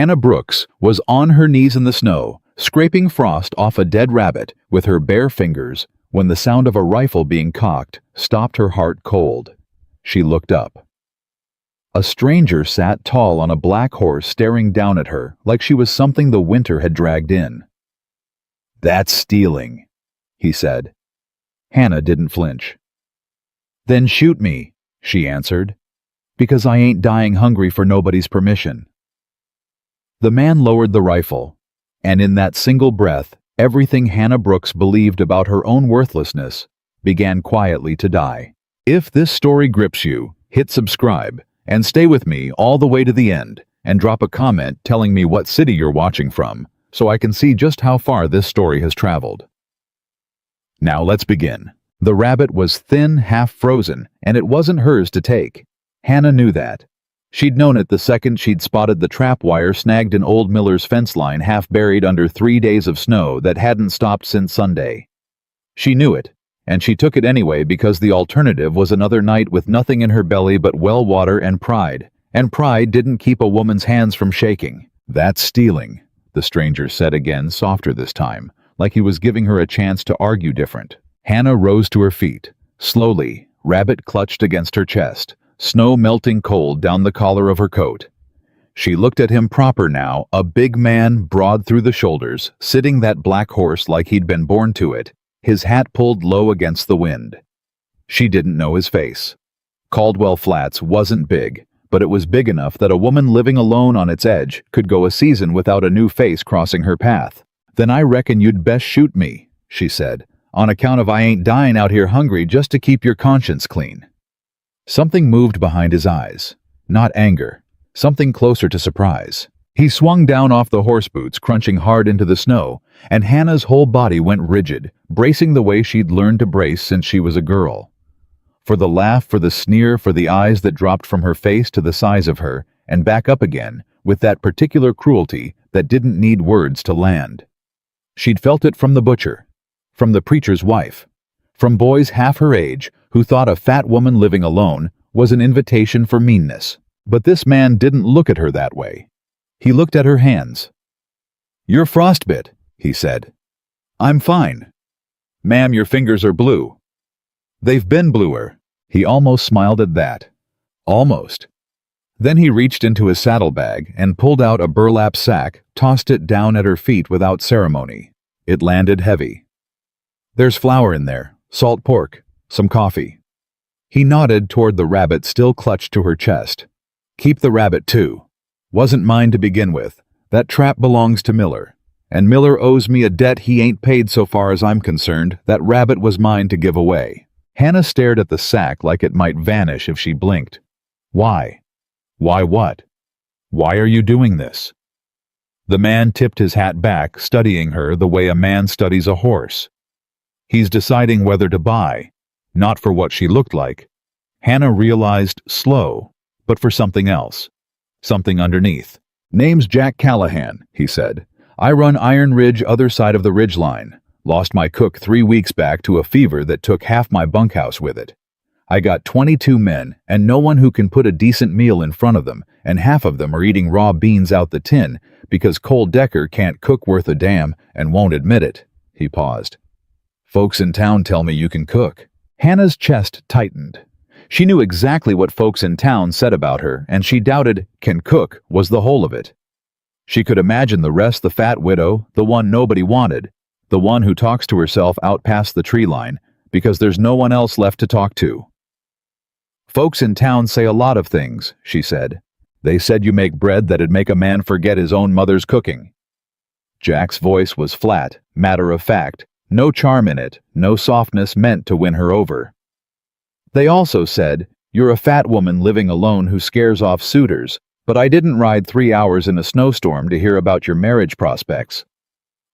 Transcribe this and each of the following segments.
Hannah Brooks was on her knees in the snow, scraping frost off a dead rabbit with her bare fingers when the sound of a rifle being cocked stopped her heart cold. She looked up. A stranger sat tall on a black horse staring down at her like she was something the winter had dragged in. "That's stealing," he said. Hannah didn't flinch. "Then shoot me," she answered, "because I ain't dying hungry for nobody's permission." The man lowered the rifle, and in that single breath, everything Hannah Brooks believed about her own worthlessness began quietly to die. If this story grips you, hit subscribe and stay with me all the way to the end, and drop a comment telling me what city you're watching from, so I can see just how far this story has traveled. Now let's begin. The rabbit was thin, half frozen, and it wasn't hers to take. Hannah knew that. She'd known it the second she'd spotted the trap wire snagged in old Miller's fence line half buried under 3 days of snow that hadn't stopped since Sunday. She knew it, and she took it anyway because the alternative was another night with nothing in her belly but well water and pride didn't keep a woman's hands from shaking. "That's stealing," the stranger said again, softer this time, like he was giving her a chance to argue different. Hannah rose to her feet. Slowly, rabbit clutched against her chest, snow melting cold down the collar of her coat. She looked at him proper now, a big man, broad through the shoulders, sitting that black horse like he'd been born to it, his hat pulled low against the wind. She didn't know his face. Caldwell Flats wasn't big, but it was big enough that a woman living alone on its edge could go a season without a new face crossing her path. "Then I reckon you'd best shoot me," she said, "on account of I ain't dying out here hungry just to keep your conscience clean." Something moved behind his eyes. Not anger. Something closer to surprise. He swung down off the horse boots, crunching hard into the snow, and Hannah's whole body went rigid, bracing the way she'd learned to brace since she was a girl. For the laugh, for the sneer, for the eyes that dropped from her face to the size of her, and back up again, with that particular cruelty that didn't need words to land. She'd felt it from the butcher, from the preacher's wife, from boys half her age who thought a fat woman living alone was an invitation for meanness. But this man didn't look at her that way. He looked at her hands. "You're frostbit," he said. "I'm fine." "Ma'am, your fingers are blue." "They've been bluer." He almost smiled at that. Almost. Then he reached into his saddlebag and pulled out a burlap sack, tossed it down at her feet without ceremony. It landed heavy. "There's flour in there, salt pork, some coffee." He nodded toward the rabbit still clutched to her chest. "Keep the rabbit, too. Wasn't mine to begin with. That trap belongs to Miller. And Miller owes me a debt he ain't paid so far as I'm concerned. That rabbit was mine to give away." Hannah stared at the sack like it might vanish if she blinked. "Why? Why what? Why are you doing this?" The man tipped his hat back, studying her the way a man studies a horse. He's deciding whether to buy, not for what she looked like. Hannah realized slow, but for something else. Something underneath. "Name's Jack Callahan," he said. "I run Iron Ridge other side of the ridge line. Lost my cook 3 weeks back to a fever that took half my bunkhouse with it. I got 22 men and no one who can put a decent meal in front of them, and half of them are eating raw beans out the tin because Cole Decker can't cook worth a damn and won't admit it." He paused. "Folks in town tell me you can cook." Hannah's chest tightened. She knew exactly what folks in town said about her, and she doubted "can cook" was the whole of it. She could imagine the rest: the fat widow, the one nobody wanted, the one who talks to herself out past the tree line because there's no one else left to talk to. "Folks in town say a lot of things," she said. "They said you make bread that'd make a man forget his own mother's cooking." Jack's voice was flat, matter of fact, no charm in it, no softness meant to win her over. "They also said, you're a fat woman living alone who scares off suitors, but I didn't ride 3 hours in a snowstorm to hear about your marriage prospects.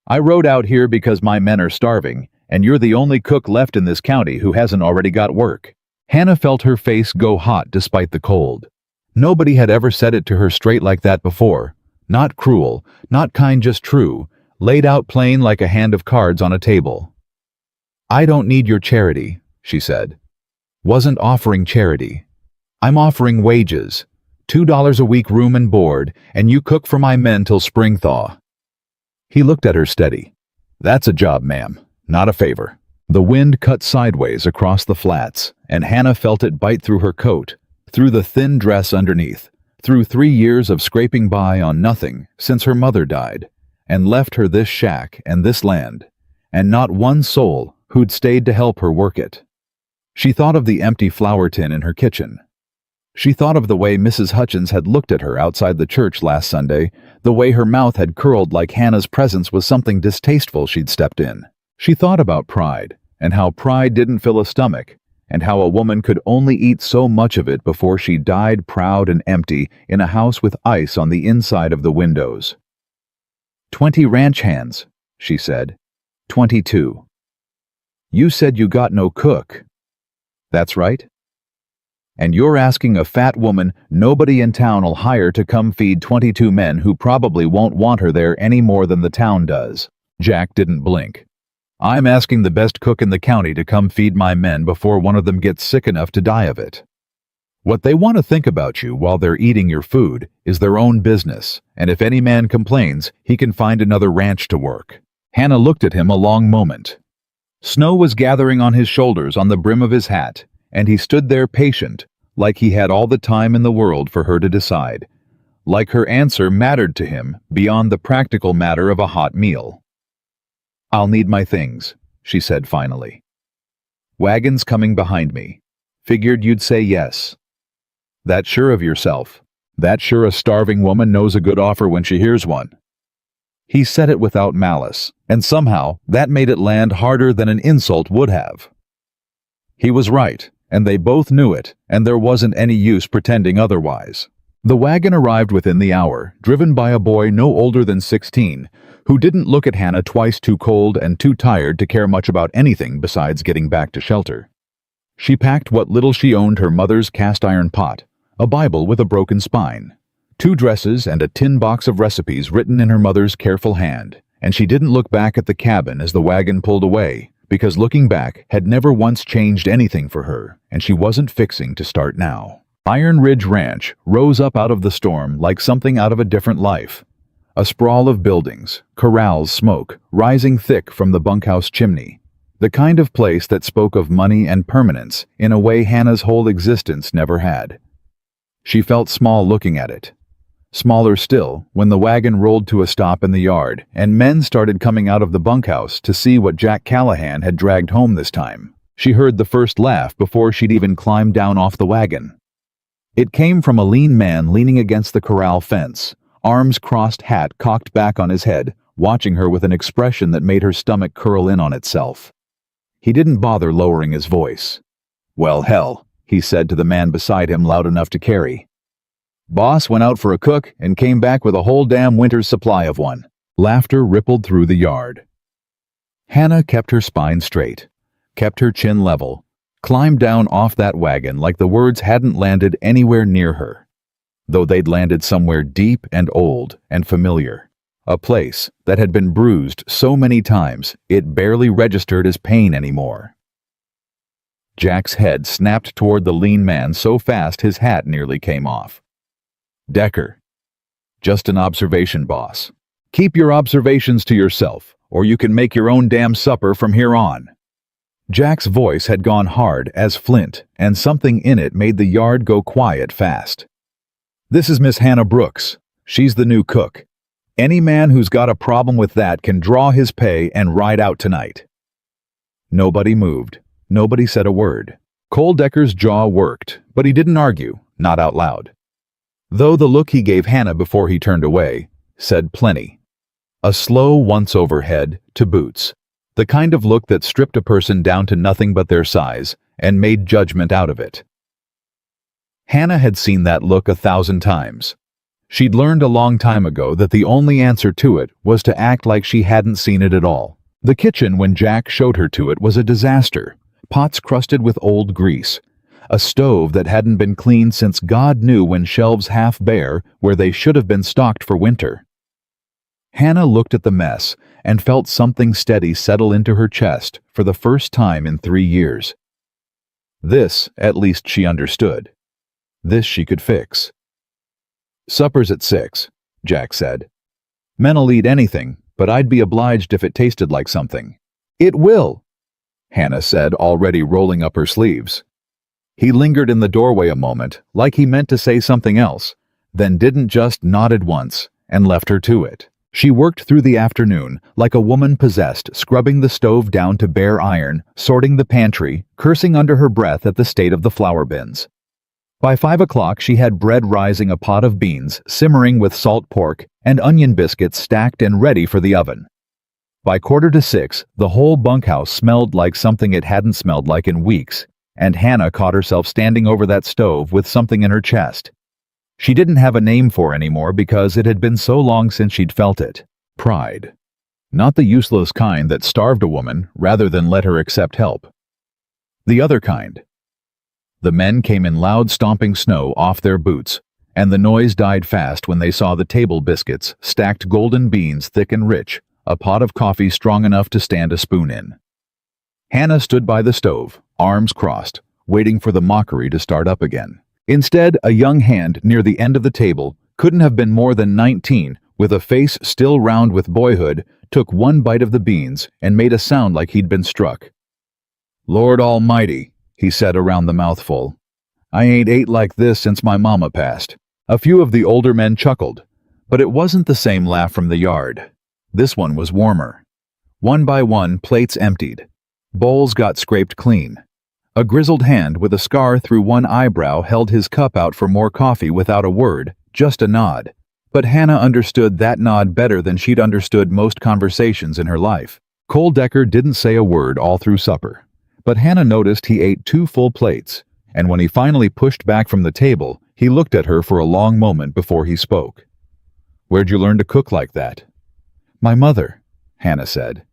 I rode out here because my men are starving, and you're the only cook left in this county who hasn't already got work." Hannah felt her face go hot despite the cold. Nobody had ever said it to her straight like that before. Not cruel, not kind, just true, laid out plain like a hand of cards on a table. "I don't need your charity," she said. "Wasn't offering charity. I'm offering wages. $2 a week room and board, and you cook for my men till spring thaw." He looked at her steady. "That's a job, ma'am, not a favor." The wind cut sideways across the flats, and Hannah felt it bite through her coat, through the thin dress underneath, through 3 years of scraping by on nothing since her mother died, and left her this shack and this land, and not one soul who'd stayed to help her work it. She thought of the empty flour tin in her kitchen. She thought of the way Mrs. Hutchins had looked at her outside the church last Sunday, the way her mouth had curled like Hannah's presence was something distasteful she'd stepped in. She thought about pride, and how pride didn't fill a stomach, and how a woman could only eat so much of it before she died proud and empty in a house with ice on the inside of the windows. 20 ranch hands, she said. 22. You said you got no cook. That's right. And you're asking a fat woman nobody in town'll hire to come feed 22 men who probably won't want her there any more than the town does. Jack didn't blink. I'm asking the best cook in the county to come feed my men before one of them gets sick enough to die of it. What they want to think about you while they're eating your food is their own business, and if any man complains, he can find another ranch to work. Hannah looked at him a long moment. Snow was gathering on his shoulders on the brim of his hat, and he stood there patient, like he had all the time in the world for her to decide, like her answer mattered to him beyond the practical matter of a hot meal. I'll need my things, she said finally. Wagons coming behind me. Figured you'd say yes. That sure of yourself. That sure a starving woman knows a good offer when she hears one. He said it without malice, and somehow that made it land harder than an insult would have. He was right, and they both knew it, and there wasn't any use pretending otherwise. The wagon arrived within the hour, driven by a boy no older than 16, who didn't look at Hannah twice too cold and too tired to care much about anything besides getting back to shelter. She packed what little she owned, her mother's cast-iron pot, a Bible with a broken spine, 2 dresses and a tin box of recipes written in her mother's careful hand, and she didn't look back at the cabin as the wagon pulled away, because looking back had never once changed anything for her, and she wasn't fixing to start now. Iron Ridge Ranch rose up out of the storm like something out of a different life. A sprawl of buildings, corrals, smoke, rising thick from the bunkhouse chimney. The kind of place that spoke of money and permanence in a way Hannah's whole existence never had. She felt small looking at it. Smaller still when the wagon rolled to a stop in the yard and men started coming out of the bunkhouse to see what Jack Callahan had dragged home this time. She heard the first laugh before she'd even climbed down off the wagon. It came from a lean man leaning against the corral fence, arms crossed, hat cocked back on his head, watching her with an expression that made her stomach curl in on itself. He didn't bother lowering his voice. "Well, hell," he said to the man beside him loud enough to carry. "Boss went out for a cook and came back with a whole damn winter's supply of one." Laughter rippled through the yard. Hannah kept her spine straight, kept her chin level, climbed down off that wagon like the words hadn't landed anywhere near her, though they'd landed somewhere deep and old and familiar, a place that had been bruised so many times it barely registered as pain anymore. Jack's head snapped toward the lean man so fast his hat nearly came off. "Decker. Just an observation, boss. Keep your observations to yourself, or you can make your own damn supper from here on." Jack's voice had gone hard as flint, and something in it made the yard go quiet fast. "This is Miss Hannah Brooks. She's the new cook. Any man who's got a problem with that can draw his pay and ride out tonight." Nobody moved. Nobody said a word. Cole Decker's jaw worked, but he didn't argue, not out loud. Though the look he gave Hannah before he turned away said plenty. A slow once-over head to boots. The kind of look that stripped a person down to nothing but their size and made judgment out of it. Hannah had seen that look 1,000 times. She'd learned a long time ago that the only answer to it was to act like she hadn't seen it at all. The kitchen, when Jack showed her to it, was a disaster. Pots crusted with old grease. A stove that hadn't been cleaned since God knew when, shelves half bare where they should have been stocked for winter. Hannah looked at the mess and felt something steady settle into her chest for the first time in 3 years. This, at least, she understood. This she could fix. Supper's at 6, Jack said. Men'll eat anything, but I'd be obliged if it tasted like something. It will, Hannah said, already rolling up her sleeves. He lingered in the doorway a moment, like he meant to say something else, then didn't, just nodded once, and left her to it. She worked through the afternoon like a woman possessed, scrubbing the stove down to bare iron, sorting the pantry, cursing under her breath at the state of the flour bins. By 5 o'clock she had bread rising, a pot of beans simmering with salt pork, and onion biscuits stacked and ready for the oven. By 5:45, the whole bunkhouse smelled like something it hadn't smelled like in weeks, and Hannah caught herself standing over that stove with something in her chest. She didn't have a name for anymore because it had been so long since she'd felt it. Pride. Not the useless kind that starved a woman rather than let her accept help. The other kind. The men came in loud stomping snow off their boots, and the noise died fast when they saw the table biscuits, stacked golden beans thick and rich, a pot of coffee strong enough to stand a spoon in. Hannah stood by the stove, arms crossed, waiting for the mockery to start up again. Instead, a young hand near the end of the table, couldn't have been more than 19, with a face still round with boyhood, took one bite of the beans and made a sound like he'd been struck. "Lord Almighty," he said around the mouthful. "I ain't ate like this since my mama passed." A few of the older men chuckled, but it wasn't the same laugh from the yard. This one was warmer. One by one, plates emptied. Bowls got scraped clean. A grizzled hand with a scar through one eyebrow held his cup out for more coffee without a word, just a nod. But Hannah understood that nod better than she'd understood most conversations in her life. Cole Decker didn't say a word all through supper, but Hannah noticed he ate 2 full plates, and when he finally pushed back from the table, he looked at her for a long moment before he spoke. "Where'd you learn to cook like that?" "My mother," Hannah said.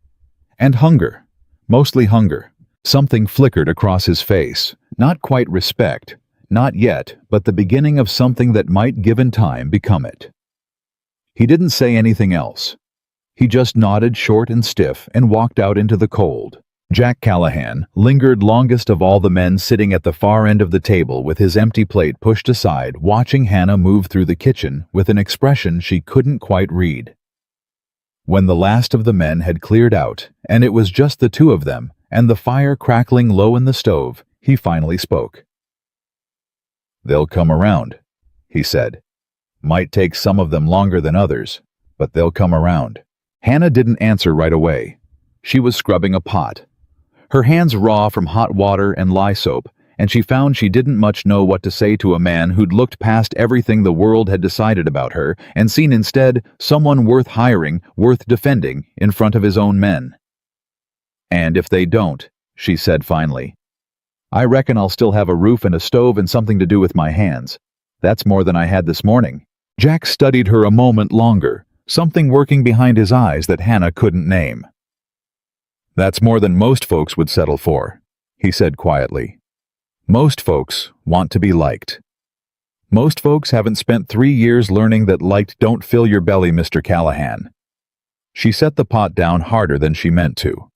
"And hunger. Mostly hunger." Something flickered across his face. Not quite respect. Not yet, but the beginning of something that might, given time, become it. He didn't say anything else. He just nodded short and stiff and walked out into the cold. Jack Callahan lingered longest of all the men sitting at the far end of the table with his empty plate pushed aside, watching Hannah move through the kitchen with an expression she couldn't quite read. When the last of the men had cleared out, and it was just the 2 of them, and the fire crackling low in the stove, he finally spoke. "They'll come around," he said. "Might take some of them longer than others, but they'll come around." Hannah didn't answer right away. She was scrubbing a pot. Her hands raw from hot water and lye soap, and she found she didn't much know what to say to a man who'd looked past everything the world had decided about her and seen instead someone worth hiring, worth defending, in front of his own men. "And if they don't," she said finally, "I reckon I'll still have a roof and a stove and something to do with my hands. That's more than I had this morning." Jack studied her a moment longer, something working behind his eyes that Hannah couldn't name. "That's more than most folks would settle for," he said quietly. "Most folks want to be liked. Most folks haven't spent 3 years learning that liked don't fill your belly, Mr. Callahan." She set the pot down harder than she meant to.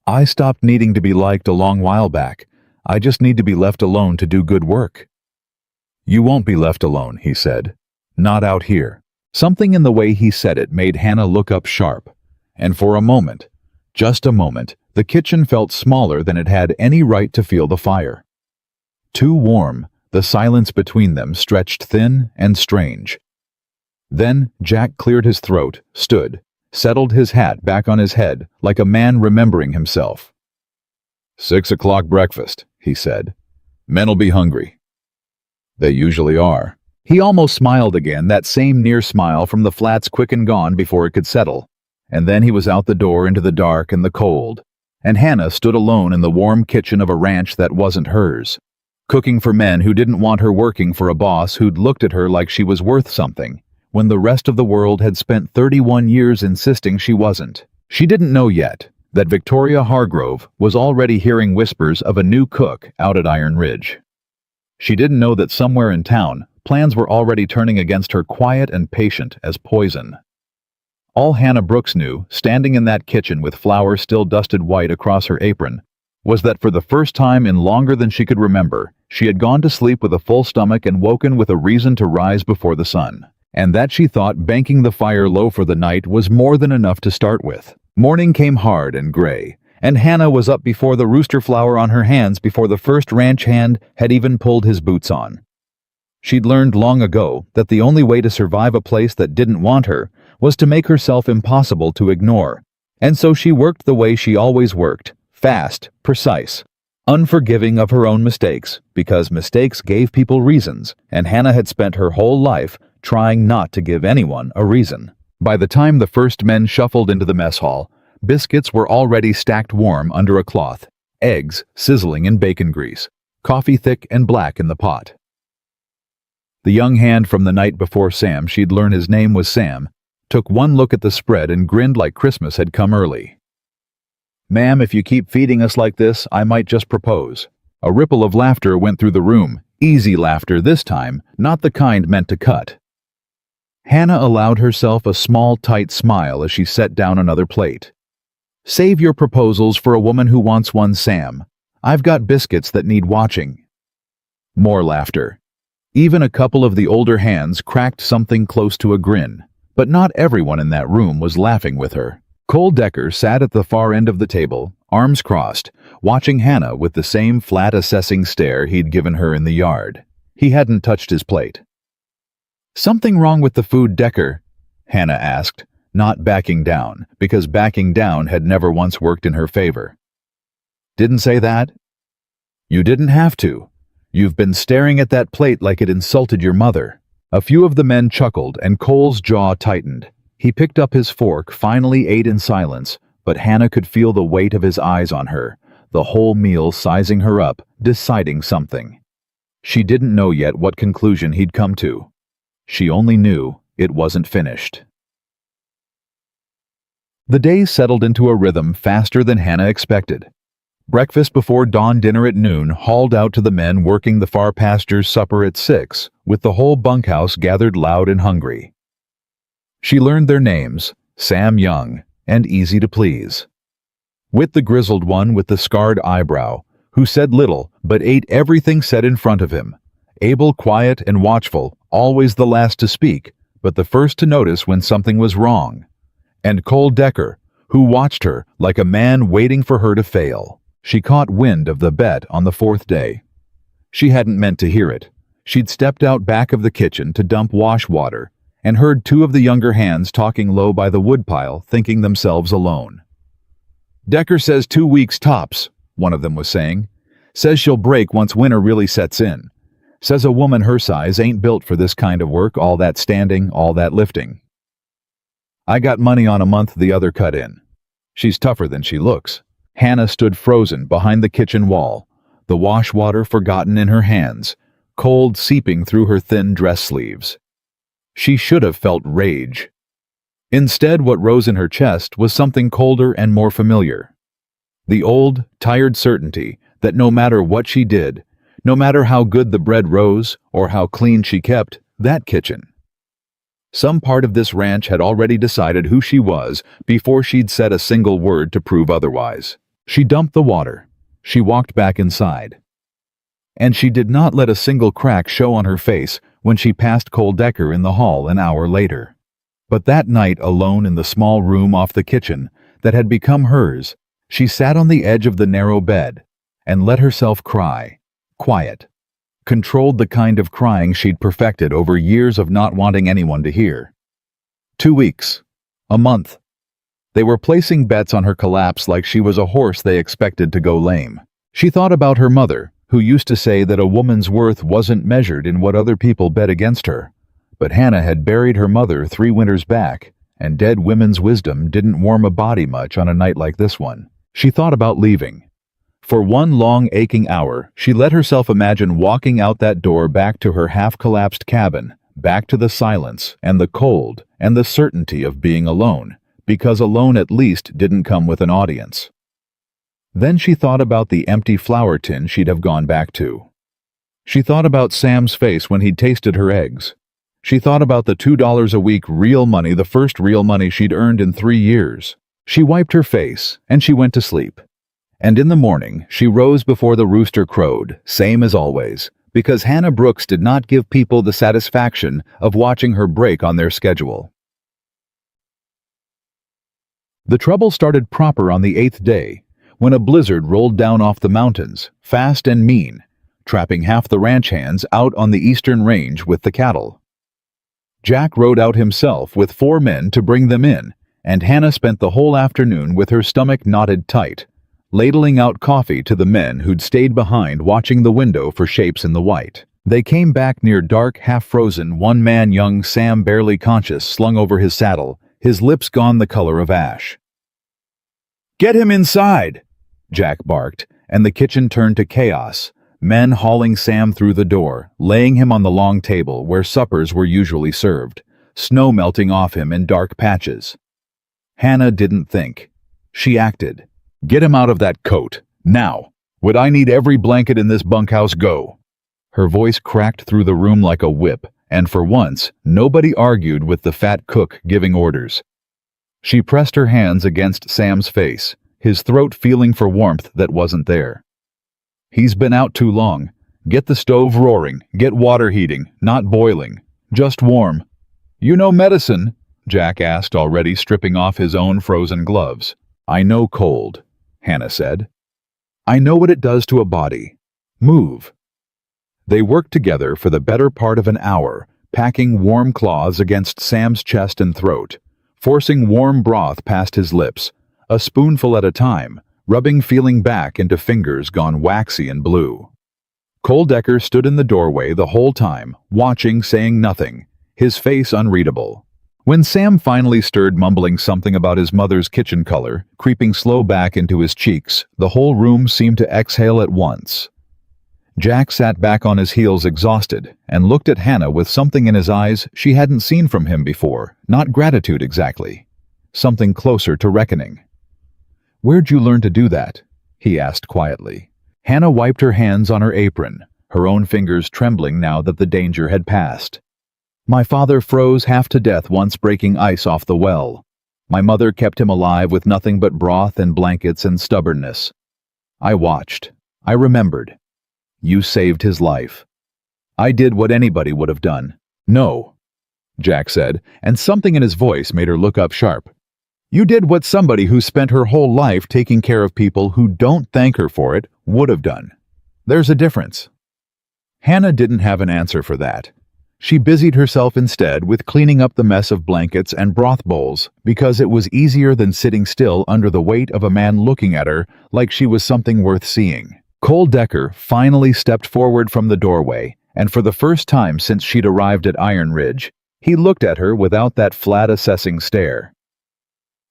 "I stopped needing to be liked a long while back. I just need to be left alone to do good work." "You won't be left alone," he said. "Not out here." Something in the way he said it made Hannah look up sharp, and for a moment, just a moment, the kitchen felt smaller than it had any right to feel the fire. Too warm, the silence between them stretched thin and strange. Then Jack cleared his throat, stood, settled his hat back on his head like a man remembering himself. 6 o'clock breakfast, he said. "Men'll be hungry." They usually are. He almost smiled again, that same near smile from the flats quick and gone before it could settle. And then he was out the door into the dark and the cold, and Hannah stood alone in the warm kitchen of a ranch that wasn't hers, cooking for men who didn't want her working for a boss who'd looked at her like she was worth something, when the rest of the world had spent 31 years insisting she wasn't. She didn't know yet that Victoria Hargrove was already hearing whispers of a new cook out at Iron Ridge. She didn't know that somewhere in town, plans were already turning against her, quiet and patient as poison. All Hannah Brooks knew, standing in that kitchen with flour still dusted white across her apron, was that for the first time in longer than she could remember, she had gone to sleep with a full stomach and woken with a reason to rise before the sun, and that she thought banking the fire low for the night was more than enough to start with. Morning came hard and gray, and Hannah was up before the rooster flower on her hands before the first ranch hand had even pulled his boots on. She'd learned long ago that the only way to survive a place that didn't want her was to make herself impossible to ignore, and so she worked the way she always worked, fast, precise, unforgiving of her own mistakes, because mistakes gave people reasons, and Hannah had spent her whole life trying not to give anyone a reason. By the time the first men shuffled into the mess hall, biscuits were already stacked warm under a cloth, eggs sizzling in bacon grease, coffee thick and black in the pot. The young hand from the night before Sam, she'd learned his name was Sam, took one look at the spread and grinned like Christmas had come early. "Ma'am, if you keep feeding us like this, I might just propose." A ripple of laughter went through the room, easy laughter this time, not the kind meant to cut. Hannah allowed herself a small, tight smile as she set down another plate. "Save your proposals for a woman who wants one, Sam. I've got biscuits that need watching." More laughter. Even a couple of the older hands cracked something close to a grin, but not everyone in that room was laughing with her. Cole Decker sat at the far end of the table, arms crossed, watching Hannah with the same flat assessing stare he'd given her in the yard. He hadn't touched his plate. "Something wrong with the food, Decker?" Hannah asked, not backing down, because backing down had never once worked in her favor. "Didn't say that?" "You didn't have to. You've been staring at that plate like it insulted your mother." A few of the men chuckled and Cole's jaw tightened. He picked up his fork, finally ate in silence, but Hannah could feel the weight of his eyes on her, the whole meal sizing her up, deciding something. She didn't know yet what conclusion he'd come to. She only knew it wasn't finished. The day settled into a rhythm faster than Hannah expected. Breakfast before dawn, dinner at noon, hauled out to the men working the far pastures, supper at 6, with the whole bunkhouse gathered loud and hungry. She learned their names, Sam Young, and Easy to Please. Whit, the grizzled one with the scarred eyebrow, who said little but ate everything set in front of him. Abel, quiet and watchful, always the last to speak, but the first to notice when something was wrong. And Cole Decker, who watched her like a man waiting for her to fail. She caught wind of the bet on the 4th day. She hadn't meant to hear it. She'd stepped out back of the kitchen to dump wash water and heard two of the younger hands talking low by the woodpile, thinking themselves alone. "Decker says 2 weeks tops," one of them was saying. "Says she'll break once winter really sets in. Says a woman her size ain't built for this kind of work, all that standing, all that lifting. I got money on a month the other cut in. She's tougher than she looks." Hannah stood frozen behind the kitchen wall, the wash water forgotten in her hands, cold seeping through her thin dress sleeves. She should have felt rage. Instead, what rose in her chest was something colder and more familiar. The old, tired certainty that no matter what she did, no matter how good the bread rose or how clean she kept that kitchen, some part of this ranch had already decided who she was before she'd said a single word to prove otherwise. She dumped the water. She walked back inside. And she did not let a single crack show on her face when she passed Cole Decker in the hall an hour later. But that night, alone in the small room off the kitchen that had become hers, she sat on the edge of the narrow bed and let herself cry, quiet, controlled the kind of crying she'd perfected over years of not wanting anyone to hear. 2 weeks. A month. They were placing bets on her collapse like she was a horse they expected to go lame. She thought about her mother, who used to say that a woman's worth wasn't measured in what other people bet against her. But Hannah had buried her mother 3 winters back, and dead women's wisdom didn't warm a body much on a night like this one. She thought about leaving. For one long aching hour, she let herself imagine walking out that door back to her half-collapsed cabin, back to the silence and the cold and the certainty of being alone, because alone at least didn't come with an audience. Then she thought about the empty flour tin she'd have gone back to. She thought about Sam's face when he'd tasted her eggs. She thought about the $2 a week real money, the first real money she'd earned in 3 years. She wiped her face and she went to sleep. And in the morning, she rose before the rooster crowed, same as always, because Hannah Brooks did not give people the satisfaction of watching her break on their schedule. The trouble started proper on the 8th day, when a blizzard rolled down off the mountains, fast and mean, trapping half the ranch hands out on the eastern range with the cattle. Jack rode out himself with 4 men to bring them in, and Hannah spent the whole afternoon with her stomach knotted tight, ladling out coffee to the men who'd stayed behind watching the window for shapes in the white. They came back near dark, half-frozen, one-man young Sam barely conscious slung over his saddle, his lips gone the color of ash. "Get him inside!" Jack barked, and the kitchen turned to chaos, men hauling Sam through the door, laying him on the long table where suppers were usually served, snow melting off him in dark patches. Hannah didn't think. She acted. "Get him out of that coat, now! Would I need every blanket in this bunkhouse go?" Her voice cracked through the room like a whip, and for once, nobody argued with the fat cook giving orders. She pressed her hands against Sam's face, his throat feeling for warmth that wasn't there. "He's been out too long. Get the stove roaring, get water heating, not boiling, just warm." "You know medicine?" Jack asked, already stripping off his own frozen gloves. "I know cold," Hannah said. "I know what it does to a body. Move." They worked together for the better part of an hour, packing warm cloths against Sam's chest and throat, forcing warm broth past his lips, a spoonful at a time, rubbing feeling back into fingers gone waxy and blue. Cole Decker stood in the doorway the whole time, watching, saying nothing, his face unreadable. When Sam finally stirred, mumbling something about his mother's kitchen color, creeping slow back into his cheeks, the whole room seemed to exhale at once. Jack sat back on his heels exhausted, and looked at Hannah with something in his eyes she hadn't seen from him before, not gratitude exactly. Something closer to reckoning. "Where'd you learn to do that?" he asked quietly. Hannah wiped her hands on her apron, her own fingers trembling now that the danger had passed. "My father froze half to death once breaking ice off the well. My mother kept him alive with nothing but broth and blankets and stubbornness. I watched. I remembered. You saved his life. I did what anybody would have done." "No," Jack said, and something in his voice made her look up sharp. "You did what somebody who spent her whole life taking care of people who don't thank her for it would have done. There's a difference." Hannah didn't have an answer for that. She busied herself instead with cleaning up the mess of blankets and broth bowls because it was easier than sitting still under the weight of a man looking at her like she was something worth seeing. Cole Decker finally stepped forward from the doorway, and for the first time since she'd arrived at Iron Ridge, he looked at her without that flat assessing stare.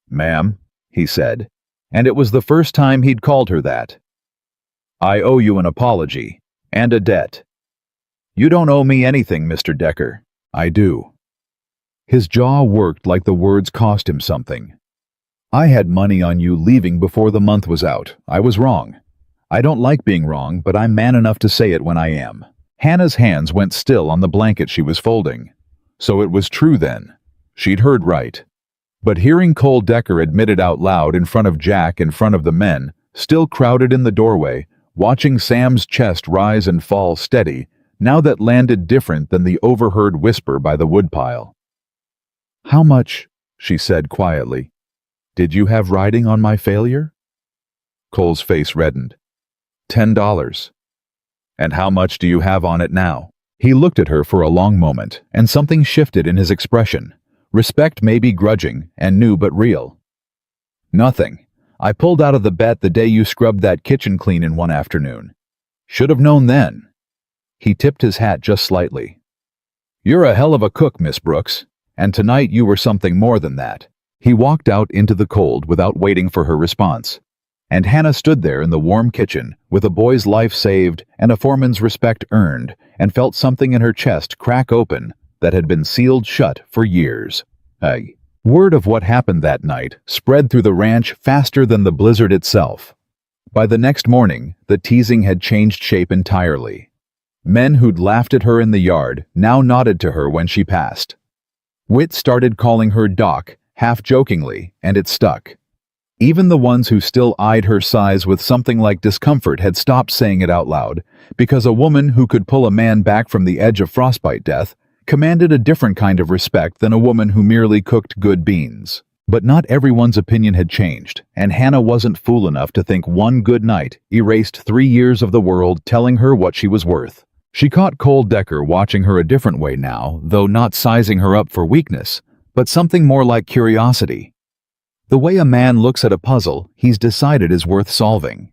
"Ma'am," he said, and it was the first time he'd called her that. "I owe you an apology, and a debt." "You don't owe me anything, Mr. Decker." "I do." His jaw worked like the words cost him something. "I had money on you leaving before the month was out. I was wrong. I don't like being wrong, but I'm man enough to say it when I am." Hannah's hands went still on the blanket she was folding. So it was true then. She'd heard right. But hearing Cole Decker admit it out loud in front of Jack, in front of the men, still crowded in the doorway, watching Sam's chest rise and fall steady, now that landed different than the overheard whisper by the woodpile. "How much," she said quietly, "did you have riding on my failure?" Cole's face reddened. $10. "And how much do you have on it now?" He looked at her for a long moment, and something shifted in his expression. Respect maybe grudging, and new but real. "Nothing. I pulled out of the bet the day you scrubbed that kitchen clean in one afternoon. Should have known then." He tipped his hat just slightly. "You're a hell of a cook, Miss Brooks, and tonight you were something more than that." He walked out into the cold without waiting for her response. And Hannah stood there in the warm kitchen, with a boy's life saved and a foreman's respect earned, and felt something in her chest crack open that had been sealed shut for years. Word of what happened that night spread through the ranch faster than the blizzard itself. By the next morning, the teasing had changed shape entirely. Men who'd laughed at her in the yard now nodded to her when she passed. Whit started calling her Doc, half jokingly, and it stuck. Even the ones who still eyed her size with something like discomfort had stopped saying it out loud, because a woman who could pull a man back from the edge of frostbite death commanded a different kind of respect than a woman who merely cooked good beans. But not everyone's opinion had changed, and Hannah wasn't fool enough to think one good night erased 3 years of the world telling her what she was worth. She caught Cole Decker watching her a different way now, though not sizing her up for weakness, but something more like curiosity. The way a man looks at a puzzle he's decided is worth solving.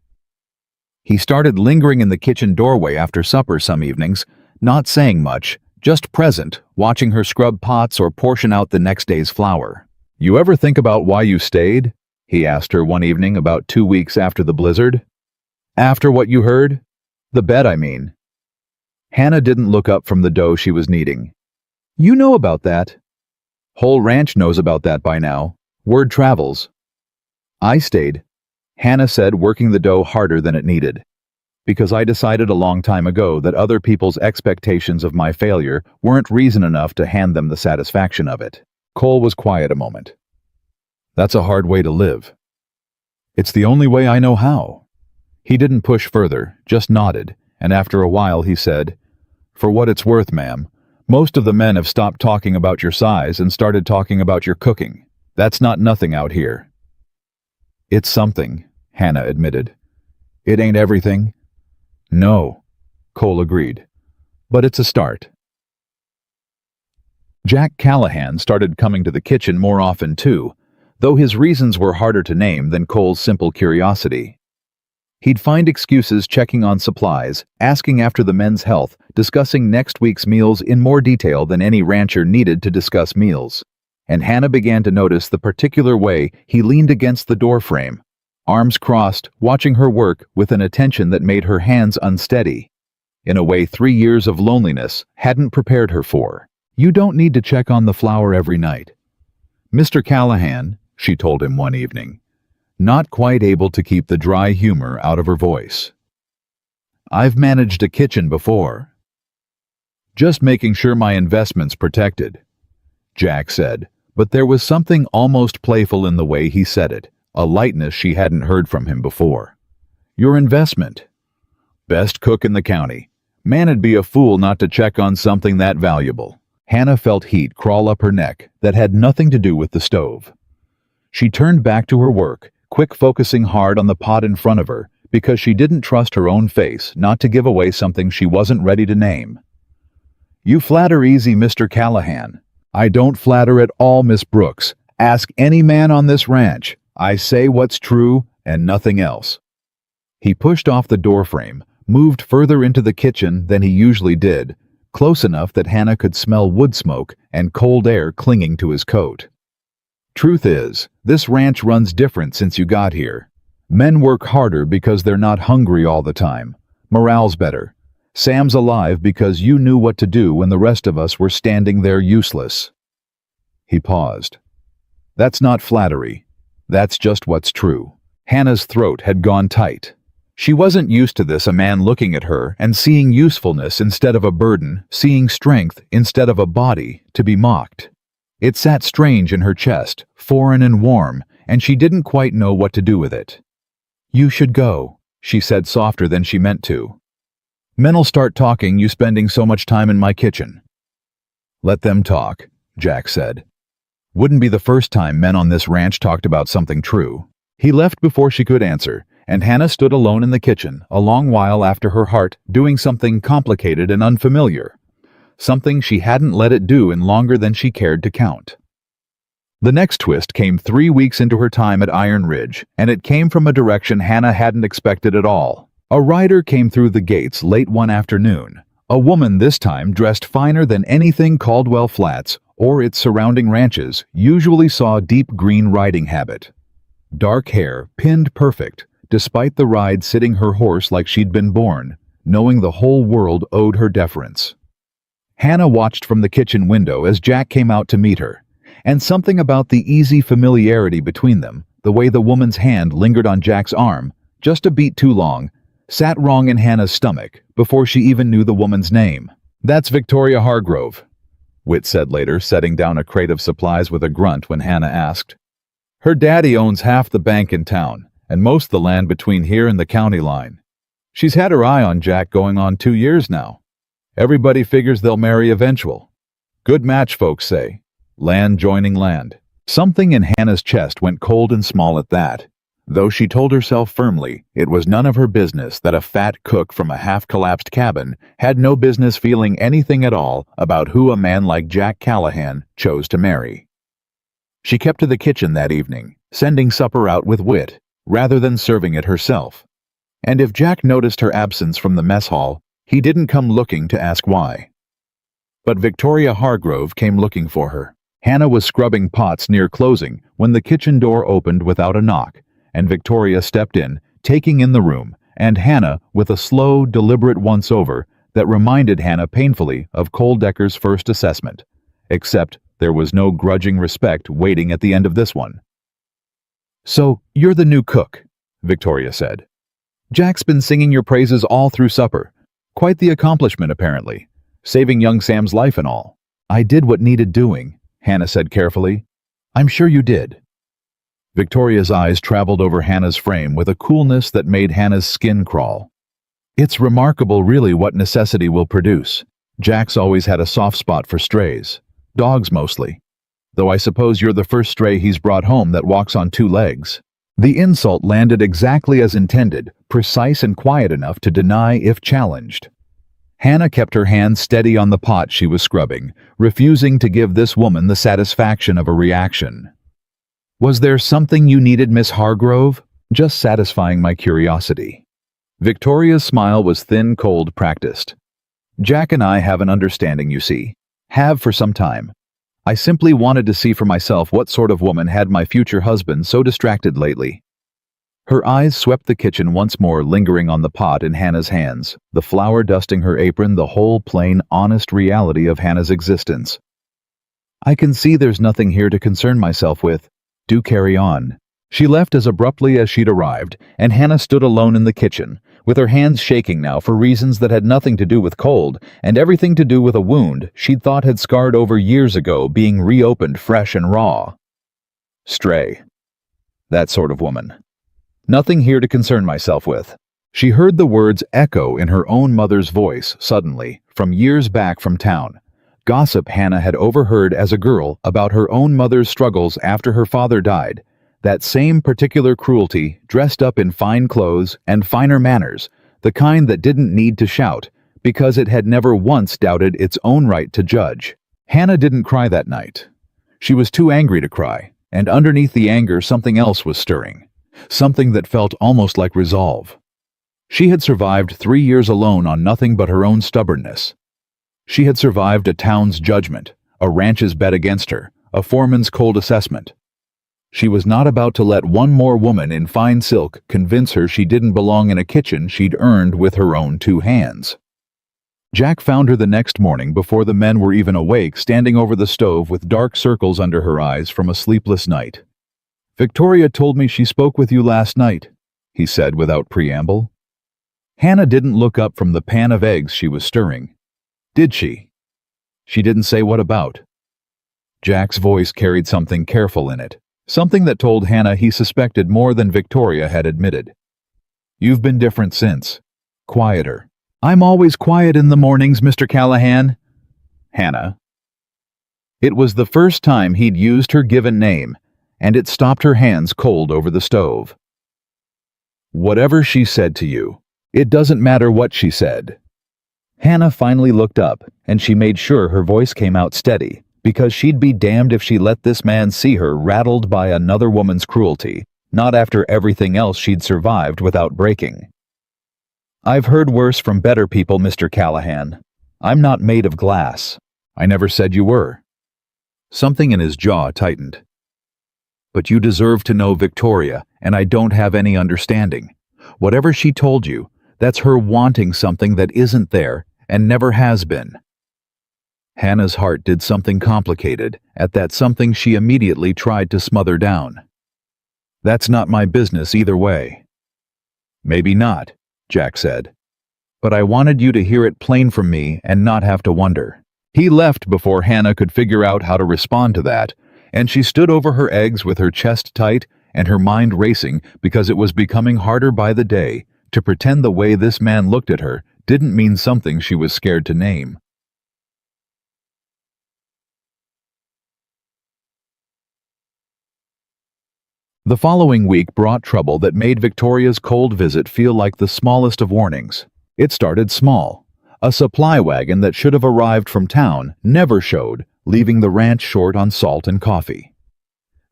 He started lingering in the kitchen doorway after supper some evenings, not saying much, just present, watching her scrub pots or portion out the next day's flour. "You ever think about why you stayed?" he asked her one evening about 2 weeks after the blizzard. "After what you heard? The bed, I mean." Hannah didn't look up from the dough she was kneading. "You know about that." "Whole ranch knows about that by now. Word travels." "I stayed," Hannah said, working the dough harder than it needed, "because I decided a long time ago that other people's expectations of my failure weren't reason enough to hand them the satisfaction of it." Cole was quiet a moment. "That's a hard way to live." "It's the only way I know how." He didn't push further, just nodded, and after a while he said, "For what it's worth, ma'am, most of the men have stopped talking about your size and started talking about your cooking. That's not nothing out here." "It's something," Hannah admitted. "It ain't everything." "No," Cole agreed, "but it's a start." Jack Callahan started coming to the kitchen more often too, though his reasons were harder to name than Cole's simple curiosity. He'd find excuses checking on supplies, asking after the men's health, discussing next week's meals in more detail than any rancher needed to discuss meals. And Hannah began to notice the particular way he leaned against the doorframe, arms crossed, watching her work with an attention that made her hands unsteady, in a way 3 years of loneliness hadn't prepared her for. "You don't need to check on the flour every night." "Mr. Callahan," she told him one evening, not quite able to keep the dry humor out of her voice. "I've managed a kitchen before." "Just making sure my investment's protected," Jack said, but there was something almost playful in the way he said it, a lightness she hadn't heard from him before. "Your investment." "Best cook in the county. Man'd be a fool not to check on something that valuable." Hannah felt heat crawl up her neck that had nothing to do with the stove. She turned back to her work, quick focusing hard on the pot in front of her, because she didn't trust her own face not to give away something she wasn't ready to name. "You flatter easy, Mr. Callahan." "I don't flatter at all, Miss Brooks. Ask any man on this ranch. I say what's true and nothing else." He pushed off the doorframe, moved further into the kitchen than he usually did, close enough that Hannah could smell wood smoke and cold air clinging to his coat. "Truth is, this ranch runs different since you got here. Men work harder because they're not hungry all the time. Morale's better. Sam's alive because you knew what to do when the rest of us were standing there useless." He paused. "That's not flattery. That's just what's true." Hannah's throat had gone tight. She wasn't used to this, a man looking at her and seeing usefulness instead of a burden, seeing strength instead of a body to be mocked. It sat strange in her chest, foreign and warm, and she didn't quite know what to do with it. "You should go," she said softer than she meant to. "Men'll start talking you spending so much time in my kitchen." "Let them talk," Jack said. Wouldn't be the first time men on this ranch talked about something true. He left before she could answer, and Hannah stood alone in the kitchen a long while after her heart doing something complicated and unfamiliar. Something she hadn't let it do in longer than she cared to count. The next twist came 3 weeks into her time at Iron Ridge, and it came from a direction Hannah hadn't expected at all. A rider came through the gates late one afternoon, a woman this time dressed finer than anything Caldwell Flats or its surrounding ranches usually saw. Deep green riding habit. Dark hair, pinned perfect, despite the ride sitting her horse like she'd been born, knowing the whole world owed her deference. Hannah watched from the kitchen window as Jack came out to meet her, and something about the easy familiarity between them, the way the woman's hand lingered on Jack's arm, just a beat too long, sat wrong in Hannah's stomach before she even knew the woman's name. "That's Victoria Hargrove," Whit said later, setting down a crate of supplies with a grunt when Hannah asked. Her daddy owns half the bank in town, and most of the land between here and the county line. She's had her eye on Jack going on 2 years now. Everybody figures they'll marry eventual. Good match, folks say. Land joining land. Something in Hannah's chest went cold and small at that. Though she told herself firmly it was none of her business that a fat cook from a half-collapsed cabin had no business feeling anything at all about who a man like Jack Callahan chose to marry. She kept to the kitchen that evening, sending supper out with wit, rather than serving it herself. And if Jack noticed her absence from the mess hall, he didn't come looking to ask why. But Victoria Hargrove came looking for her. Hannah was scrubbing pots near closing when the kitchen door opened without a knock, and Victoria stepped in, taking in the room, and Hannah with a slow, deliberate once-over that reminded Hannah painfully of Cole Decker's first assessment, except there was no grudging respect waiting at the end of this one. "So, you're the new cook," Victoria said. "Jack's been singing your praises all through supper. Quite the accomplishment, apparently. Saving young Sam's life and all." "I did what needed doing," Hannah said carefully. "I'm sure you did." Victoria's eyes traveled over Hannah's frame with a coolness that made Hannah's skin crawl. "It's remarkable really what necessity will produce. Jack's always had a soft spot for strays. Dogs mostly. Though I suppose you're the first stray he's brought home that walks on 2 legs. The insult landed exactly as intended, precise and quiet enough to deny if challenged. Hannah kept her hand steady on the pot she was scrubbing, refusing to give this woman the satisfaction of a reaction. "Was there something you needed, Miss Hargrove?" "Just satisfying my curiosity." Victoria's smile was thin, cold, practiced. "Jack and I have an understanding, you see. Have for some time. I simply wanted to see for myself what sort of woman had my future husband so distracted lately." Her eyes swept the kitchen once more, lingering on the pot in Hannah's hands, the flour dusting her apron, the whole plain, honest reality of Hannah's existence. "I can see there's nothing here to concern myself with. Do carry on." She left as abruptly as she'd arrived, and Hannah stood alone in the kitchen, with her hands shaking now for reasons that had nothing to do with cold and everything to do with a wound she'd thought had scarred over years ago being reopened fresh and raw. Stray. That sort of woman. Nothing here to concern myself with. She heard the words echo in her own mother's voice suddenly, from years back from town. Gossip Hannah had overheard as a girl about her own mother's struggles after her father died. That same particular cruelty, dressed up in fine clothes and finer manners, the kind that didn't need to shout, because it had never once doubted its own right to judge. Hannah didn't cry that night. She was too angry to cry, and underneath the anger something else was stirring, something that felt almost like resolve. She had survived 3 years alone on nothing but her own stubbornness. She had survived a town's judgment, a ranch's bet against her, a foreman's cold assessment. She was not about to let one more woman in fine silk convince her she didn't belong in a kitchen she'd earned with her own 2 hands. Jack found her the next morning before the men were even awake, standing over the stove with dark circles under her eyes from a sleepless night. "Victoria told me she spoke with you last night," he said without preamble. Hannah didn't look up from the pan of eggs she was stirring. "Did she?" "She didn't say what about." Jack's voice carried something careful in it. Something that told Hannah he suspected more than Victoria had admitted. "You've been different since. Quieter." "I'm always quiet in the mornings, Mr. Callahan." "Hannah." It was the first time he'd used her given name, and it stopped her hands cold over the stove. "Whatever she said to you, it doesn't matter what she said." Hannah finally looked up, and she made sure her voice came out steady, because she'd be damned if she let this man see her rattled by another woman's cruelty, not after everything else she'd survived without breaking. "I've heard worse from better people, Mr. Callahan. I'm not made of glass." "I never said you were." Something in his jaw tightened. "But you deserve to know Victoria, and I don't have any understanding. Whatever she told you, that's her wanting something that isn't there and never has been." Hannah's heart did something complicated at that something she immediately tried to smother down. "That's not my business either way." "Maybe not," Jack said. "But I wanted you to hear it plain from me and not have to wonder." He left before Hannah could figure out how to respond to that, and she stood over her eggs with her chest tight and her mind racing because it was becoming harder by the day to pretend the way this man looked at her didn't mean something she was scared to name. The following week brought trouble that made Victoria's cold visit feel like the smallest of warnings. It started small. A supply wagon that should have arrived from town never showed, leaving the ranch short on salt and coffee.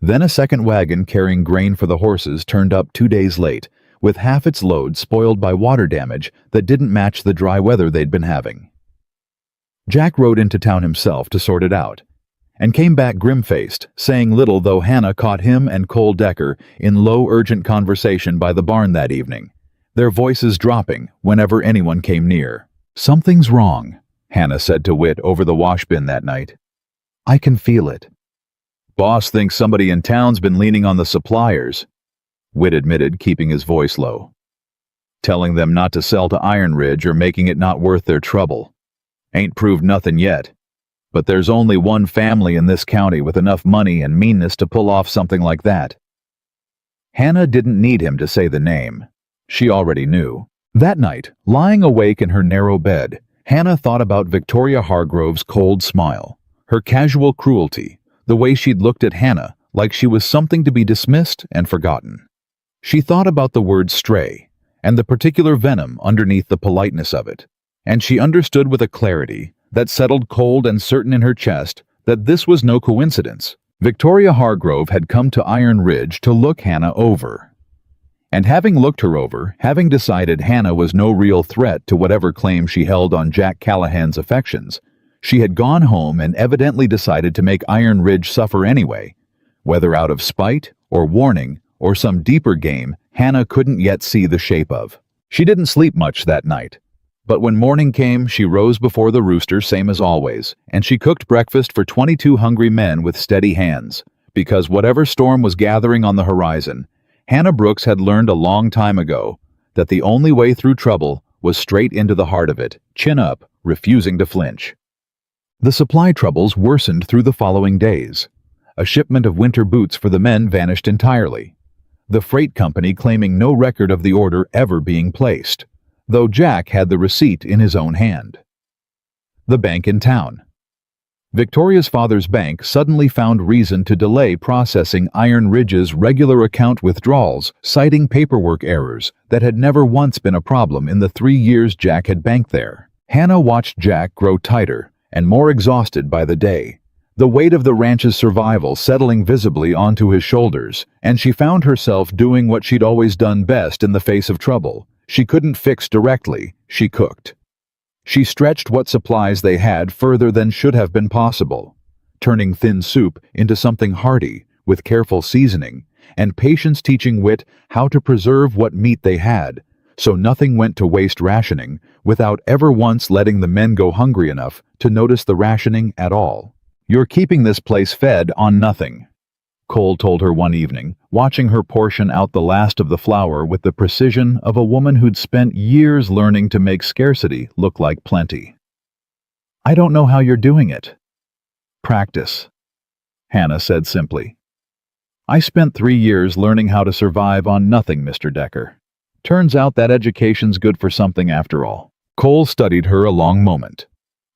Then a second wagon carrying grain for the horses turned up 2 days late, with half its load spoiled by water damage that didn't match the dry weather they'd been having. Jack rode into town himself to sort it out, and came back grim-faced, saying little though Hannah caught him and Cole Decker in low, urgent conversation by the barn that evening, their voices dropping whenever anyone came near. "Something's wrong," Hannah said to Whit over the wash bin that night. "I can feel it." "Boss thinks somebody in town's been leaning on the suppliers," Whit admitted, keeping his voice low. "Telling them not to sell to Iron Ridge or making it not worth their trouble. Ain't proved nothing yet. But there's only one family in this county with enough money and meanness to pull off something like that." Hannah didn't need him to say the name. She already knew. That night, lying awake in her narrow bed, Hannah thought about Victoria Hargrove's cold smile, her casual cruelty, the way she'd looked at Hannah like she was something to be dismissed and forgotten. She thought about the word stray and the particular venom underneath the politeness of it, and she understood with a clarity that settled cold and certain in her chest that this was no coincidence. Victoria Hargrove had come to Iron Ridge to look Hannah over. And having looked her over, having decided Hannah was no real threat to whatever claim she held on Jack Callahan's affections, she had gone home and evidently decided to make Iron Ridge suffer anyway, whether out of spite or warning or some deeper game Hannah couldn't yet see the shape of. She didn't sleep much that night. But when morning came, she rose before the rooster, same as always, and she cooked breakfast for 22 hungry men with steady hands, because whatever storm was gathering on the horizon, Hannah Brooks had learned a long time ago that the only way through trouble was straight into the heart of it, chin up, refusing to flinch. The supply troubles worsened through the following days. A shipment of winter boots for the men vanished entirely, the freight company claiming no record of the order ever being placed, though Jack had the receipt in his own hand. The bank in town. Victoria's father's bank suddenly found reason to delay processing Iron Ridge's regular account withdrawals, citing paperwork errors that had never once been a problem in the 3 years Jack had banked there. Hannah watched Jack grow tighter and more exhausted by the day, the weight of the ranch's survival settling visibly onto his shoulders, and she found herself doing what she'd always done best in the face of trouble. She couldn't fix directly, she cooked. She stretched what supplies they had further than should have been possible, turning thin soup into something hearty with careful seasoning, and patience teaching Whit how to preserve what meat they had, so nothing went to waste rationing without ever once letting the men go hungry enough to notice the rationing at all. "You're keeping this place fed on nothing," Cole told her one evening, watching her portion out the last of the flour with the precision of a woman who'd spent years learning to make scarcity look like plenty. "I don't know how you're doing it." "Practice," Hannah said simply. "I spent 3 years learning how to survive on nothing, Mr. Decker. Turns out that education's good for something after all." Cole studied her a long moment,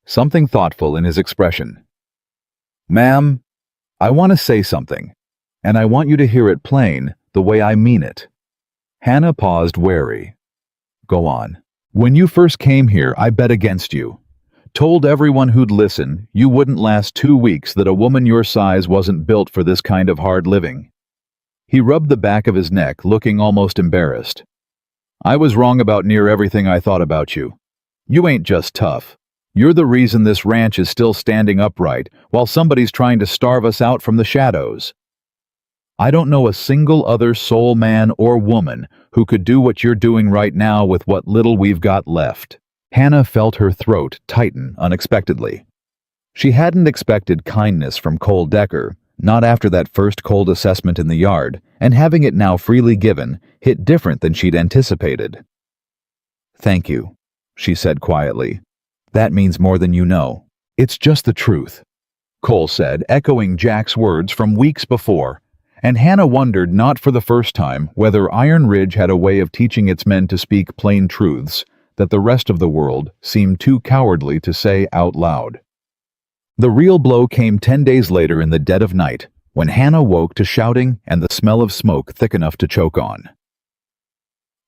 something thoughtful in his expression. "Ma'am, I want to say something, and I want you to hear it plain, the way I mean it." Hannah paused, wary. "Go on." "When you first came here, I bet against you. Told everyone who'd listen you wouldn't last 2 weeks, that a woman your size wasn't built for this kind of hard living." He rubbed the back of his neck, looking almost embarrassed. "I was wrong about near everything I thought about you. You ain't just tough. You're the reason this ranch is still standing upright while somebody's trying to starve us out from the shadows. I don't know a single other soul man or woman who could do what you're doing right now with what little we've got left." Hannah felt her throat tighten unexpectedly. She hadn't expected kindness from Cole Decker, not after that first cold assessment in the yard, and having it now freely given hit different than she'd anticipated. "Thank you," she said quietly. "That means more than you know. It's just the truth." Cole said, echoing Jack's words from weeks before, and Hannah wondered not for the first time whether Iron Ridge had a way of teaching its men to speak plain truths that the rest of the world seemed too cowardly to say out loud. The real blow came 10 days later in the dead of night, when Hannah woke to shouting and the smell of smoke thick enough to choke on.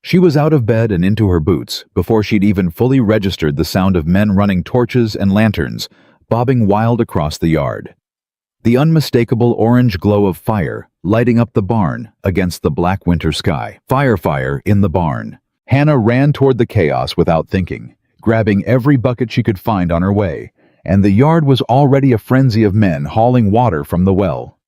She was out of bed and into her boots before she'd even fully registered the sound of men running torches and lanterns, bobbing wild across the yard. The unmistakable orange glow of fire lighting up the barn against the black winter sky. Fire in the barn. Hannah ran toward the chaos without thinking, grabbing every bucket she could find on her way, and the yard was already a frenzy of men hauling water from the well.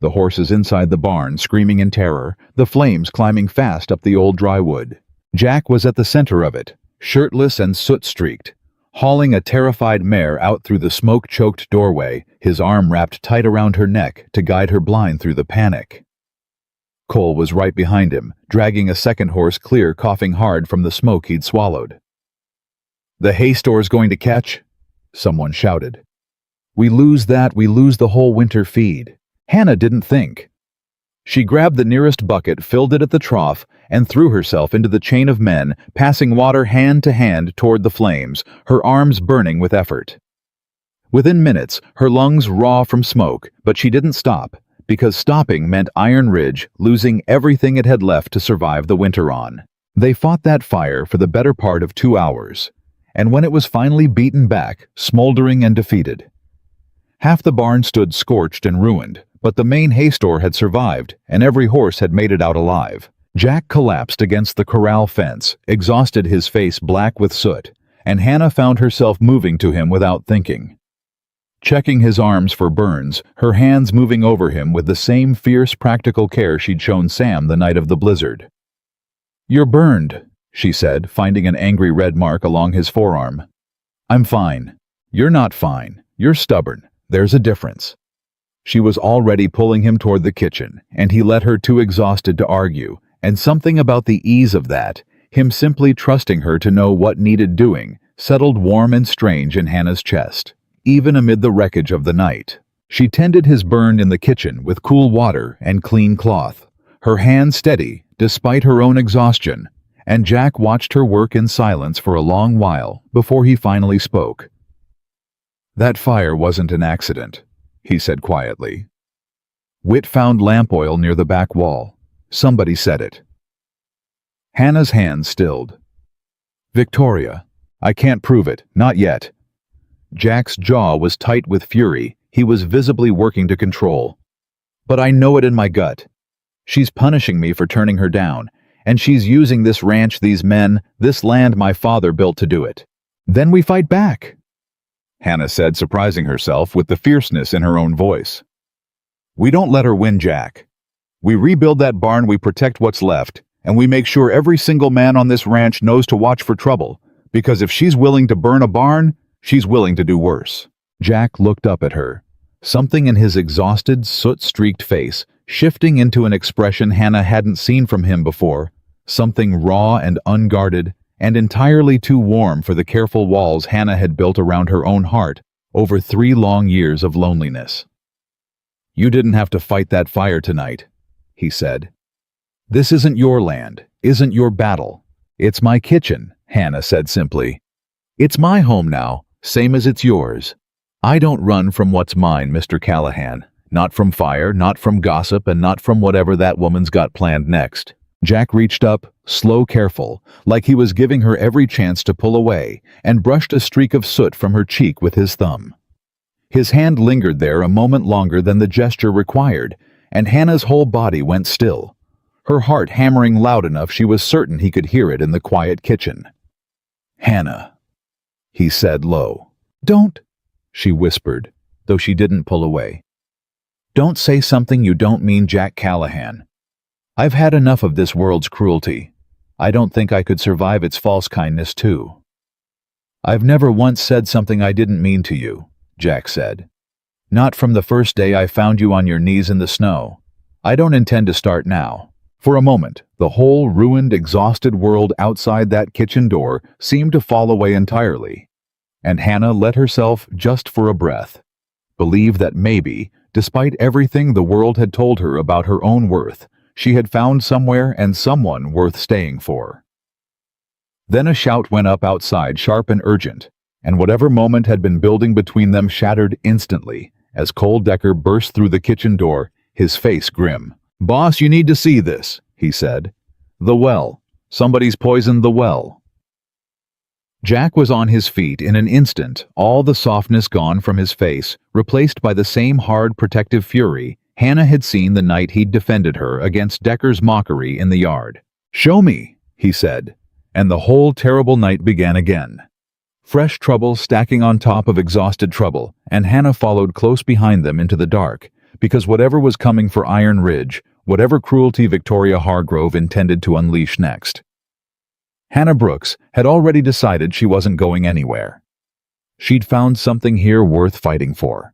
The horses inside the barn screaming in terror, the flames climbing fast up the old dry wood. Jack was at the center of it, shirtless and soot-streaked, hauling a terrified mare out through the smoke-choked doorway, his arm wrapped tight around her neck to guide her blind through the panic. Cole was right behind him, dragging a second horse clear, coughing hard from the smoke he'd swallowed. "The hay store's going to catch," someone shouted. We lose that, we lose the whole winter feed." Hannah didn't think. She grabbed the nearest bucket, filled it at the trough, and threw herself into the chain of men, passing water hand to hand toward the flames, her arms burning with effort. Within minutes, her lungs raw from smoke, but she didn't stop, because stopping meant Iron Ridge losing everything it had left to survive the winter on. They fought that fire for the better part of 2 hours, and when it was finally beaten back, smoldering and defeated. Half the barn stood scorched and ruined, but the main hay store had survived, and every horse had made it out alive. Jack collapsed against the corral fence, exhausted, his face black with soot, and Hannah found herself moving to him without thinking. Checking his arms for burns, her hands moving over him with the same fierce practical care she'd shown Sam the night of the blizzard. "You're burned," she said, finding an angry red mark along his forearm. "I'm fine." "You're not fine. You're stubborn. There's a difference." She was already pulling him toward the kitchen, and he let her, too exhausted to argue, and something about the ease of that, him simply trusting her to know what needed doing, settled warm and strange in Hannah's chest, even amid the wreckage of the night. She tended his burn in the kitchen with cool water and clean cloth, her hand steady despite her own exhaustion, and Jack watched her work in silence for a long while before he finally spoke. "That fire wasn't an accident," he said quietly. "Whit found lamp oil near the back wall. Somebody said it." Hannah's hand stilled. "Victoria, I can't prove it, not yet." Jack's jaw was tight with fury, he was visibly working to control. "But I know it in my gut. She's punishing me for turning her down, and she's using this ranch, these men, this land my father built to do it. Then we fight back," Hannah said, surprising herself with the fierceness in her own voice. "We don't let her win, Jack. We rebuild that barn, we protect what's left, and we make sure every single man on this ranch knows to watch for trouble, because if she's willing to burn a barn, she's willing to do worse." Jack looked up at her, something in his exhausted, soot-streaked face shifting into an expression Hannah hadn't seen from him before, something raw and unguarded, and entirely too warm for the careful walls Hannah had built around her own heart over 3 long years of loneliness. "You didn't have to fight that fire tonight," he said. "This isn't your land, isn't your battle. It's my kitchen," Hannah said simply. "It's my home now, same as it's yours. I don't run from what's mine, Mr. Callahan. Not from fire, not from gossip, and not from whatever that woman's got planned next." Jack reached up, slow, careful, like he was giving her every chance to pull away, and brushed a streak of soot from her cheek with his thumb. His hand lingered there a moment longer than the gesture required, and Hannah's whole body went still, her heart hammering loud enough she was certain he could hear it in the quiet kitchen. "Hannah," he said low. "Don't," she whispered, though she didn't pull away. "Don't say something you don't mean, Jack Callahan. I've had enough of this world's cruelty. I don't think I could survive its false kindness too." "I've never once said something I didn't mean to you," Jack said. "Not from the first day I found you on your knees in the snow. I don't intend to start now." For a moment, the whole ruined, exhausted world outside that kitchen door seemed to fall away entirely, and Hannah let herself just for a breath. believe that maybe, despite everything the world had told her about her own worth, she had found somewhere and someone worth staying for. Then a shout went up outside, sharp and urgent, and whatever moment had been building between them shattered instantly as Cole Decker burst through the kitchen door, his face grim. "Boss, you need to see this," he said. "The well. Somebody's poisoned the well." Jack was on his feet in an instant, all the softness gone from his face, replaced by the same hard, protective fury Hannah had seen the night he'd defended her against Decker's mockery in the yard. "Show me," he said, and the whole terrible night began again. Fresh trouble stacking on top of exhausted trouble, and Hannah followed close behind them into the dark, because whatever was coming for Iron Ridge, whatever cruelty Victoria Hargrove intended to unleash next. Hannah Brooks had already decided she wasn't going anywhere. She'd found something here worth fighting for.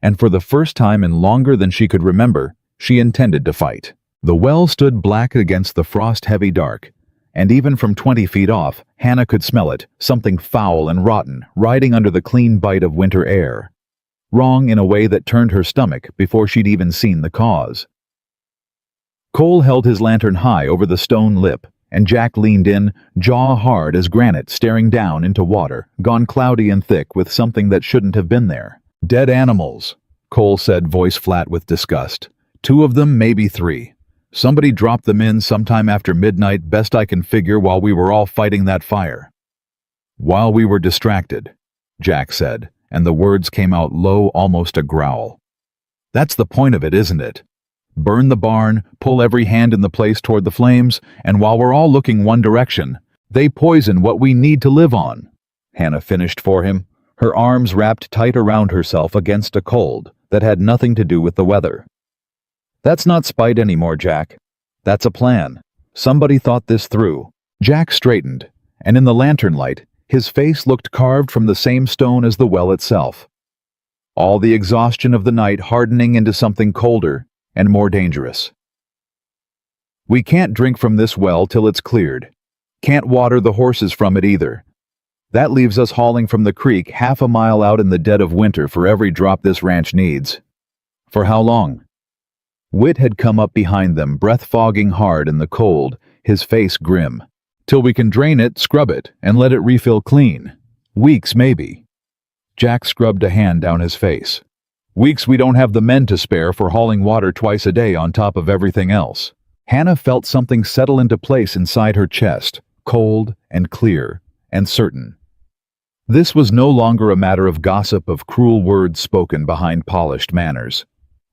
And for the first time in longer than she could remember, she intended to fight. The well stood black against the frost-heavy dark, and even from 20 feet off, Hannah could smell it, something foul and rotten, riding under the clean bite of winter air. Wrong in a way that turned her stomach before she'd even seen the cause. Cole held his lantern high over the stone lip, and Jack leaned in, jaw hard as granite, staring down into water, gone cloudy and thick with something that shouldn't have been there. "Dead animals," Cole said, voice flat with disgust. "2 of them, maybe 3. Somebody dropped them in sometime after midnight, best I can figure, while we were all fighting that fire." "While we were distracted," Jack said, and the words came out low, almost a growl. "That's the point of it, isn't it? Burn the barn, pull every hand in the place toward the flames, and while we're all looking one direction, they poison what we need to live on." Hannah finished for him, her arms wrapped tight around herself against a cold that had nothing to do with the weather. "That's not spite anymore, Jack. That's a plan. Somebody thought this through." Jack straightened, and in the lantern light, his face looked carved from the same stone as the well itself. All the exhaustion of the night hardening into something colder and more dangerous. "We can't drink from this well till it's cleared. Can't water the horses from it either. That leaves us hauling from the creek half a mile out in the dead of winter for every drop this ranch needs." "For how long?" Whit had come up behind them, breath fogging hard in the cold, his face grim. "Till we can drain it, scrub it, and let it refill clean. Weeks, maybe." Jack scrubbed a hand down his face. "Weeks we don't have the men to spare for hauling water twice a day on top of everything else." Hannah felt something settle into place inside her chest, cold and clear and certain. This was no longer a matter of gossip, of cruel words spoken behind polished manners.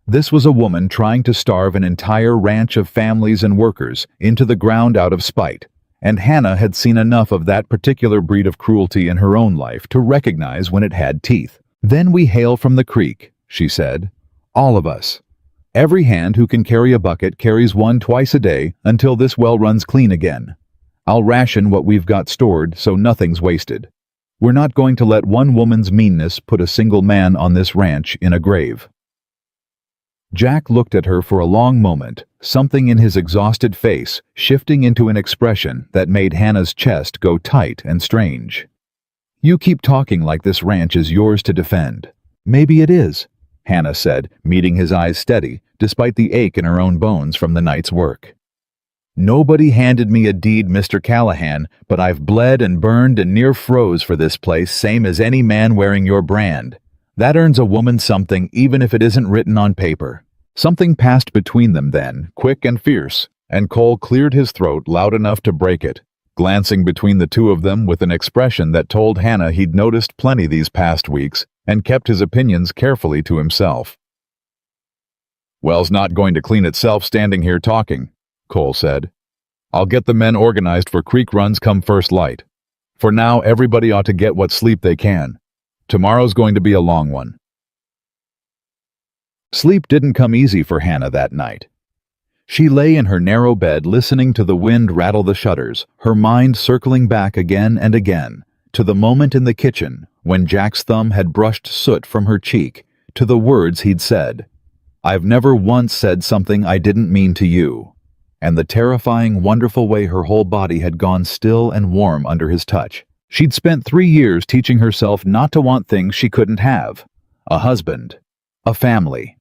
This was a woman trying to starve an entire ranch of families and workers into the ground out of spite, and Hannah had seen enough of that particular breed of cruelty in her own life to recognize when it had teeth. "Then we hail from the creek," she said. "All of us. Every hand who can carry a bucket carries one twice a day until this well runs clean again. I'll ration what we've got stored so nothing's wasted. We're not going to let one woman's meanness put a single man on this ranch in a grave." Jack looked at her for a long moment, something in his exhausted face shifting into an expression that made Hannah's chest go tight and strange. "You keep talking like this ranch is yours to defend." "Maybe it is," Hannah said, meeting his eyes steady, despite the ache in her own bones from the night's work. "Nobody handed me a deed, Mr. Callahan, but I've bled and burned and near froze for this place, same as any man wearing your brand. That earns a woman something, even if it isn't written on paper." Something passed between them then, quick and fierce, and Cole cleared his throat loud enough to break it, glancing between the two of them with an expression that told Hannah he'd noticed plenty these past weeks and kept his opinions carefully to himself. "Well's not going to clean itself standing here talking," Cole said. "I'll get the men organized for creek runs come first light. For now, everybody ought to get what sleep they can. Tomorrow's going to be a long one." Sleep didn't come easy for Hannah that night. She lay in her narrow bed listening to the wind rattle the shutters, her mind circling back again and again, to the moment in the kitchen when Jack's thumb had brushed soot from her cheek, to the words he'd said, "I've never once said something I didn't mean to you," and the terrifying, wonderful way her whole body had gone still and warm under his touch. She'd spent 3 years teaching herself not to want things she couldn't have, a husband, a family,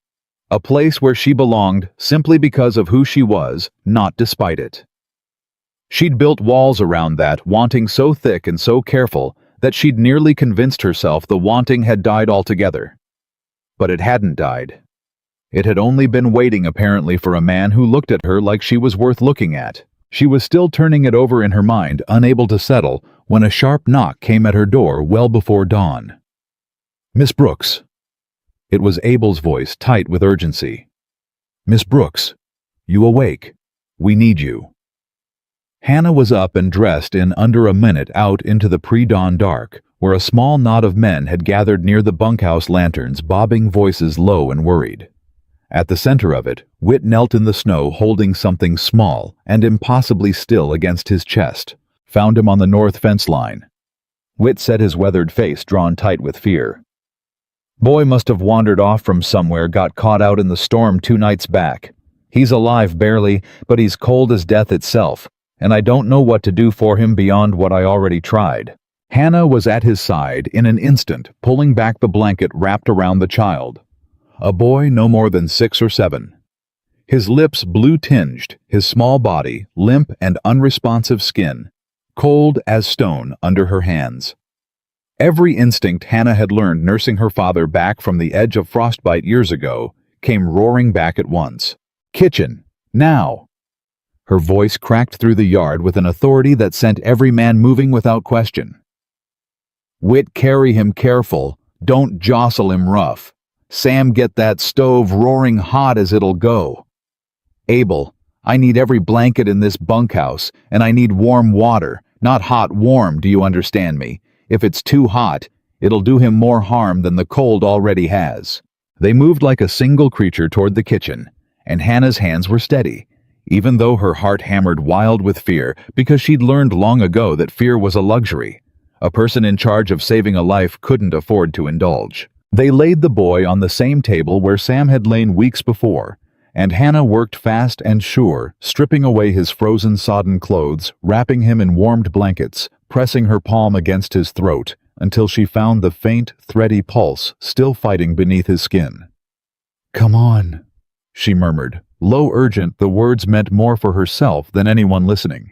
a place where she belonged simply because of who she was, not despite it. She'd built walls around that wanting so thick and so careful that she'd nearly convinced herself the wanting had died altogether. But it hadn't died. It had only been waiting apparently for a man who looked at her like she was worth looking at. She was still turning it over in her mind, unable to settle, when a sharp knock came at her door well before dawn. "Miss Brooks." It was Abel's voice, tight with urgency. "Miss Brooks, you awake? We need you." Hannah was up and dressed in under a minute out into the pre-dawn dark, where a small knot of men had gathered near the bunkhouse lanterns, bobbing voices low and worried. At the center of it, Whit knelt in the snow holding something small and impossibly still against his chest. "Found him on the north fence line." Whit said, his weathered face drawn tight with fear. "Boy must have wandered off from somewhere, got caught out in the storm 2 nights back. He's alive barely, but he's cold as death itself, and I don't know what to do for him beyond what I already tried." Hannah was at his side in an instant, pulling back the blanket wrapped around the child. A boy no more than 6 or 7. His lips blue-tinged, his small body, limp and unresponsive skin, cold as stone under her hands. Every instinct Hannah had learned nursing her father back from the edge of frostbite years ago came roaring back at once. "Kitchen! Now!" Her voice cracked through the yard with an authority that sent every man moving without question. "Whit, carry him careful. Don't jostle him rough. Sam, get that stove roaring hot as it'll go. Abel, I need every blanket in this bunkhouse, and I need warm water, not hot warm, do you understand me? If it's too hot, it'll do him more harm than the cold already has." They moved like a single creature toward the kitchen, and Hannah's hands were steady, even though her heart hammered wild with fear, because she'd learned long ago that fear was a luxury. A person in charge of saving a life couldn't afford to indulge. They laid the boy on the same table where Sam had lain weeks before, and Hannah worked fast and sure, stripping away his frozen, sodden clothes, wrapping him in warmed blankets, pressing her palm against his throat, until she found the faint, thready pulse still fighting beneath his skin. "Come on," she murmured, low urgent. The words meant more for herself than anyone listening.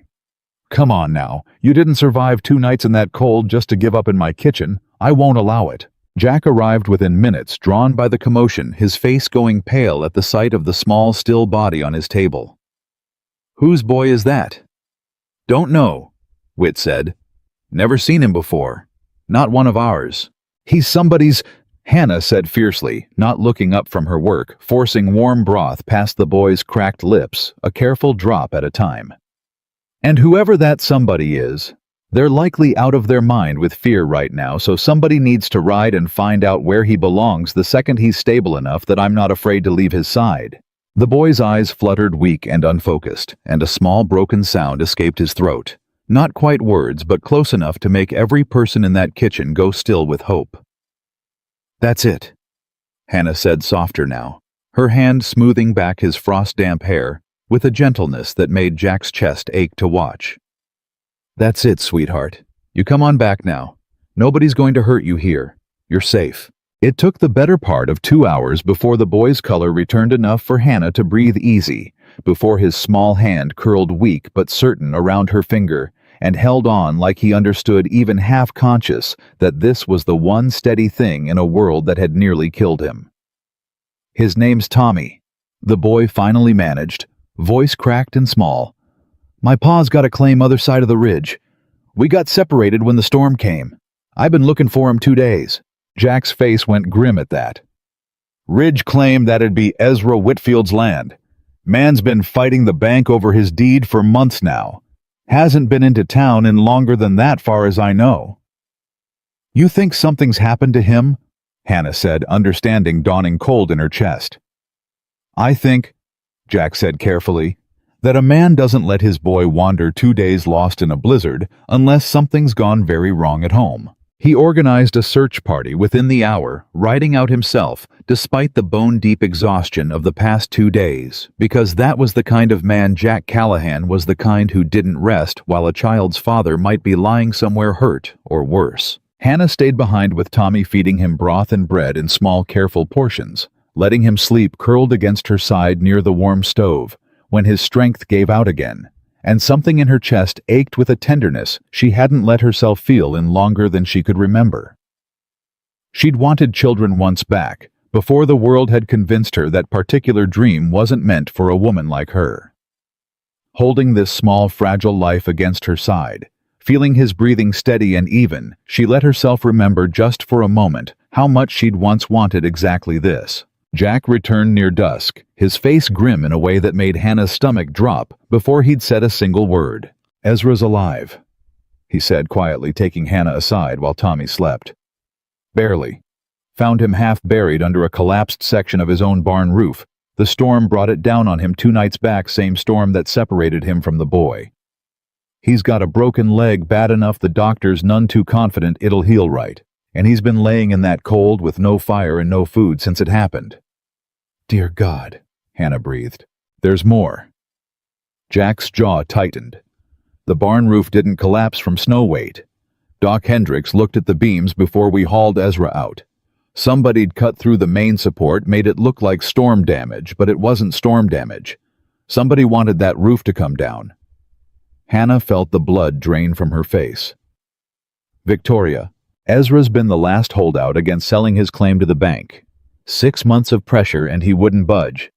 "Come on now, you didn't survive 2 nights in that cold just to give up in my kitchen. I won't allow it." Jack arrived within minutes, drawn by the commotion, his face going pale at the sight of the small, still body on his table. "Whose boy is that?" "Don't know," Whit said. "Never seen him before. Not one of ours." "He's somebody's," Hannah said fiercely, not looking up from her work, forcing warm broth past the boy's cracked lips, a careful drop at a time. "And whoever that somebody is, they're likely out of their mind with fear right now, so somebody needs to ride and find out where he belongs the second he's stable enough that I'm not afraid to leave his side." The boy's eyes fluttered weak and unfocused, and a small broken sound escaped his throat. Not quite words, but close enough to make every person in that kitchen go still with hope. "That's it," Hannah said softer now, her hand smoothing back his frost-damp hair with a gentleness that made Jack's chest ache to watch. "That's it, sweetheart. You come on back now. Nobody's going to hurt you here. You're safe." It took the better part of 2 hours before the boy's color returned enough for Hannah to breathe easy, before his small hand curled weak but certain around her finger and held on like he understood, even half-conscious, that this was the one steady thing in a world that had nearly killed him. "His name's Tommy," the boy finally managed, voice cracked and small. "My pa's got a claim other side of the ridge. We got separated when the storm came. I've been looking for him 2 days. Jack's face went grim at that. "Ridge claimed that'd be Ezra Whitfield's land. Man's been fighting the bank over his deed for months now. Hasn't been into town in longer than that, far as I know." "You think something's happened to him?" Hannah said, understanding dawning cold in her chest. "I think," Jack said carefully, "that a man doesn't let his boy wander 2 days lost in a blizzard unless something's gone very wrong at home." He organized a search party within the hour, riding out himself, despite the bone-deep exhaustion of the past 2 days, because that was the kind of man Jack Callahan was, the kind who didn't rest while a child's father might be lying somewhere hurt or worse. Hannah stayed behind with Tommy, feeding him broth and bread in small, careful portions, letting him sleep curled against her side near the warm stove, when his strength gave out again, and something in her chest ached with a tenderness she hadn't let herself feel in longer than she could remember. She'd wanted children once back, before the world had convinced her that particular dream wasn't meant for a woman like her. Holding this small, fragile life against her side, feeling his breathing steady and even, she let herself remember just for a moment how much she'd once wanted exactly this. Jack returned near dusk, his face grim in a way that made Hannah's stomach drop before he'd said a single word. "Ezra's alive," he said quietly, taking Hannah aside while Tommy slept. "Barely. Found him half buried under a collapsed section of his own barn roof. The storm brought it down on him 2 nights back, same storm that separated him from the boy. He's got a broken leg bad enough the doctor's none too confident it'll heal right, and he's been laying in that cold with no fire and no food since it happened." "Dear God," Hannah breathed. "There's more." Jack's jaw tightened. The barn roof didn't collapse from snow weight. Doc Hendricks looked at the beams before we hauled Ezra out. Somebody'd cut through the main support, made it look like storm damage, but it wasn't storm damage. Somebody wanted that roof to come down. Hannah felt the blood drain from her face. "Victoria, Ezra's been the last holdout against selling his claim to the bank. 6 months of pressure and he wouldn't budge.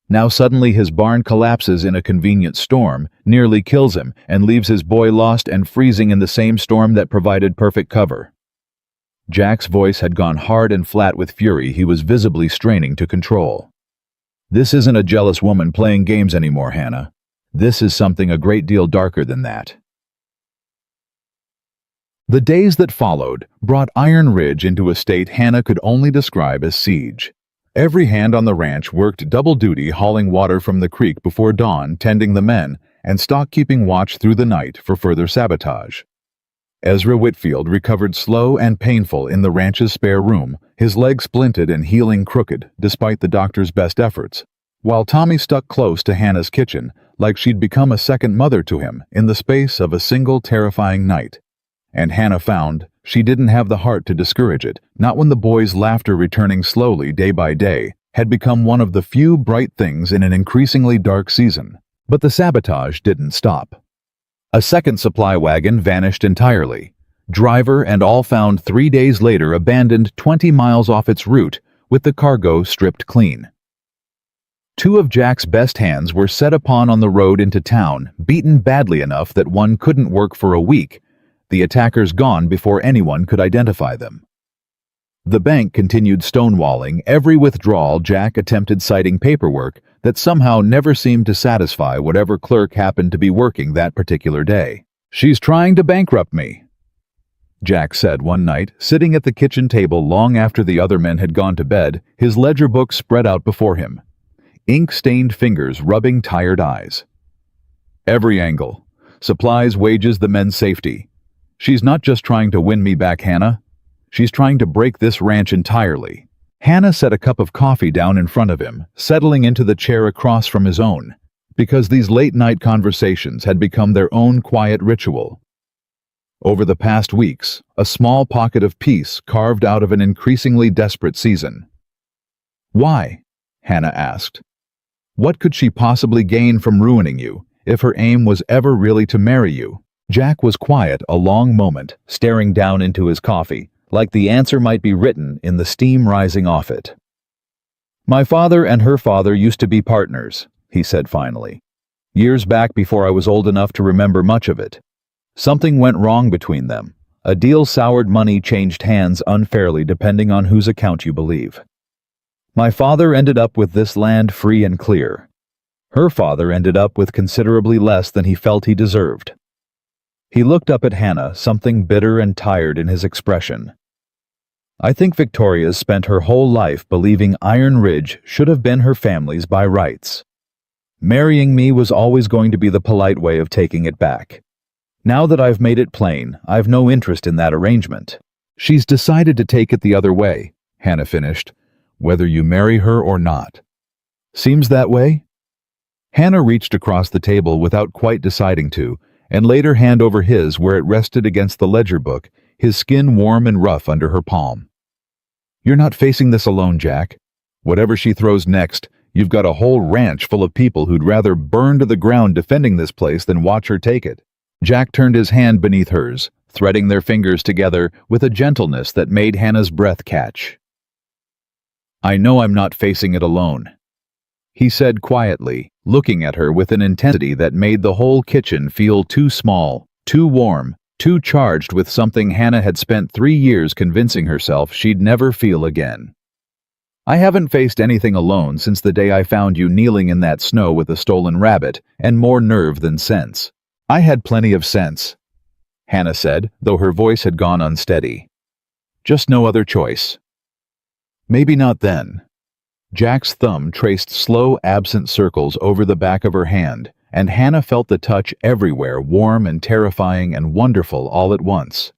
Now suddenly his barn collapses in a convenient storm, nearly kills him, and leaves his boy lost and freezing in the same storm that provided perfect cover." Jack's voice had gone hard and flat with fury he was visibly straining to control. "This isn't a jealous woman playing games anymore, Hannah. This is something a great deal darker than that." The days that followed brought Iron Ridge into a state Hannah could only describe as siege. Every hand on the ranch worked double duty, hauling water from the creek before dawn, tending the men, and stock keeping watch through the night for further sabotage. Ezra Whitfield recovered slow and painful in the ranch's spare room, his leg splinted and healing crooked despite the doctor's best efforts, while Tommy stuck close to Hannah's kitchen like she'd become a second mother to him in the space of a single terrifying night. And Hannah found she didn't have the heart to discourage it, not when the boy's laughter, returning slowly day by day, had become one of the few bright things in an increasingly dark season. But the sabotage didn't stop. A second supply wagon vanished entirely. Driver and all found 3 days later, abandoned 20 miles off its route, with the cargo stripped clean. 2 of Jack's best hands were set upon on the road into town, beaten badly enough that one couldn't work for a week, the attackers gone before anyone could identify them. The bank continued stonewalling every withdrawal Jack attempted, citing paperwork that somehow never seemed to satisfy whatever clerk happened to be working that particular day. "She's trying to bankrupt me," Jack said one night, sitting at the kitchen table long after the other men had gone to bed, his ledger book spread out before him, ink-stained fingers rubbing tired eyes. "Every angle. Supplies, wages, the men's safety. She's not just trying to win me back, Hannah. She's trying to break this ranch entirely." Hannah set a cup of coffee down in front of him, settling into the chair across from his own, because these late-night conversations had become their own quiet ritual. Over the past weeks, a small pocket of peace carved out of an increasingly desperate season. "Why?" Hannah asked. "What could she possibly gain from ruining you, if her aim was ever really to marry you?" Jack was quiet a long moment, staring down into his coffee, like the answer might be written in the steam rising off it. "My father and her father used to be partners," he said finally. "Years back, before I was old enough to remember much of it. Something went wrong between them. A deal soured, money changed hands unfairly depending on whose account you believe. My father ended up with this land free and clear. Her father ended up with considerably less than he felt he deserved." He looked up at Hannah, something bitter and tired in his expression. "I think Victoria's spent her whole life believing Iron Ridge should have been her family's by rights. Marrying me was always going to be the polite way of taking it back. Now that I've made it plain, I've no interest in that arrangement. She's decided to take it the other way," Hannah finished, "whether you marry her or not. Seems that way?" Hannah reached across the table without quite deciding to, and laid her hand over his where it rested against the ledger book, his skin warm and rough under her palm. "You're not facing this alone, Jack. Whatever she throws next, you've got a whole ranch full of people who'd rather burn to the ground defending this place than watch her take it." Jack turned his hand beneath hers, threading their fingers together with a gentleness that made Hannah's breath catch. "I know I'm not facing it alone," he said quietly, looking at her with an intensity that made the whole kitchen feel too small, too warm, too charged with something Hannah had spent 3 years convincing herself she'd never feel again. "I haven't faced anything alone since the day I found you kneeling in that snow with a stolen rabbit, and more nerve than sense. I had plenty of sense," Hannah said, though her voice had gone unsteady. "Just no other choice." "Maybe not then." Jack's thumb traced slow, absent circles over the back of her hand, and Hannah felt the touch everywhere, warm and terrifying and wonderful all at once.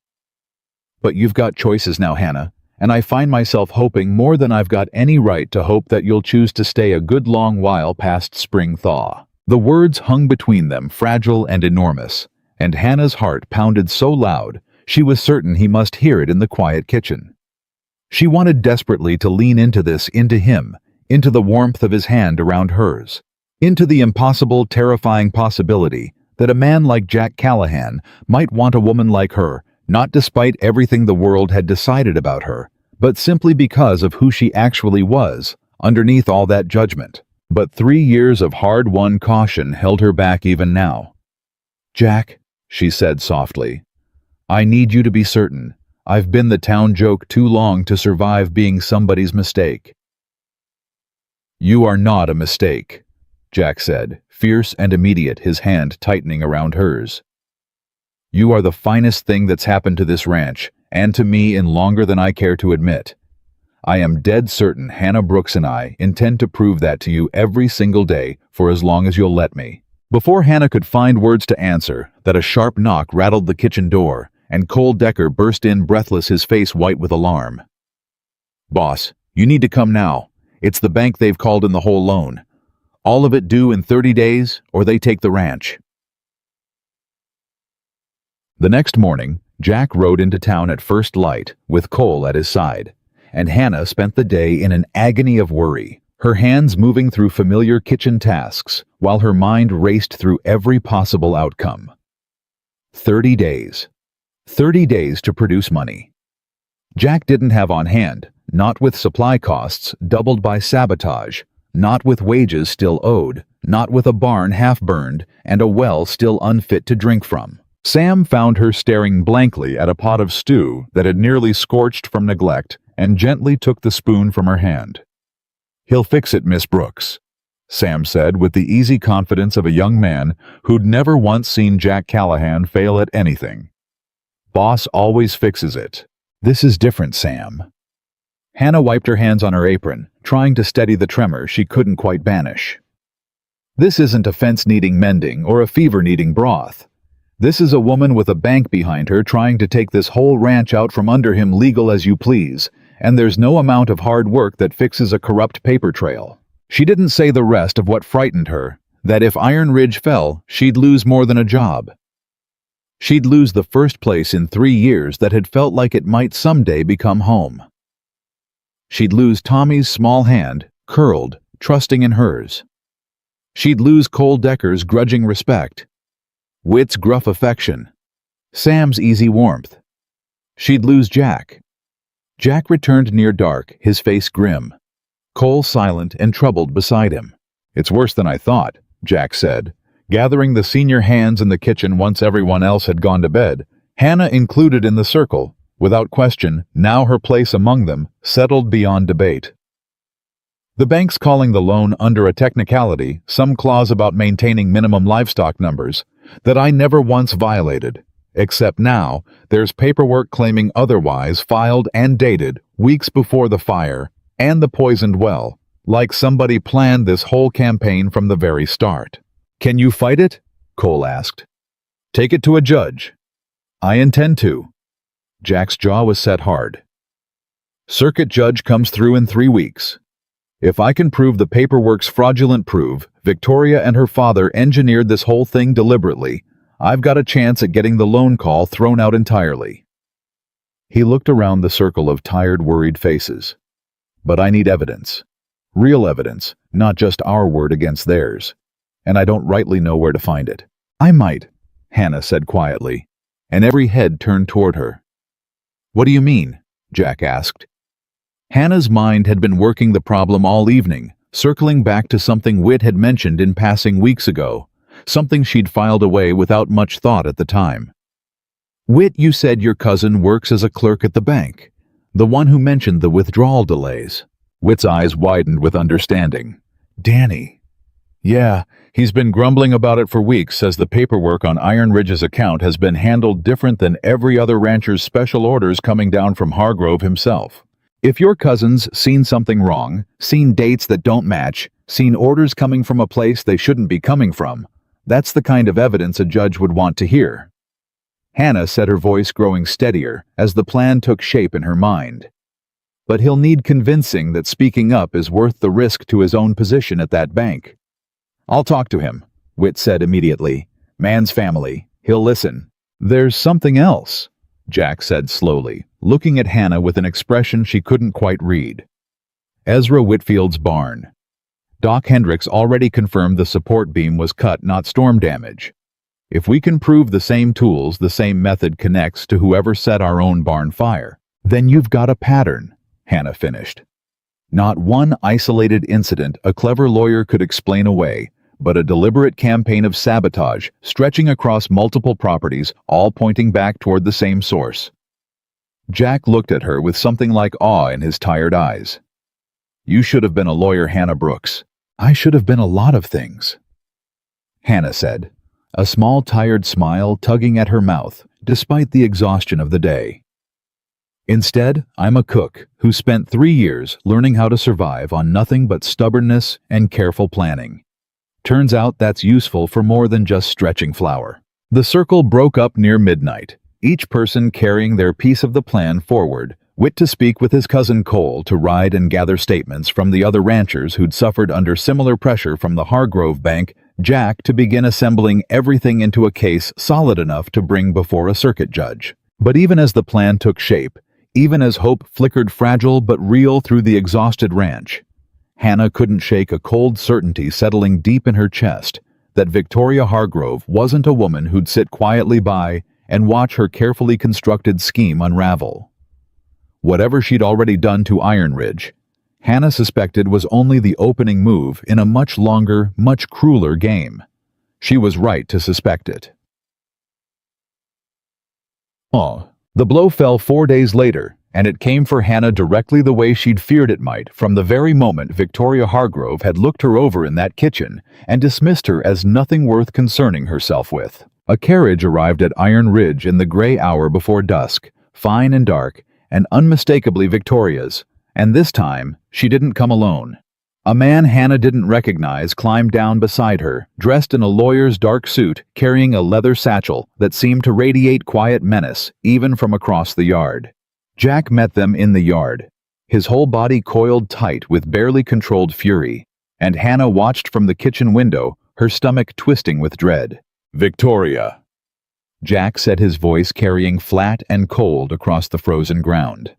"But you've got choices now, Hannah, and I find myself hoping more than I've got any right to hope that you'll choose to stay a good long while past spring thaw." The words hung between them, fragile and enormous, and Hannah's heart pounded so loud she was certain he must hear it in the quiet kitchen. She wanted desperately to lean into this, into him, into the warmth of his hand around hers, into the impossible, terrifying possibility that a man like Jack Callahan might want a woman like her, not despite everything the world had decided about her, but simply because of who she actually was, underneath all that judgment. But 3 years of hard-won caution held her back even now. "Jack," she said softly, "I need you to be certain. I've been the town joke too long to survive being somebody's mistake." "You are not a mistake," Jack said, fierce and immediate, his hand tightening around hers. "You are the finest thing that's happened to this ranch, and to me in longer than I care to admit. I am dead certain Hannah Brooks and I intend to prove that to you every single day for as long as you'll let me." Before Hannah could find words to answer, that a sharp knock rattled the kitchen door, and Cole Decker burst in breathless, his face white with alarm. "Boss, you need to come now. It's the bank. They've called in the whole loan. All of it due in 30 days, or they take the ranch." The next morning, Jack rode into town at first light, with Cole at his side, and Hannah spent the day in an agony of worry, her hands moving through familiar kitchen tasks while her mind raced through every possible outcome. 30 days. 30 days to produce money. Jack didn't have on hand, not with supply costs doubled by sabotage, not with wages still owed, not with a barn half-burned and a well still unfit to drink from. Sam found her staring blankly at a pot of stew that had nearly scorched from neglect and gently took the spoon from her hand. "He'll fix it, Miss Brooks," Sam said with the easy confidence of a young man who'd never once seen Jack Callahan fail at anything. "Boss always fixes it." "This is different, Sam." Hannah wiped her hands on her apron, trying to steady the tremor she couldn't quite banish. "This isn't a fence needing mending or a fever needing broth. This is a woman with a bank behind her trying to take this whole ranch out from under him legal as you please, and there's no amount of hard work that fixes a corrupt paper trail." She didn't say the rest of what frightened her, that if Iron Ridge fell, she'd lose more than a job. She'd lose the first place in 3 years that had felt like it might someday become home. She'd lose Tommy's small hand, curled, trusting in hers. She'd lose Cole Decker's grudging respect, Whit's gruff affection, Sam's easy warmth. She'd lose Jack. Jack returned near dark, his face grim. Cole silent and troubled beside him. "It's worse than I thought," Jack said, gathering the senior hands in the kitchen once everyone else had gone to bed, Hannah included in the circle, without question, now her place among them, settled beyond debate. "The bank's calling the loan under a technicality, some clause about maintaining minimum livestock numbers, that I never once violated, except now there's paperwork claiming otherwise filed and dated weeks before the fire and the poisoned well, like somebody planned this whole campaign from the very start." "Can you fight it?" Cole asked. "Take it to a judge." "I intend to." Jack's jaw was set hard. "Circuit judge comes through in 3 weeks. If I can prove the paperwork's fraudulent, prove Victoria and her father engineered this whole thing deliberately, I've got a chance at getting the loan call thrown out entirely." He looked around the circle of tired, worried faces. But I need evidence. Real evidence, not just our word against theirs. And I don't rightly know where to find it. I might, Hannah said quietly, and every head turned toward her. What do you mean? Jack asked. Hannah's mind had been working the problem all evening, circling back to something Whit had mentioned in passing weeks ago, something she'd filed away without much thought at the time. Whit, you said your cousin works as a clerk at the bank, the one who mentioned the withdrawal delays. Whit's eyes widened with understanding. Danny. Yeah, he's been grumbling about it for weeks, says the paperwork on Iron Ridge's account has been handled different than every other rancher's special orders coming down from Hargrove himself. If your cousin's seen something wrong, seen dates that don't match, seen orders coming from a place they shouldn't be coming from, that's the kind of evidence a judge would want to hear. Hannah said, her voice growing steadier as the plan took shape in her mind. But he'll need convincing that speaking up is worth the risk to his own position at that bank. I'll talk to him, Whit said immediately. Man's family. He'll listen. There's something else, Jack said slowly, looking at Hannah with an expression she couldn't quite read. Ezra Whitfield's barn. Doc Hendricks already confirmed the support beam was cut, not storm damage. If we can prove the same tools, the same method connects to whoever set our own barn fire, then you've got a pattern, Hannah finished. Not one isolated incident a clever lawyer could explain away, but a deliberate campaign of sabotage stretching across multiple properties, all pointing back toward the same source. Jack looked at her with something like awe in his tired eyes. You should have been a lawyer, Hannah Brooks. I should have been a lot of things, Hannah said, a small tired smile tugging at her mouth, despite the exhaustion of the day. Instead, I'm a cook who spent 3 years learning how to survive on nothing but stubbornness and careful planning. Turns out that's useful for more than just stretching flour. The circle broke up near midnight, each person carrying their piece of the plan forward, Whit to speak with his cousin Cole to ride and gather statements from the other ranchers who'd suffered under similar pressure from the Hargrove Bank, Jack to begin assembling everything into a case solid enough to bring before a circuit judge. But even as the plan took shape, even as hope flickered fragile but real through the exhausted ranch, Hannah couldn't shake a cold certainty settling deep in her chest that Victoria Hargrove wasn't a woman who'd sit quietly by and watch her carefully constructed scheme unravel. Whatever she'd already done to Iron Ridge, Hannah suspected was only the opening move in a much longer, much crueler game. She was right to suspect it. The blow fell 4 days later, and it came for Hannah directly the way she'd feared it might from the very moment Victoria Hargrove had looked her over in that kitchen and dismissed her as nothing worth concerning herself with. A carriage arrived at Iron Ridge in the gray hour before dusk, fine and dark, and unmistakably Victoria's, and this time she didn't come alone. A man Hannah didn't recognize climbed down beside her, dressed in a lawyer's dark suit, carrying a leather satchel that seemed to radiate quiet menace even from across the yard. Jack met them in the yard, his whole body coiled tight with barely controlled fury, and Hannah watched from the kitchen window, her stomach twisting with dread. Victoria, Jack said, his voice carrying flat and cold across the frozen ground.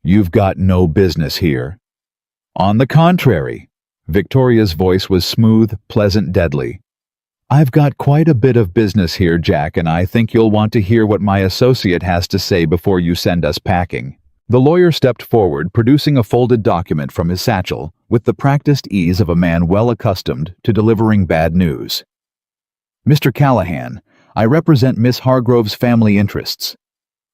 You've got no business here. On the contrary, Victoria's voice was smooth, pleasant, deadly. I've got quite a bit of business here, Jack, and I think you'll want to hear what my associate has to say before you send us packing. The lawyer stepped forward, producing a folded document from his satchel with the practiced ease of a man well accustomed to delivering bad news. Mr. Callahan, I represent Miss Hargrove's family interests.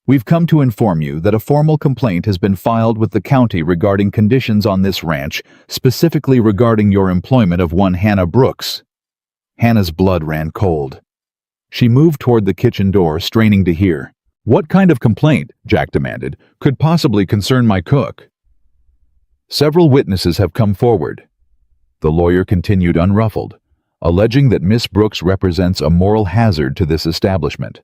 We've come to inform you that a formal complaint has been filed with the county regarding conditions on this ranch, specifically regarding your employment of one Hannah Brooks. Hannah's blood ran cold. She moved toward the kitchen door, straining to hear. What kind of complaint, Jack demanded, could possibly concern my cook? Several witnesses have come forward. The lawyer continued unruffled, alleging that Miss Brooks represents a moral hazard to this establishment.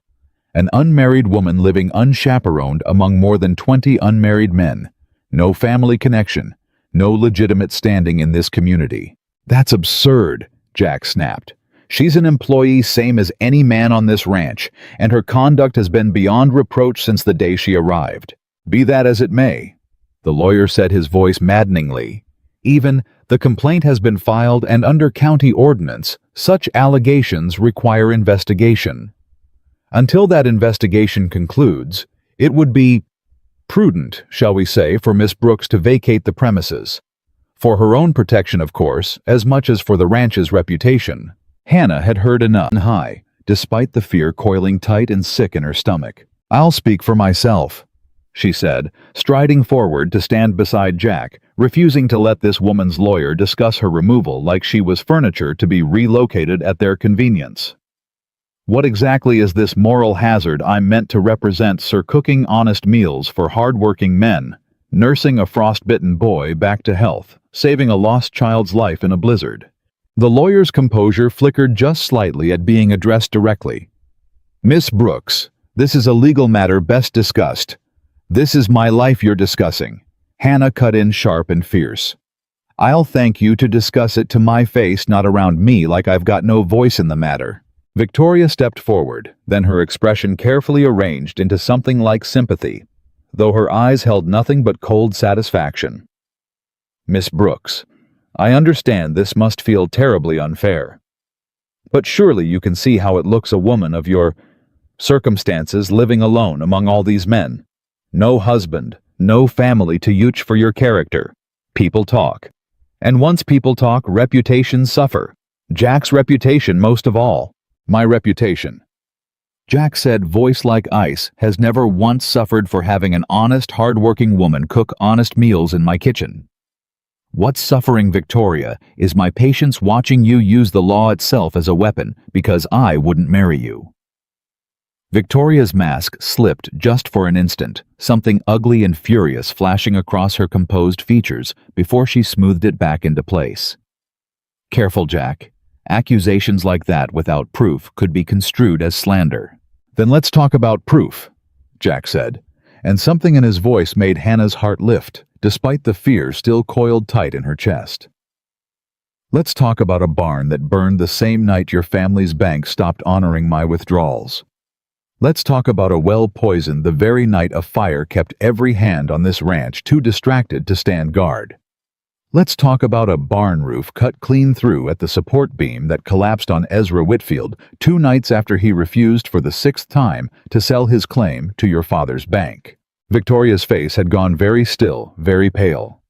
An unmarried woman living unchaperoned among more than 20 unmarried men. No family connection, no legitimate standing in this community. That's absurd, Jack snapped. She's an employee same as any man on this ranch, and her conduct has been beyond reproach since the day she arrived. Be that as it may, the lawyer said, his voice maddeningly. Even the complaint has been filed, and under county ordinance, such allegations require investigation. Until that investigation concludes, it would be prudent, shall we say, for Miss Brooks to vacate the premises. For her own protection, of course, as much as for the ranch's reputation. Hannah had heard enough high, despite the fear coiling tight and sick in her stomach. "I'll speak for myself," she said, striding forward to stand beside Jack, refusing to let this woman's lawyer discuss her removal like she was furniture to be relocated at their convenience. "What exactly is this moral hazard I'm meant to represent, sir? Cooking honest meals for hard-working men, nursing a frostbitten boy back to health, saving a lost child's life in a blizzard." The lawyer's composure flickered just slightly at being addressed directly. "Miss Brooks, this is a legal matter best discussed. This is my life you're discussing," Hannah cut in sharp and fierce. "I'll thank you to discuss it to my face, not around me like I've got no voice in the matter." Victoria stepped forward, then her expression carefully arranged into something like sympathy, though her eyes held nothing but cold satisfaction. "Miss Brooks, I understand this must feel terribly unfair. But surely you can see how it looks, a woman of your circumstances living alone among all these men. No husband, no family to vouch for your character. People talk. And once people talk, reputations suffer. Jack's reputation most of all. My reputation," Jack said, voice like ice, "has never once suffered for having an honest, hard-working woman cook honest meals in my kitchen. What's suffering, Victoria, is my patience watching you use the law itself as a weapon because I wouldn't marry you." Victoria's mask slipped just for an instant, something ugly and furious flashing across her composed features before she smoothed it back into place. "Careful, Jack. Accusations like that without proof could be construed as slander." "Then let's talk about proof," Jack said, and something in his voice made Hannah's heart lift, despite the fear still coiled tight in her chest. "Let's talk about a barn that burned the same night your family's bank stopped honoring my withdrawals. Let's talk about a well poisoned the very night a fire kept every hand on this ranch too distracted to stand guard. Let's talk about a barn roof cut clean through at the support beam that collapsed on Ezra Whitfield 2 nights after he refused for the 6th time to sell his claim to your father's bank." Victoria's face had gone very still, very pale.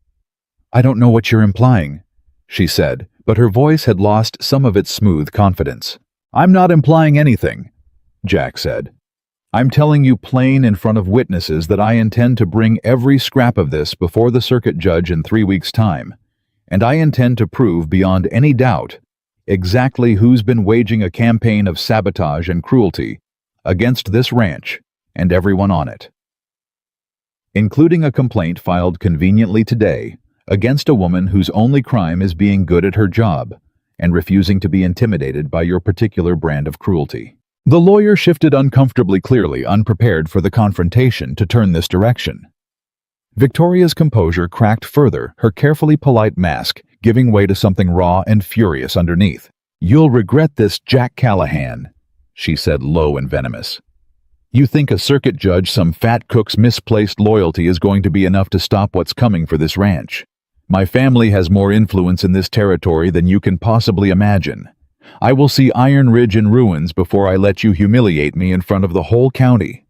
"I don't know what you're implying," she said, but her voice had lost some of its smooth confidence. "I'm not implying anything," Jack said. "I'm telling you plain in front of witnesses that I intend to bring every scrap of this before the circuit judge in 3 weeks' time, and I intend to prove beyond any doubt exactly who's been waging a campaign of sabotage and cruelty against this ranch and everyone on it, including a complaint filed conveniently today against a woman whose only crime is being good at her job and refusing to be intimidated by your particular brand of cruelty." The lawyer shifted uncomfortably, clearly unprepared for the confrontation to turn this direction. Victoria's composure cracked further, her carefully polite mask giving way to something raw and furious underneath. "You'll regret this, Jack Callahan," she said, low and venomous. "You think a circuit judge, some fat cook's misplaced loyalty is going to be enough to stop what's coming for this ranch. My family has more influence in this territory than you can possibly imagine. I will see Iron Ridge in ruins before I let you humiliate me in front of the whole county."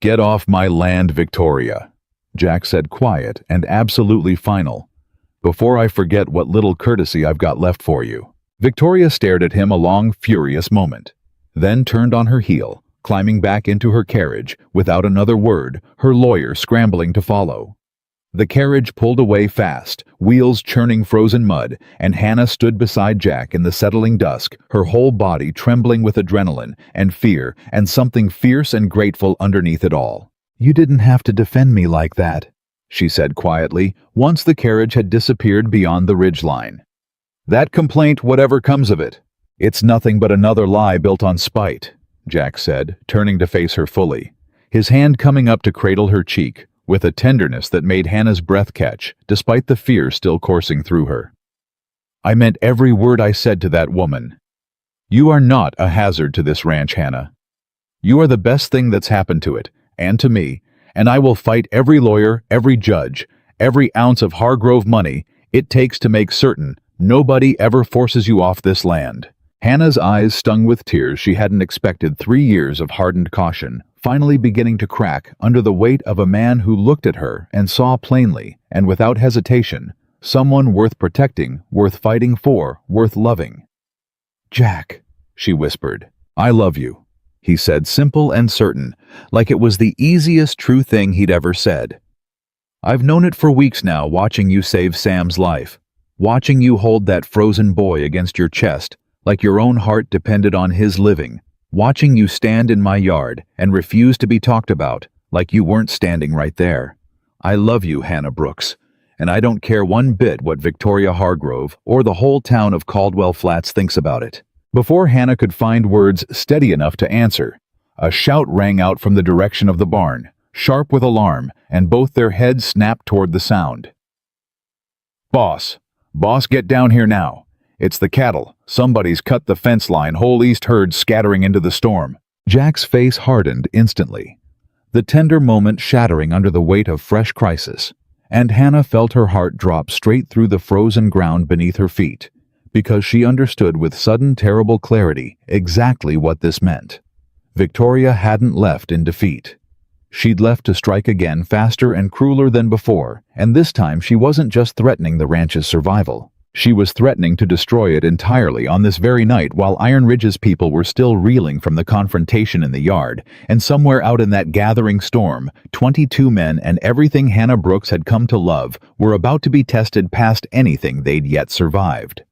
"Get off my land, Victoria," Jack said, quiet and absolutely final, "before I forget what little courtesy I've got left for you." Victoria stared at him a long, furious moment, then turned on her heel, climbing back into her carriage without another word, her lawyer scrambling to follow. The carriage pulled away fast, wheels churning frozen mud, and Hannah stood beside Jack in the settling dusk, her whole body trembling with adrenaline and fear and something fierce and grateful underneath it all. "You didn't have to defend me like that," she said quietly, once the carriage had disappeared beyond the ridgeline. "That complaint, whatever comes of it, it's nothing but another lie built on spite," Jack said, turning to face her fully, his hand coming up to cradle her cheek, with a tenderness that made Hannah's breath catch, despite the fear still coursing through her. "I meant every word I said to that woman. You are not a hazard to this ranch, Hannah. You are the best thing that's happened to it, and to me, and I will fight every lawyer, every judge, every ounce of Hargrove money it takes to make certain nobody ever forces you off this land." Hannah's eyes stung with tears she hadn't expected. 3 years of hardened caution, finally beginning to crack under the weight of a man who looked at her and saw plainly, and without hesitation, someone worth protecting, worth fighting for, worth loving. "Jack," she whispered. "I love you," he said, simple and certain, like it was the easiest true thing he'd ever said. "I've known it for weeks now, watching you save Sam's life, watching you hold that frozen boy against your chest, like your own heart depended on his living, watching you stand in my yard and refuse to be talked about, like you weren't standing right there. I love you, Hannah Brooks, and I don't care one bit what Victoria Hargrove or the whole town of Caldwell Flats thinks about it." Before Hannah could find words steady enough to answer, a shout rang out from the direction of the barn, sharp with alarm, and both their heads snapped toward the sound. "Boss! Boss, get down here now! It's the cattle. Somebody's cut the fence line, whole east herd scattering into the storm." Jack's face hardened instantly, the tender moment shattering under the weight of fresh crisis, and Hannah felt her heart drop straight through the frozen ground beneath her feet, because she understood with sudden terrible clarity exactly what this meant. Victoria hadn't left in defeat. She'd left to strike again, faster and crueler than before, and this time she wasn't just threatening the ranch's survival. She was threatening to destroy it entirely on this very night, while Iron Ridge's people were still reeling from the confrontation in the yard, and somewhere out in that gathering storm, 22 men and everything Hannah Brooks had come to love were about to be tested past anything they'd yet survived.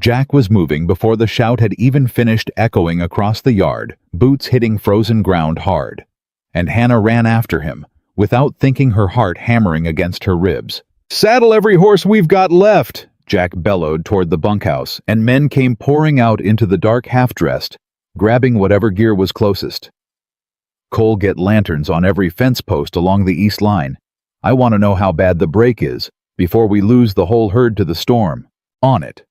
Jack was moving before the shout had even finished echoing across the yard, boots hitting frozen ground hard. And Hannah ran after him, without thinking, her heart hammering against her ribs. "Saddle every horse we've got left!" Jack bellowed toward the bunkhouse, and men came pouring out into the dark, half-dressed, grabbing whatever gear was closest. "Cole, get lanterns on every fence post along the east line. I want to know how bad the break is, before we lose the whole herd to the storm. On it."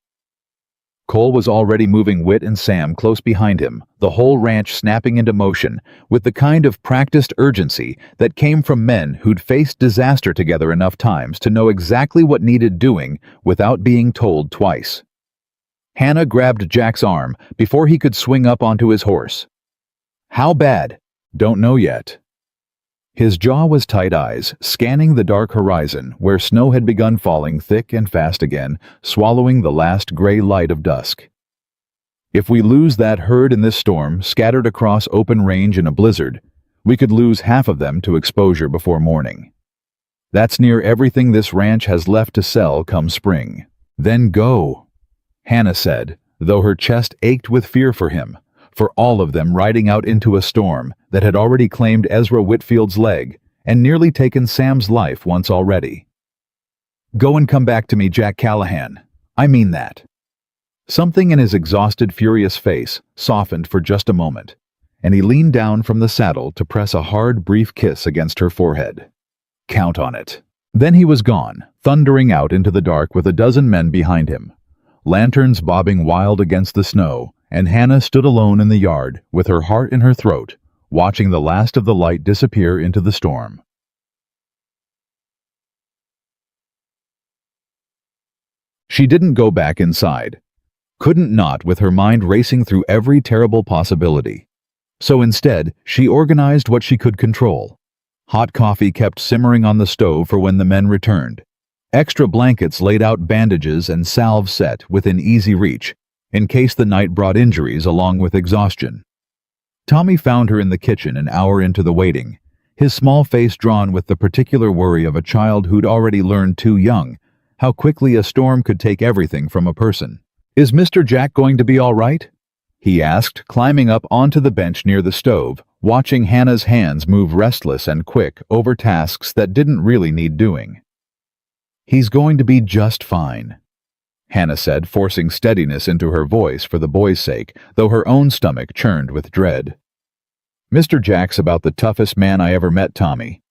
Cole was already moving Whit and Sam close behind him, the whole ranch snapping into motion, with the kind of practiced urgency that came from men who'd faced disaster together enough times to know exactly what needed doing without being told twice. Hannah grabbed Jack's arm before he could swing up onto his horse. "How bad?" "Don't know yet." His jaw was tight, eyes scanning the dark horizon where snow had begun falling thick and fast again, swallowing the last gray light of dusk. "If we lose that herd in this storm, scattered across open range in a blizzard, we could lose half of them to exposure before morning. That's near everything this ranch has left to sell come spring." "Then go," Hannah said, though her chest ached with fear for him, for all of them riding out into a storm that had already claimed Ezra Whitfield's leg and nearly taken Sam's life once already. "Go and come back to me, Jack Callahan. I mean that." Something in his exhausted, furious face softened for just a moment, and he leaned down from the saddle to press a hard, brief kiss against her forehead. "Count on it." Then he was gone, thundering out into the dark with a dozen men behind him, lanterns bobbing wild against the snow, and Hannah stood alone in the yard with her heart in her throat, watching the last of the light disappear into the storm. She didn't go back inside. Couldn't not, with her mind racing through every terrible possibility. So instead, she organized what she could control. Hot coffee kept simmering on the stove for when the men returned. Extra blankets laid out, bandages and salve set within easy reach, in case the night brought injuries along with exhaustion. Tommy found her in the kitchen an hour into the waiting, his small face drawn with the particular worry of a child who'd already learned too young how quickly a storm could take everything from a person. "Is Mr. Jack going to be all right?" he asked, climbing up onto the bench near the stove, watching Hannah's hands move restless and quick over tasks that didn't really need doing. "He's going to be just fine," Hannah said, forcing steadiness into her voice for the boy's sake, though her own stomach churned with dread. "Mr. Jack's about the toughest man I ever met, Tommy.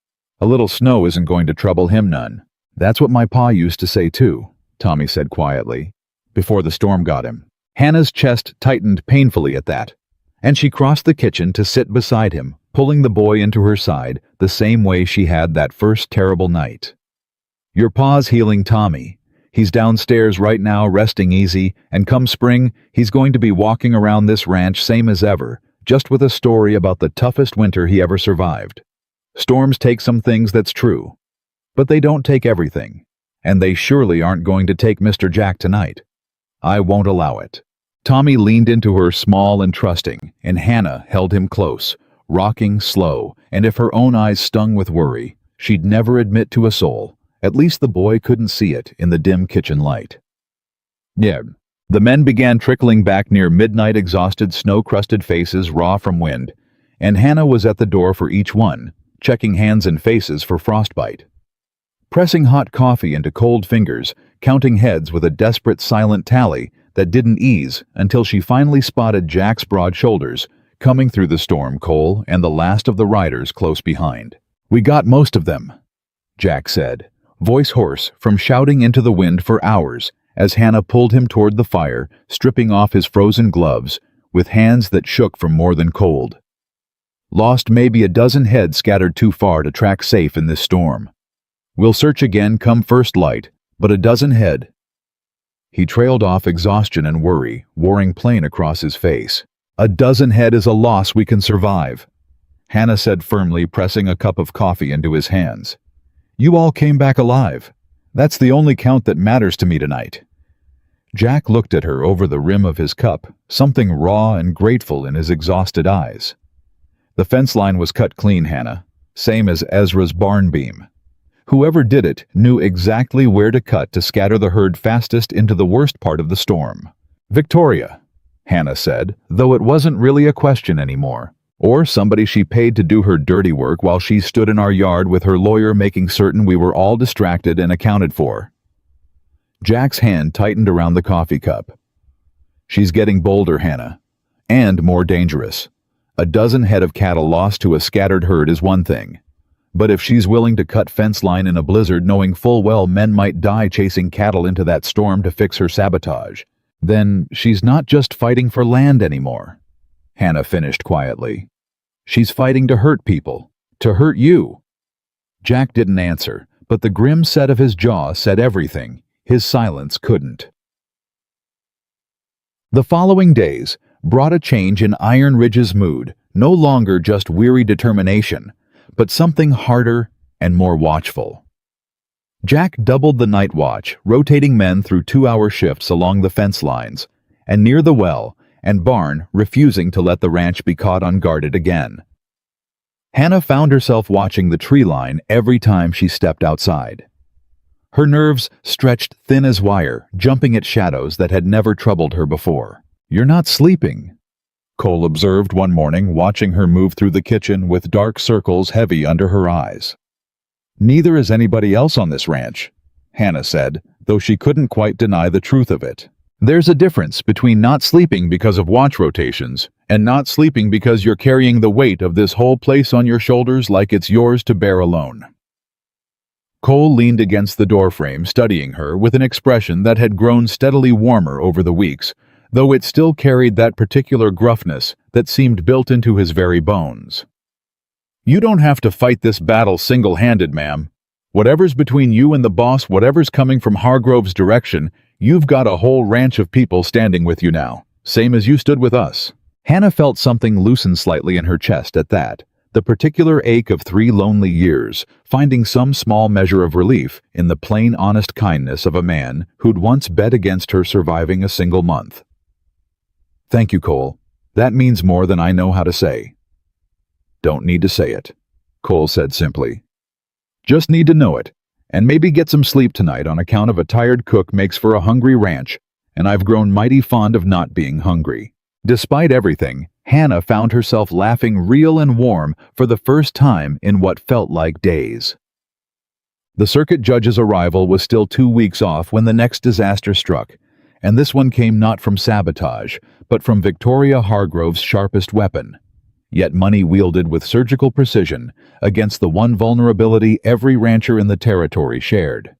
A little snow isn't going to trouble him none." "That's what my pa used to say too," Tommy said quietly, "before the storm got him." Hannah's chest tightened painfully at that, and she crossed the kitchen to sit beside him, pulling the boy into her side the same way she had that first terrible night. "Your pa's healing, Tommy. He's downstairs right now resting easy, and come spring, he's going to be walking around this ranch same as ever, just with a story about the toughest winter he ever survived. Storms take some things, that's true. But they don't take everything. And they surely aren't going to take Mr. Jack tonight. I won't allow it." Tommy leaned into her small and trusting, and Hannah held him close, rocking slow, and if her own eyes stung with worry, she'd never admit to a soul. At least the boy couldn't see it in the dim kitchen light. Yeah. The men began trickling back near midnight, exhausted, snow-crusted faces raw from wind, and Hannah was at the door for each one, checking hands and faces for frostbite. Pressing hot coffee into cold fingers, counting heads with a desperate silent tally that didn't ease until she finally spotted Jack's broad shoulders coming through the storm, Cole and the last of the riders close behind. "We got most of them," Jack said, voice hoarse from shouting into the wind for hours, as Hannah pulled him toward the fire, stripping off his frozen gloves with hands that shook from more than cold. "Lost maybe a dozen heads scattered too far to track safe in this storm. We'll search again come first light, but a dozen head." He trailed off, exhaustion and worry warring plain across his face. "A dozen head is a loss we can survive," Hannah said firmly, pressing a cup of coffee into his hands. "You all came back alive. That's the only count that matters to me tonight." Jack looked at her over the rim of his cup, something raw and grateful in his exhausted eyes. "The fence line was cut clean, Hannah, same as Ezra's barn beam. Whoever did it knew exactly where to cut to scatter the herd fastest into the worst part of the storm." "Victoria," Hannah said, though it wasn't really a question anymore, or somebody she paid to do her dirty work while she stood in our yard with her lawyer making certain we were all distracted and accounted for. Jack's hand tightened around the coffee cup. "She's getting bolder, Hannah, and more dangerous. A dozen head of cattle lost to a scattered herd is one thing. But if she's willing to cut fence line in a blizzard knowing full well men might die chasing cattle into that storm to fix her sabotage, then she's not just fighting for land anymore," Hannah finished quietly. "She's fighting to hurt people, to hurt you." Jack didn't answer, but the grim set of his jaw said everything. His silence couldn't. The following days brought a change in Iron Ridge's mood, no longer just weary determination, but something harder and more watchful. Jack doubled the night watch, rotating men through 2-hour shifts along the fence lines, and near the well and barn, refusing to let the ranch be caught unguarded again. Hannah found herself watching the tree line every time she stepped outside. Her nerves stretched thin as wire, jumping at shadows that had never troubled her before. "You're not sleeping," Cole observed one morning, watching her move through the kitchen with dark circles heavy under her eyes. "Neither is anybody else on this ranch," Hannah said, though she couldn't quite deny the truth of it. "There's a difference between not sleeping because of watch rotations and not sleeping because you're carrying the weight of this whole place on your shoulders like it's yours to bear alone." Cole leaned against the doorframe, studying her with an expression that had grown steadily warmer over the weeks, though it still carried that particular gruffness that seemed built into his very bones. "You don't have to fight this battle single-handed, ma'am. Whatever's between you and the boss, whatever's coming from Hargrove's direction, you've got a whole ranch of people standing with you now, same as you stood with us." Hannah felt something loosen slightly in her chest at that, the particular ache of 3 lonely years, finding some small measure of relief in the plain honest kindness of a man who'd once bet against her surviving a single month. "Thank you, Cole. That means more than I know how to say." "Don't need to say it," Cole said simply. "Just need to know it, and maybe get some sleep tonight on account of a tired cook makes for a hungry ranch, and I've grown mighty fond of not being hungry." Despite everything, Hannah found herself laughing real and warm for the first time in what felt like days. The circuit judge's arrival was still 2 weeks off when the next disaster struck, and this one came not from sabotage, but from Victoria Hargrove's sharpest weapon, yet money wielded with surgical precision against the one vulnerability every rancher in the territory shared.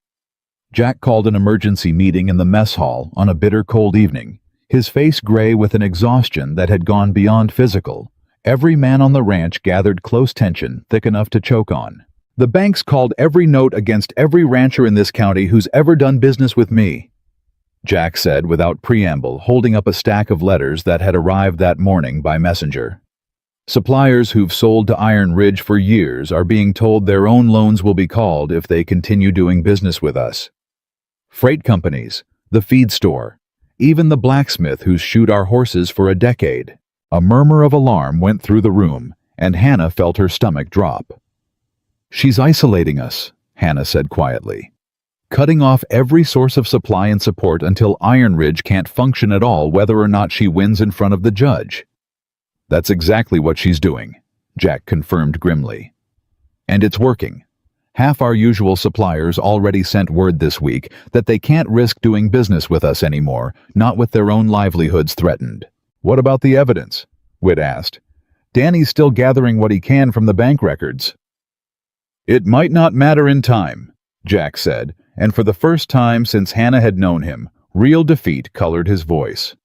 Jack called an emergency meeting in the mess hall on a bitter cold evening, his face gray with an exhaustion that had gone beyond physical, Every man on the ranch gathered close tension, thick enough to choke on. The banks called every note against every rancher in this county who's ever done business with me, Jack said without preamble, holding up a stack of letters that had arrived that morning by messenger. Suppliers who've sold to Iron Ridge for years are being told their own loans will be called if they continue doing business with us. Freight companies, the feed store, even the blacksmith who's shoed our horses for a decade. A murmur of alarm went through the room, and Hannah felt her stomach drop. She's isolating us, Hannah said quietly. Cutting off every source of supply and support until Iron Ridge can't function at all whether or not she wins in front of the judge. That's exactly what she's doing, Jack confirmed grimly. And it's working. Half our usual suppliers already sent word this week that they can't risk doing business with us anymore, not with their own livelihoods threatened. What about the evidence? Whit asked. Danny's still gathering what he can from the bank records. It might not matter in time, Jack said, and for the first time since Hannah had known him, real defeat colored his voice.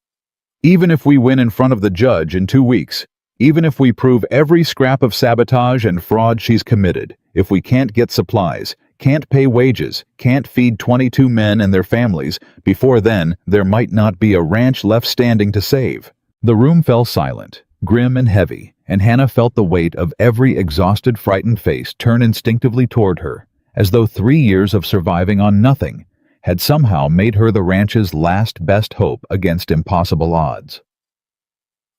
Even if we win in front of the judge in 2 weeks, even if we prove every scrap of sabotage and fraud she's committed, if we can't get supplies, can't pay wages, can't feed 22 men and their families, before then there might not be a ranch left standing to save. The room fell silent, grim and heavy, and Hannah felt the weight of every exhausted, frightened face turn instinctively toward her, as though 3 years of surviving on nothing had somehow made her the ranch's last best hope against impossible odds.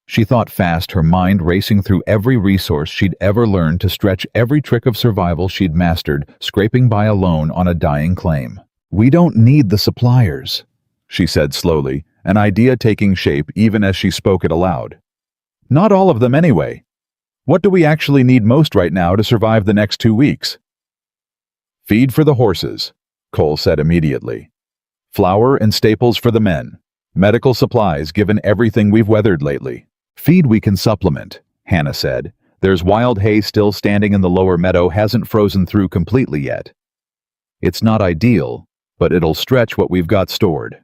She thought fast, her mind racing through every resource she'd ever learned to stretch every trick of survival she'd mastered, scraping by alone on a dying claim. We don't need the suppliers, she said slowly, an idea taking shape even as she spoke it aloud. Not all of them anyway. What do we actually need most right now to survive the next 2 weeks? Feed for the horses, Cole said immediately. Flour and staples for the men. Medical supplies given everything we've weathered lately. Feed we can supplement, Hannah said. There's wild hay still standing in the lower meadow, hasn't frozen through completely yet. It's not ideal, but it'll stretch what we've got stored.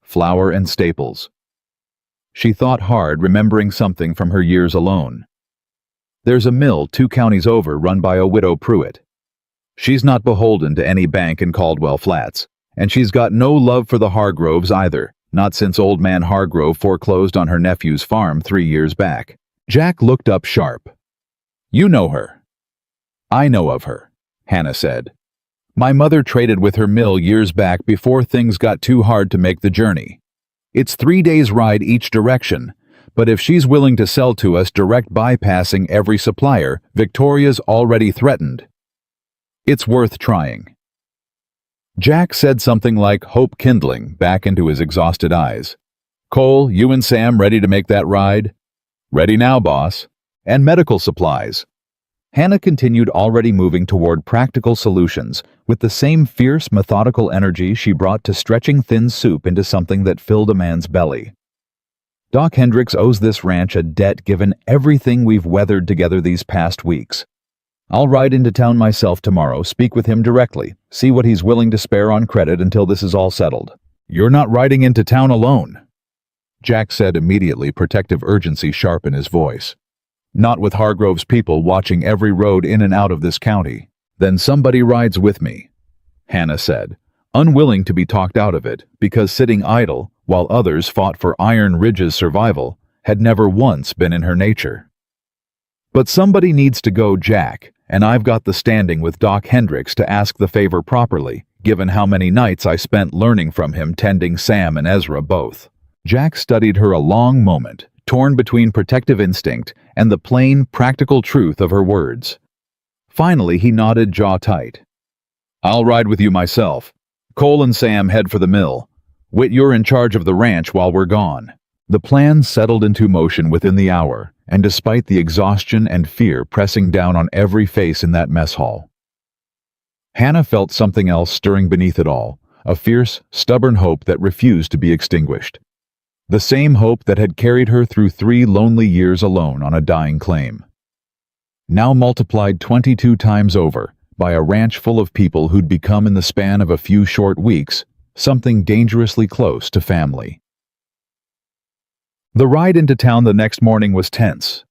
Flour and staples. She thought hard, remembering something from her years alone. There's a mill 2 counties over run by a widow Pruitt. She's not beholden to any bank in Caldwell Flats, and she's got no love for the Hargroves either, not since old man Hargrove foreclosed on her nephew's farm 3 years back. Jack looked up sharp. You know her. I know of her, Hannah said. My mother traded with her mill years back before things got too hard to make the journey. It's 3 days' ride each direction, but if she's willing to sell to us direct bypassing every supplier, Victoria's already threatened. It's worth trying. Jack said something like hope kindling back into his exhausted eyes. Cole, you and Sam ready to make that ride? Ready now, boss. And medical supplies. Hannah continued, already moving toward practical solutions, with the same fierce, methodical energy she brought to stretching thin soup into something that filled a man's belly. Doc Hendricks owes this ranch a debt given everything we've weathered together these past weeks. I'll ride into town myself tomorrow, speak with him directly, see what he's willing to spare on credit until this is all settled. You're not riding into town alone, Jack said immediately, protective urgency sharp in his voice. Not with Hargrove's people watching every road in and out of this county. Then somebody rides with me, Hannah said, unwilling to be talked out of it, because sitting idle, while others fought for Iron Ridge's survival, had never once been in her nature. But somebody needs to go, Jack, and I've got the standing with Doc Hendricks to ask the favor properly, given how many nights I spent learning from him tending Sam and Ezra both. Jack studied her a long moment, torn between protective instinct and the plain, practical truth of her words. Finally, he nodded, jaw tight. I'll ride with you myself. Cole and Sam head for the mill. Whit, you're in charge of the ranch while we're gone. The plan settled into motion within the hour, and despite the exhaustion and fear pressing down on every face in that mess hall, Hannah felt something else stirring beneath it all, a fierce, stubborn hope that refused to be extinguished. The same hope that had carried her through 3 lonely years alone on a dying claim. Now multiplied 22 times over by a ranch full of people who'd become, in the span of a few short weeks, something dangerously close to family. The ride into town the next morning was tense,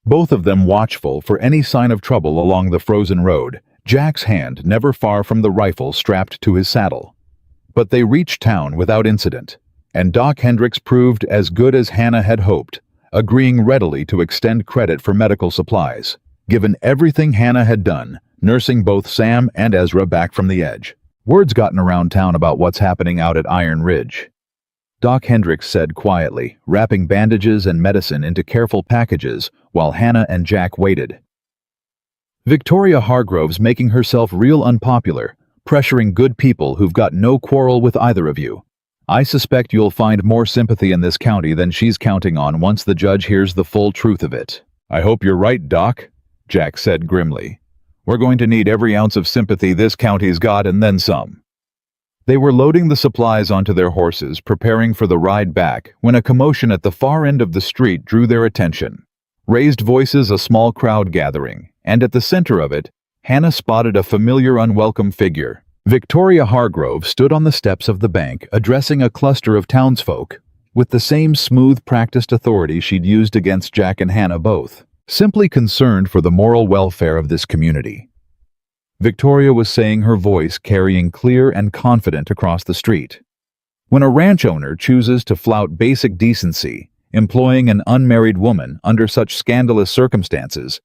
both of them watchful for any sign of trouble along the frozen road, Jack's hand never far from the rifle strapped to his saddle. But they reached town without incident, and Doc Hendricks proved as good as Hannah had hoped, agreeing readily to extend credit for medical supplies, given everything Hannah had done, nursing both Sam and Ezra back from the edge. Word's gotten around town about what's happening out at Iron Ridge, Doc Hendricks said quietly, wrapping bandages and medicine into careful packages while Hannah and Jack waited. Victoria Hargrove's making herself real unpopular, pressuring good people who've got no quarrel with either of you. I suspect you'll find more sympathy in this county than she's counting on once the judge hears the full truth of it. I hope you're right, Doc, Jack said grimly. We're going to need every ounce of sympathy this county's got and then some. They were loading the supplies onto their horses, preparing for the ride back, when a commotion at the far end of the street drew their attention. Raised voices, a small crowd gathering, and at the center of it, Hannah spotted a familiar, unwelcome figure. Victoria Hargrove stood on the steps of the bank, addressing a cluster of townsfolk, with the same smooth, practiced authority she'd used against Jack and Hannah both, simply concerned for the moral welfare of this community. Victoria was saying, her voice carrying clear and confident across the street. When a ranch owner chooses to flout basic decency, employing an unmarried woman under such scandalous circumstances,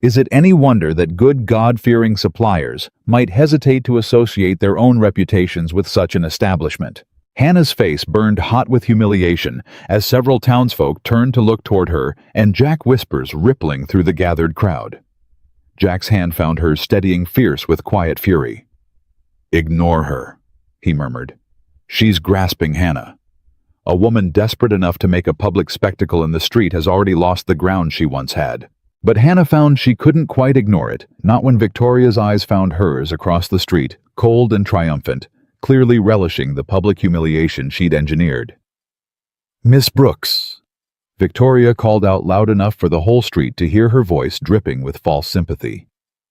is it any wonder that good God-fearing suppliers might hesitate to associate their own reputations with such an establishment? Hannah's face burned hot with humiliation as several townsfolk turned to look toward her, and Jack whispers rippling through the gathered crowd. Jack's hand found hers, steadying fierce with quiet fury. "Ignore her," he murmured. "She's grasping Hannah. A woman desperate enough to make a public spectacle in the street has already lost the ground she once had." But Hannah found she couldn't quite ignore it, not when Victoria's eyes found hers across the street, cold and triumphant, clearly relishing the public humiliation she'd engineered. "Miss Brooks," Victoria called out loud enough for the whole street to hear her voice dripping with false sympathy.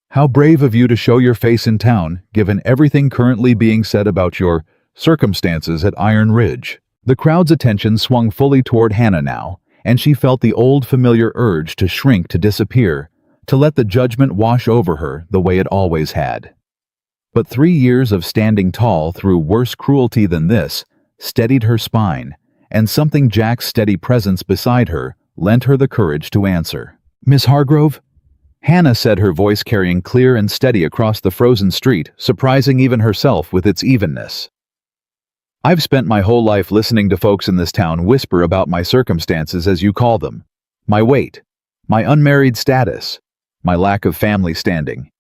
"How brave of you to show your face in town, given everything currently being said about your circumstances at Iron Ridge." The crowd's attention swung fully toward Hannah now, and she felt the old familiar urge to shrink, to disappear, to let the judgment wash over her the way it always had. But 3 years of standing tall through worse cruelty than this steadied her spine, and something Jack's steady presence beside her lent her the courage to answer. "Miss Hargrove?" Hannah said, her voice carrying clear and steady across the frozen street, surprising even herself with its evenness. "I've spent my whole life listening to folks in this town whisper about my circumstances, as you call them. My weight, my unmarried status, my lack of family standing.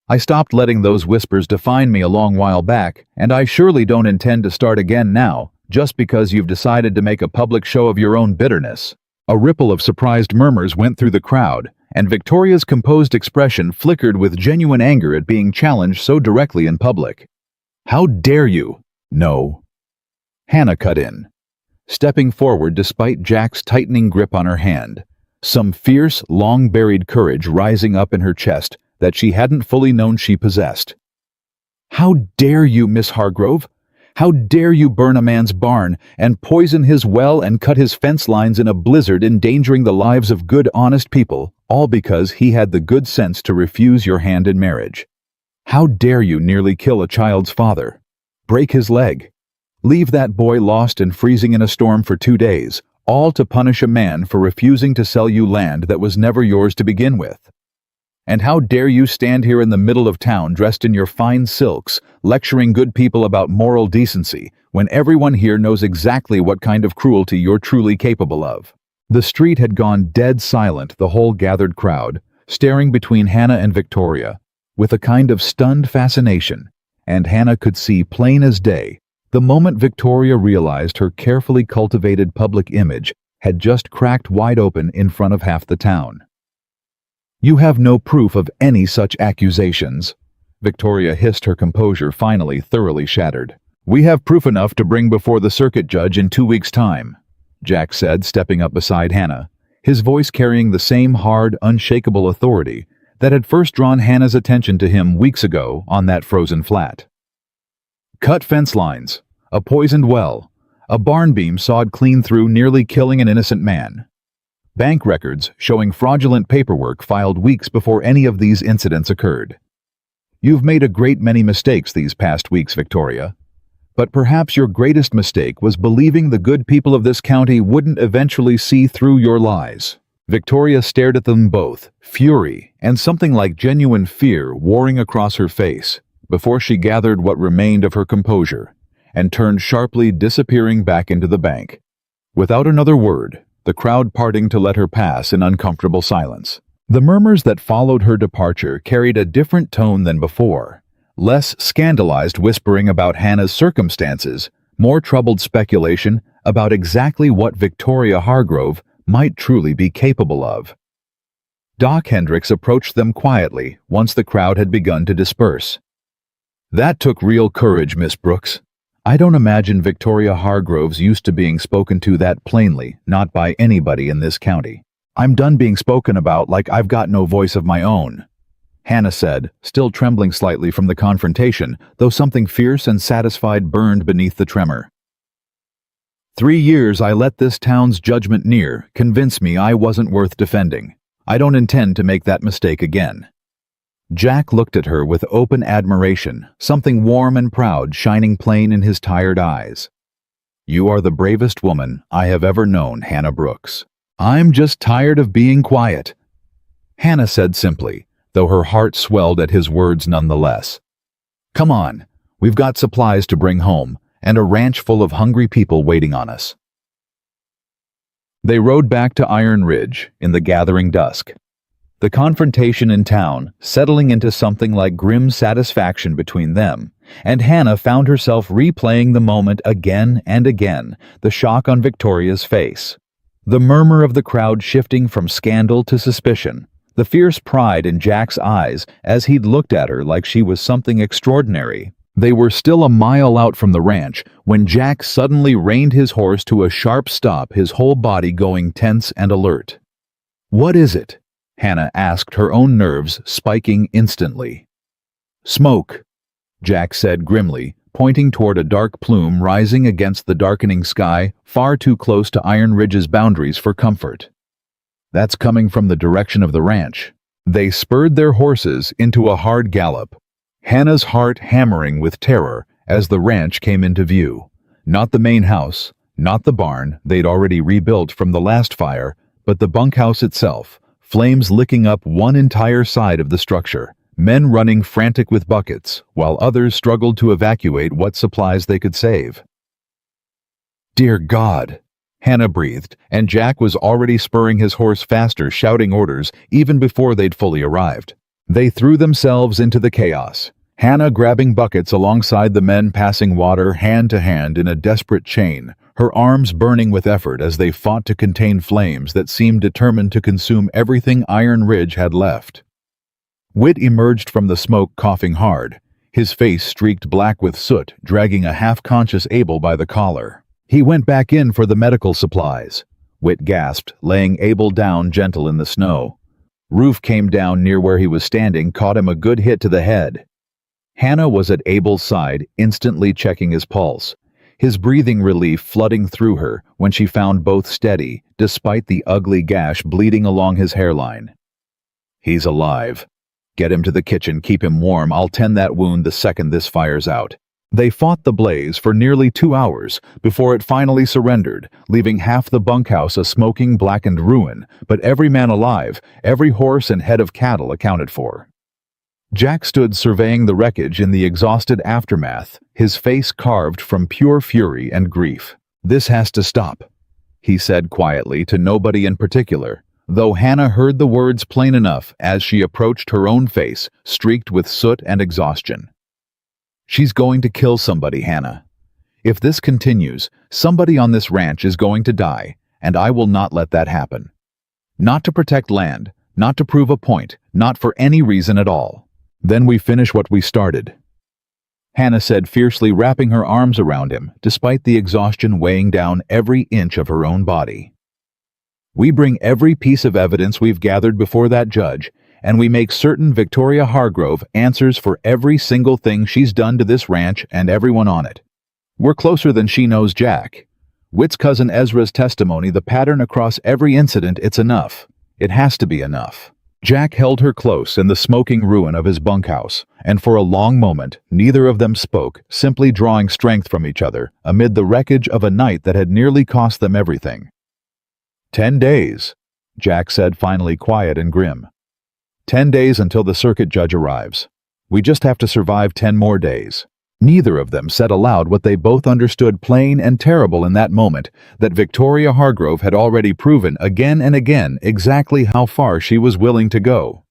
I stopped letting those whispers define me a long while back, and I surely don't intend to start again now, just because you've decided to make a public show of your own bitterness." A ripple of surprised murmurs went through the crowd, and Victoria's composed expression flickered with genuine anger at being challenged so directly in public. "How dare you?" "No." Hannah cut in, stepping forward despite Jack's tightening grip on her hand, some fierce, long-buried courage rising up in her chest that she hadn't fully known she possessed. "How dare you, Miss Hargrove? How dare you burn a man's barn and poison his well and cut his fence lines in a blizzard, endangering the lives of good, honest people, all because he had the good sense to refuse your hand in marriage? How dare you nearly kill a child's father, break his leg, leave that boy lost and freezing in a storm for 2 days, all to punish a man for refusing to sell you land that was never yours to begin with? And how dare you stand here in the middle of town dressed in your fine silks, lecturing good people about moral decency, when everyone here knows exactly what kind of cruelty you're truly capable of?" The street had gone dead silent, the whole gathered crowd, staring between Hannah and Victoria, with a kind of stunned fascination, and Hannah could see plain as day the moment Victoria realized her carefully cultivated public image had just cracked wide open in front of half the town. "You have no proof of any such accusations," Victoria hissed, her composure finally thoroughly shattered. "We have proof enough to bring before the circuit judge in 2 weeks' time," Jack said, stepping up beside Hannah, his voice carrying the same hard, unshakable authority that had first drawn Hannah's attention to him weeks ago on that frozen flat. "Cut fence lines, a poisoned well, a barn beam sawed clean through, nearly killing an innocent man. Bank records showing fraudulent paperwork filed weeks before any of these incidents occurred. You've made a great many mistakes these past weeks, Victoria. But perhaps your greatest mistake was believing the good people of this county wouldn't eventually see through your lies. Victoria stared at them both, fury and something like genuine fear warring across her face, before she gathered what remained of her composure and turned sharply, disappearing back into the bank. Without another word, the crowd parting to let her pass in uncomfortable silence. The murmurs that followed her departure carried a different tone than before. Less scandalized whispering about Hannah's circumstances, more troubled speculation about exactly what Victoria Hargrove might truly be capable of. Doc Hendricks approached them quietly once the crowd had begun to disperse. "That took real courage, Miss Brooks. I don't imagine Victoria Hargrove's used to being spoken to that plainly, not by anybody in this county. I'm done being spoken about like I've got no voice of my own," Hannah said, still trembling slightly from the confrontation, though something fierce and satisfied burned beneath the tremor. 3 years I let this town's judgment near convince me I wasn't worth defending. I don't intend to make that mistake again. Jack looked at her with open admiration, something warm and proud shining plain in his tired eyes. "You are the bravest woman I have ever known, Hannah Brooks." "I'm just tired of being quiet," Hannah said simply, though her heart swelled at his words nonetheless. "Come on, we've got supplies to bring home, and a ranch full of hungry people waiting on us." They rode back to Iron Ridge in the gathering dusk. The confrontation in town settling into something like grim satisfaction between them, and Hannah found herself replaying the moment again and again, the shock on Victoria's face. The murmur of the crowd shifting from scandal to suspicion, the fierce pride in Jack's eyes as he'd looked at her like she was something extraordinary. They were still a mile out from the ranch when Jack suddenly reined his horse to a sharp stop, his whole body going tense and alert. "What is it?" Hannah asked, her own nerves spiking instantly. "Smoke," Jack said grimly, pointing toward a dark plume rising against the darkening sky far too close to Iron Ridge's boundaries for comfort. "That's coming from the direction of the ranch." They spurred their horses into a hard gallop, Hannah's heart hammering with terror as the ranch came into view. Not the main house, not the barn they'd already rebuilt from the last fire, but the bunkhouse itself, flames licking up one entire side of the structure, men running frantic with buckets, while others struggled to evacuate what supplies they could save. "Dear God," Hannah breathed, and Jack was already spurring his horse faster, shouting orders even before they'd fully arrived. They threw themselves into the chaos, Hannah grabbing buckets alongside the men passing water hand to hand in a desperate chain, her arms burning with effort as they fought to contain flames that seemed determined to consume everything Iron Ridge had left. Whit emerged from the smoke coughing hard, his face streaked black with soot, dragging a half-conscious Abel by the collar. "He went back in for the medical supplies," Whit gasped, laying Abel down gentle in the snow. Roof came down near where he was standing, caught him a good hit to the head. Hannah was at Abel's side, instantly checking his pulse, his breathing relief flooding through her when she found both steady, despite the ugly gash bleeding along his hairline. "He's alive. Get him to the kitchen, keep him warm. I'll tend that wound the second this fire's out." They fought the blaze for nearly 2 hours before it finally surrendered, leaving half the bunkhouse a smoking, blackened ruin, but every man alive, every horse and head of cattle accounted for. Jack stood surveying the wreckage in the exhausted aftermath, his face carved from pure fury and grief. "This has to stop," he said quietly to nobody in particular, though Hannah heard the words plain enough as she approached her own face, streaked with soot and exhaustion. "She's going to kill somebody, Hannah. If this continues, somebody on this ranch is going to die, and I will not let that happen. Not to protect land, not to prove a point, not for any reason at all. Then we finish what we started," Hannah said fiercely, wrapping her arms around him, despite the exhaustion weighing down every inch of her own body. "We bring every piece of evidence we've gathered before that judge, and we make certain Victoria Hargrove answers for every single thing she's done to this ranch and everyone on it. We're closer than she knows Jack. Whit's cousin Ezra's testimony, the pattern across every incident, it's enough. It has to be enough. Jack held her close in the smoking ruin of his bunkhouse, and for a long moment neither of them spoke, simply drawing strength from each other amid the wreckage of a night that had nearly cost them everything. 10 days, Jack said, finally quiet and grim. 10 days until the circuit judge arrives. We just have to survive 10 more days. Neither of them said aloud what they both understood, plain and terrible in that moment, that Victoria Hargrove had already proven again and again exactly how far she was willing to go.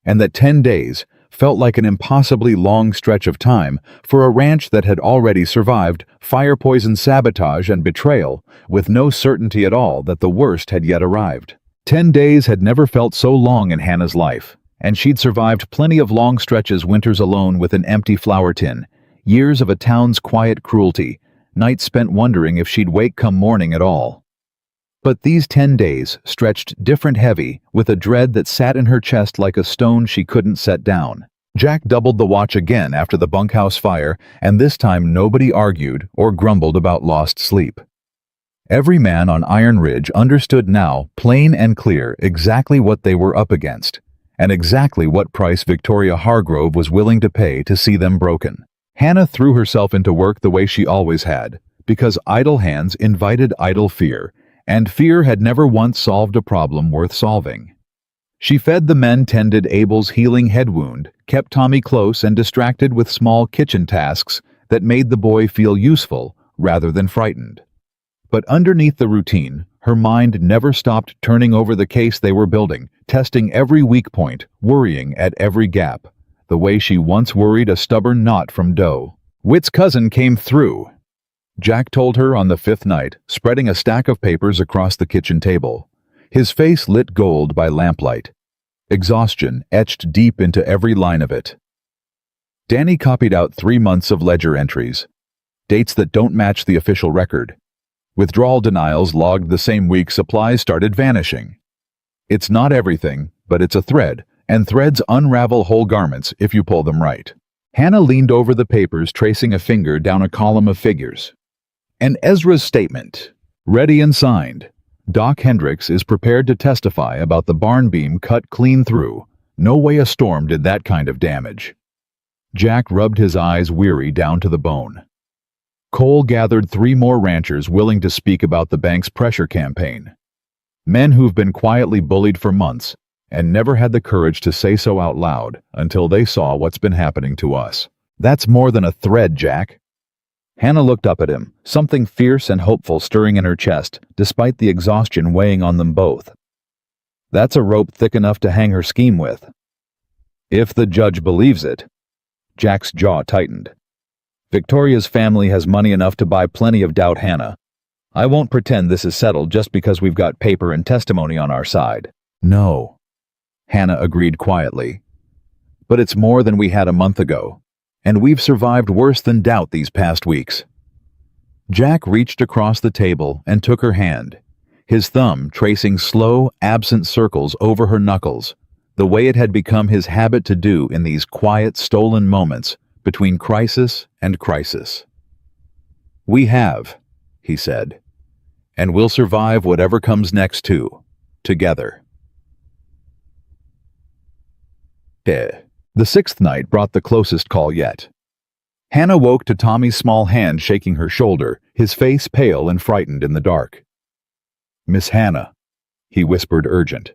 And that 10 days felt like an impossibly long stretch of time for a ranch that had already survived fire poison, sabotage, and betrayal, with no certainty at all that the worst had yet arrived. 10 days had never felt so long in Hannah's life, and she'd survived plenty of long stretches, winters alone with an empty flour tin, years of a town's quiet cruelty, nights spent wondering if she'd wake come morning at all. But these 10 days stretched different, heavy, with a dread that sat in her chest like a stone she couldn't set down. Jack doubled the watch again after the bunkhouse fire, and this time nobody argued or grumbled about lost sleep. Every man on Iron Ridge understood now, plain and clear, exactly what they were up against, and exactly what price Victoria Hargrove was willing to pay to see them broken. Hannah threw herself into work the way she always had, because idle hands invited idle fear, and fear had never once solved a problem worth solving. She fed the men, tended Abel's healing head wound, kept Tommy close and distracted with small kitchen tasks that made the boy feel useful rather than frightened. But underneath the routine, her mind never stopped turning over the case they were building, testing every weak point, worrying at every gap, the way she once worried a stubborn knot from dough. Whit's cousin came through, Jack told her on the 5th night, spreading a stack of papers across the kitchen table, his face lit gold by lamplight, exhaustion etched deep into every line of it. Danny copied out 3 months of ledger entries, dates that don't match the official record. Withdrawal denials logged the same week supplies started vanishing. It's not everything, but it's a thread, and threads unravel whole garments if you pull them right. Hannah leaned over the papers, tracing a finger down a column of figures. And Ezra's statement, ready and signed. Doc Hendricks is prepared to testify about the barn beam cut clean through. No way a storm did that kind of damage. Jack rubbed his eyes, weary down to the bone. Cole gathered 3 more ranchers willing to speak about the bank's pressure campaign. Men who've been quietly bullied for months and never had the courage to say so out loud until they saw what's been happening to us. That's more than a thread, Jack. Hannah looked up at him, something fierce and hopeful stirring in her chest, despite the exhaustion weighing on them both. That's a rope thick enough to hang her scheme with. If the judge believes it. Jack's jaw tightened. Victoria's family has money enough to buy plenty of doubt, Hannah. I won't pretend this is settled just because we've got paper and testimony on our side. No, Hannah agreed quietly. But it's more than we had a month ago, and we've survived worse than doubt these past weeks. Jack reached across the table and took her hand, his thumb tracing slow, absent circles over her knuckles, the way it had become his habit to do in these quiet, stolen moments between crisis and crisis. We have, he said, and we'll survive whatever comes next too, together. The 6th night brought the closest call yet. Hannah woke to Tommy's small hand shaking her shoulder, his face pale and frightened in the dark. Miss Hannah, he whispered, urgent.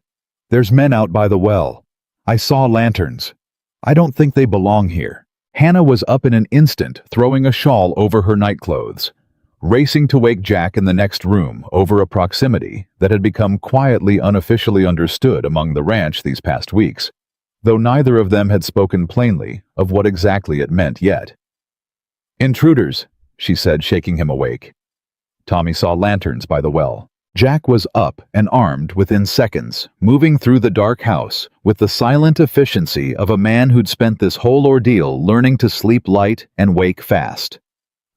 There's men out by the well. I saw lanterns. I don't think they belong here. Hannah was up in an instant, throwing a shawl over her nightclothes, racing to wake Jack in the next room over a proximity that had become quietly, unofficially understood among the ranch these past weeks, though neither of them had spoken plainly of what exactly it meant yet. Intruders, she said, shaking him awake. Tommy saw lanterns by the well. Jack was up and armed within seconds, moving through the dark house with the silent efficiency of a man who'd spent this whole ordeal learning to sleep light and wake fast.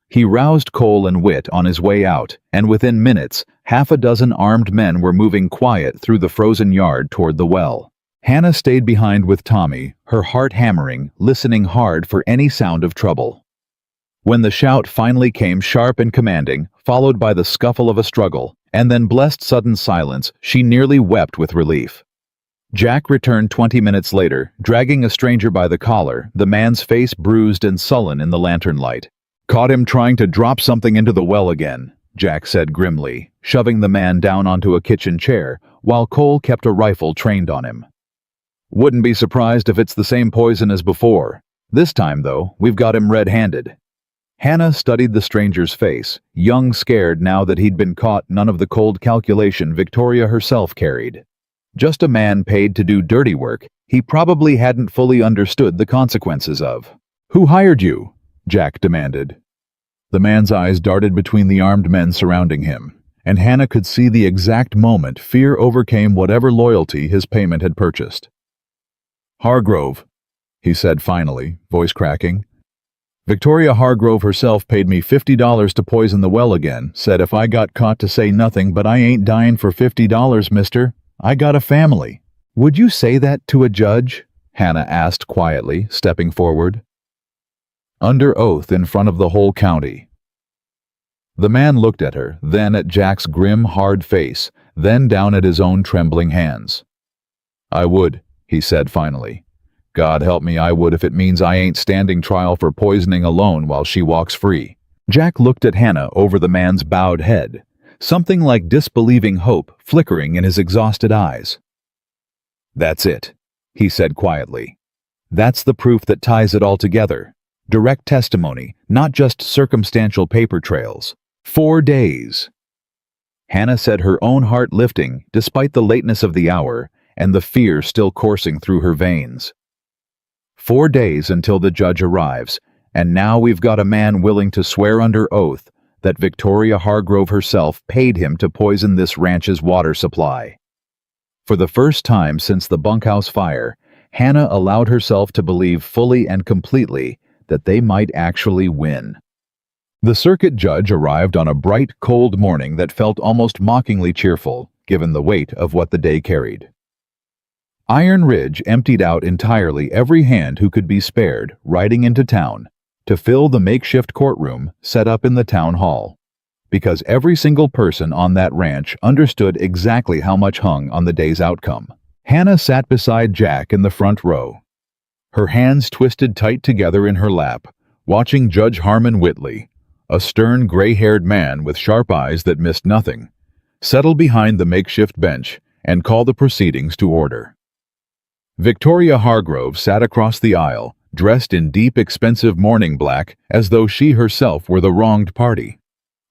He roused Cole and Whit on his way out, and within minutes, 6 armed men were moving quiet through the frozen yard toward the well. Hannah stayed behind with Tommy, her heart hammering, listening hard for any sound of trouble. When the shout finally came sharp and commanding, followed by the scuffle of a struggle, and then blessed sudden silence, she nearly wept with relief. Jack returned 20 minutes later, dragging a stranger by the collar, the man's face bruised and sullen in the lantern light. "Caught him trying to drop something into the well again," Jack said grimly, shoving the man down onto a kitchen chair, while Cole kept a rifle trained on him. "Wouldn't be surprised if it's the same poison as before. This time, though, we've got him red-handed." Hannah studied the stranger's face, young scared now that he'd been caught none of the cold calculation Victoria herself carried. Just a man paid to do dirty work he probably hadn't fully understood the consequences of. "Who hired you?" Jack demanded. The man's eyes darted between the armed men surrounding him, and Hannah could see the exact moment fear overcame whatever loyalty his payment had purchased. "Hargrove," he said finally, voice cracking. "Victoria Hargrove herself paid me $50 to poison the well again, said if I got caught to say nothing, but I ain't dying for $50, mister. I got a family." "Would you say that to a judge?" Hannah asked quietly, stepping forward. "Under oath in front of the whole county." The man looked at her, then at Jack's grim, hard face, then down at his own trembling hands. "I would," he said finally. "God help me, I would if it means I ain't standing trial for poisoning alone while she walks free." Jack looked at Hannah over the man's bowed head, something like disbelieving hope flickering in his exhausted eyes. "That's it," he said quietly. "That's the proof that ties it all together. Direct testimony, not just circumstantial paper trails. 4 days." Hannah said, her own heart lifting despite the lateness of the hour and the fear still coursing through her veins. 4 days until the judge arrives, and now we've got a man willing to swear under oath that Victoria Hargrove herself paid him to poison this ranch's water supply. For the first time since the bunkhouse fire, Hannah allowed herself to believe fully and completely that they might actually win. The circuit judge arrived on a bright, cold morning that felt almost mockingly cheerful, given the weight of what the day carried. Iron Ridge emptied out entirely every hand who could be spared riding into town to fill the makeshift courtroom set up in the town hall, because every single person on that ranch understood exactly how much hung on the day's outcome. Hannah sat beside Jack in the front row, her hands twisted tight together in her lap, watching Judge Harmon Whitley, a stern gray-haired man with sharp eyes that missed nothing, settle behind the makeshift bench and call the proceedings to order. Victoria Hargrove sat across the aisle, dressed in deep, expensive mourning black, as though she herself were the wronged party.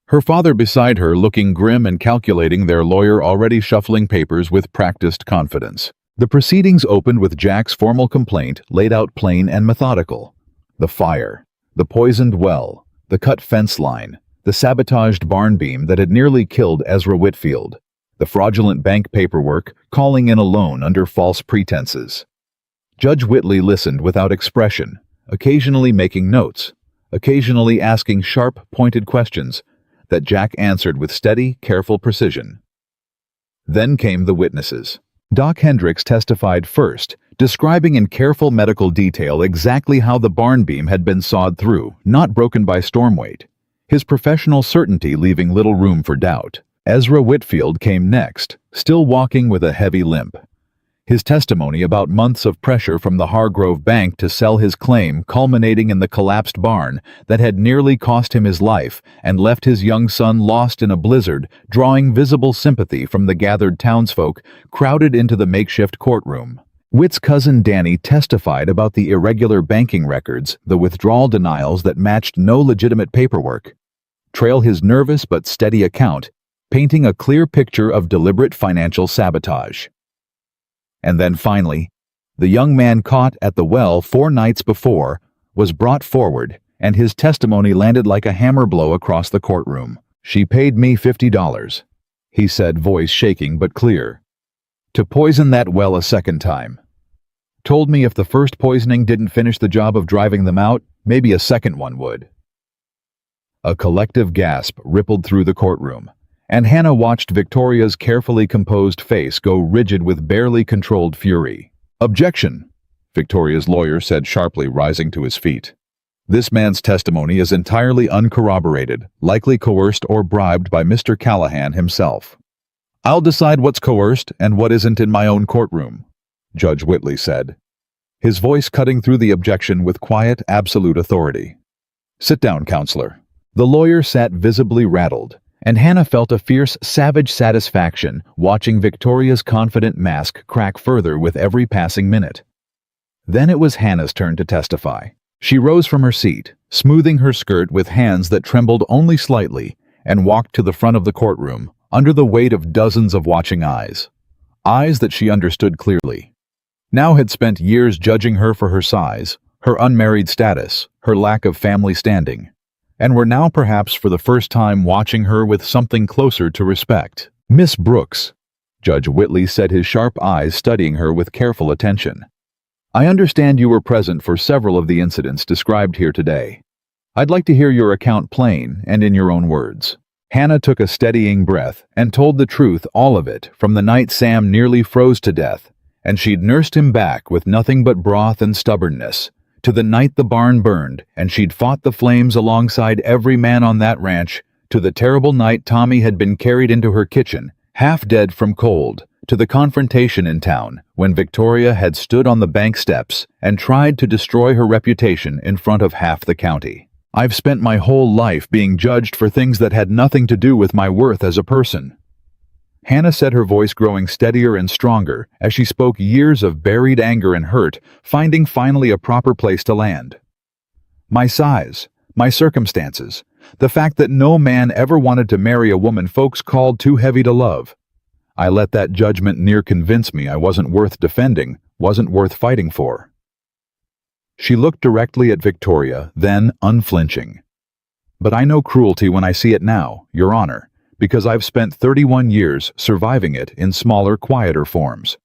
Her father beside her looking grim and calculating, their lawyer already shuffling papers with practiced confidence. The proceedings opened with Jack's formal complaint laid out plain and methodical. The fire, the poisoned well, the cut fence line, the sabotaged barn beam that had nearly killed Ezra Whitfield, the fraudulent bank paperwork calling in a loan under false pretenses. Judge Whitley listened without expression, occasionally making notes, occasionally asking sharp, pointed questions that Jack answered with steady, careful precision. Then came the witnesses. Doc Hendricks testified first, describing in careful medical detail exactly how the barn beam had been sawed through, not broken by storm weight, his professional certainty leaving little room for doubt. Ezra Whitfield came next, still walking with a heavy limp. His testimony about months of pressure from the Hargrove Bank to sell his claim culminating in the collapsed barn that had nearly cost him his life and left his young son lost in a blizzard, drawing visible sympathy from the gathered townsfolk crowded into the makeshift courtroom. Whit's cousin Danny testified about the irregular banking records, the withdrawal denials that matched no legitimate paperwork. Trail his nervous but steady account, painting a clear picture of deliberate financial sabotage. And then finally, the young man caught at the well 4 nights before was brought forward, and his testimony landed like a hammer blow across the courtroom. "She paid me $50, he said, voice shaking but clear, to poison that well a second time. Told me if the first poisoning didn't finish the job of driving them out, maybe a second one would." A collective gasp rippled through the courtroom, and Hannah watched Victoria's carefully composed face go rigid with barely controlled fury. "Objection," Victoria's lawyer said sharply, rising to his feet. This man's testimony is entirely uncorroborated, likely coerced or bribed by Mr. Callahan himself. I'll decide what's coerced and what isn't in my own courtroom, Judge Whitley said, his voice cutting through the objection with quiet, absolute authority. Sit down, counselor. The lawyer sat visibly rattled, and Hannah felt a fierce, savage satisfaction watching Victoria's confident mask crack further with every passing minute. Then it was Hannah's turn to testify. She rose from her seat, smoothing her skirt with hands that trembled only slightly, and walked to the front of the courtroom, under the weight of dozens of watching eyes. Eyes that she understood clearly. Now had spent years judging her for her size, her unmarried status, her lack of family standing, and were now perhaps for the first time watching her with something closer to respect. Miss Brooks, Judge Whitley said, his sharp eyes studying her with careful attention. I understand you were present for several of the incidents described here today. I'd like to hear your account plain and in your own words. Hannah took a steadying breath and told the truth, all of it, from the night Sam nearly froze to death, and she'd nursed him back with nothing but broth and stubbornness, to the night the barn burned and she'd fought the flames alongside every man on that ranch, to the terrible night Tommy had been carried into her kitchen, half dead from cold, to the confrontation in town when Victoria had stood on the bank steps and tried to destroy her reputation in front of half the county. I've spent my whole life being judged for things that had nothing to do with my worth as a person. Hannah said, her voice growing steadier and stronger as she spoke, years of buried anger and hurt finding finally a proper place to land. My size, my circumstances, the fact that no man ever wanted to marry a woman folks called too heavy to love. I let that judgment near convince me I wasn't worth defending, wasn't worth fighting for. She looked directly at Victoria, then unflinching. But I know cruelty when I see it now, Your Honor, because I've spent 31 years surviving it in smaller, quieter forms.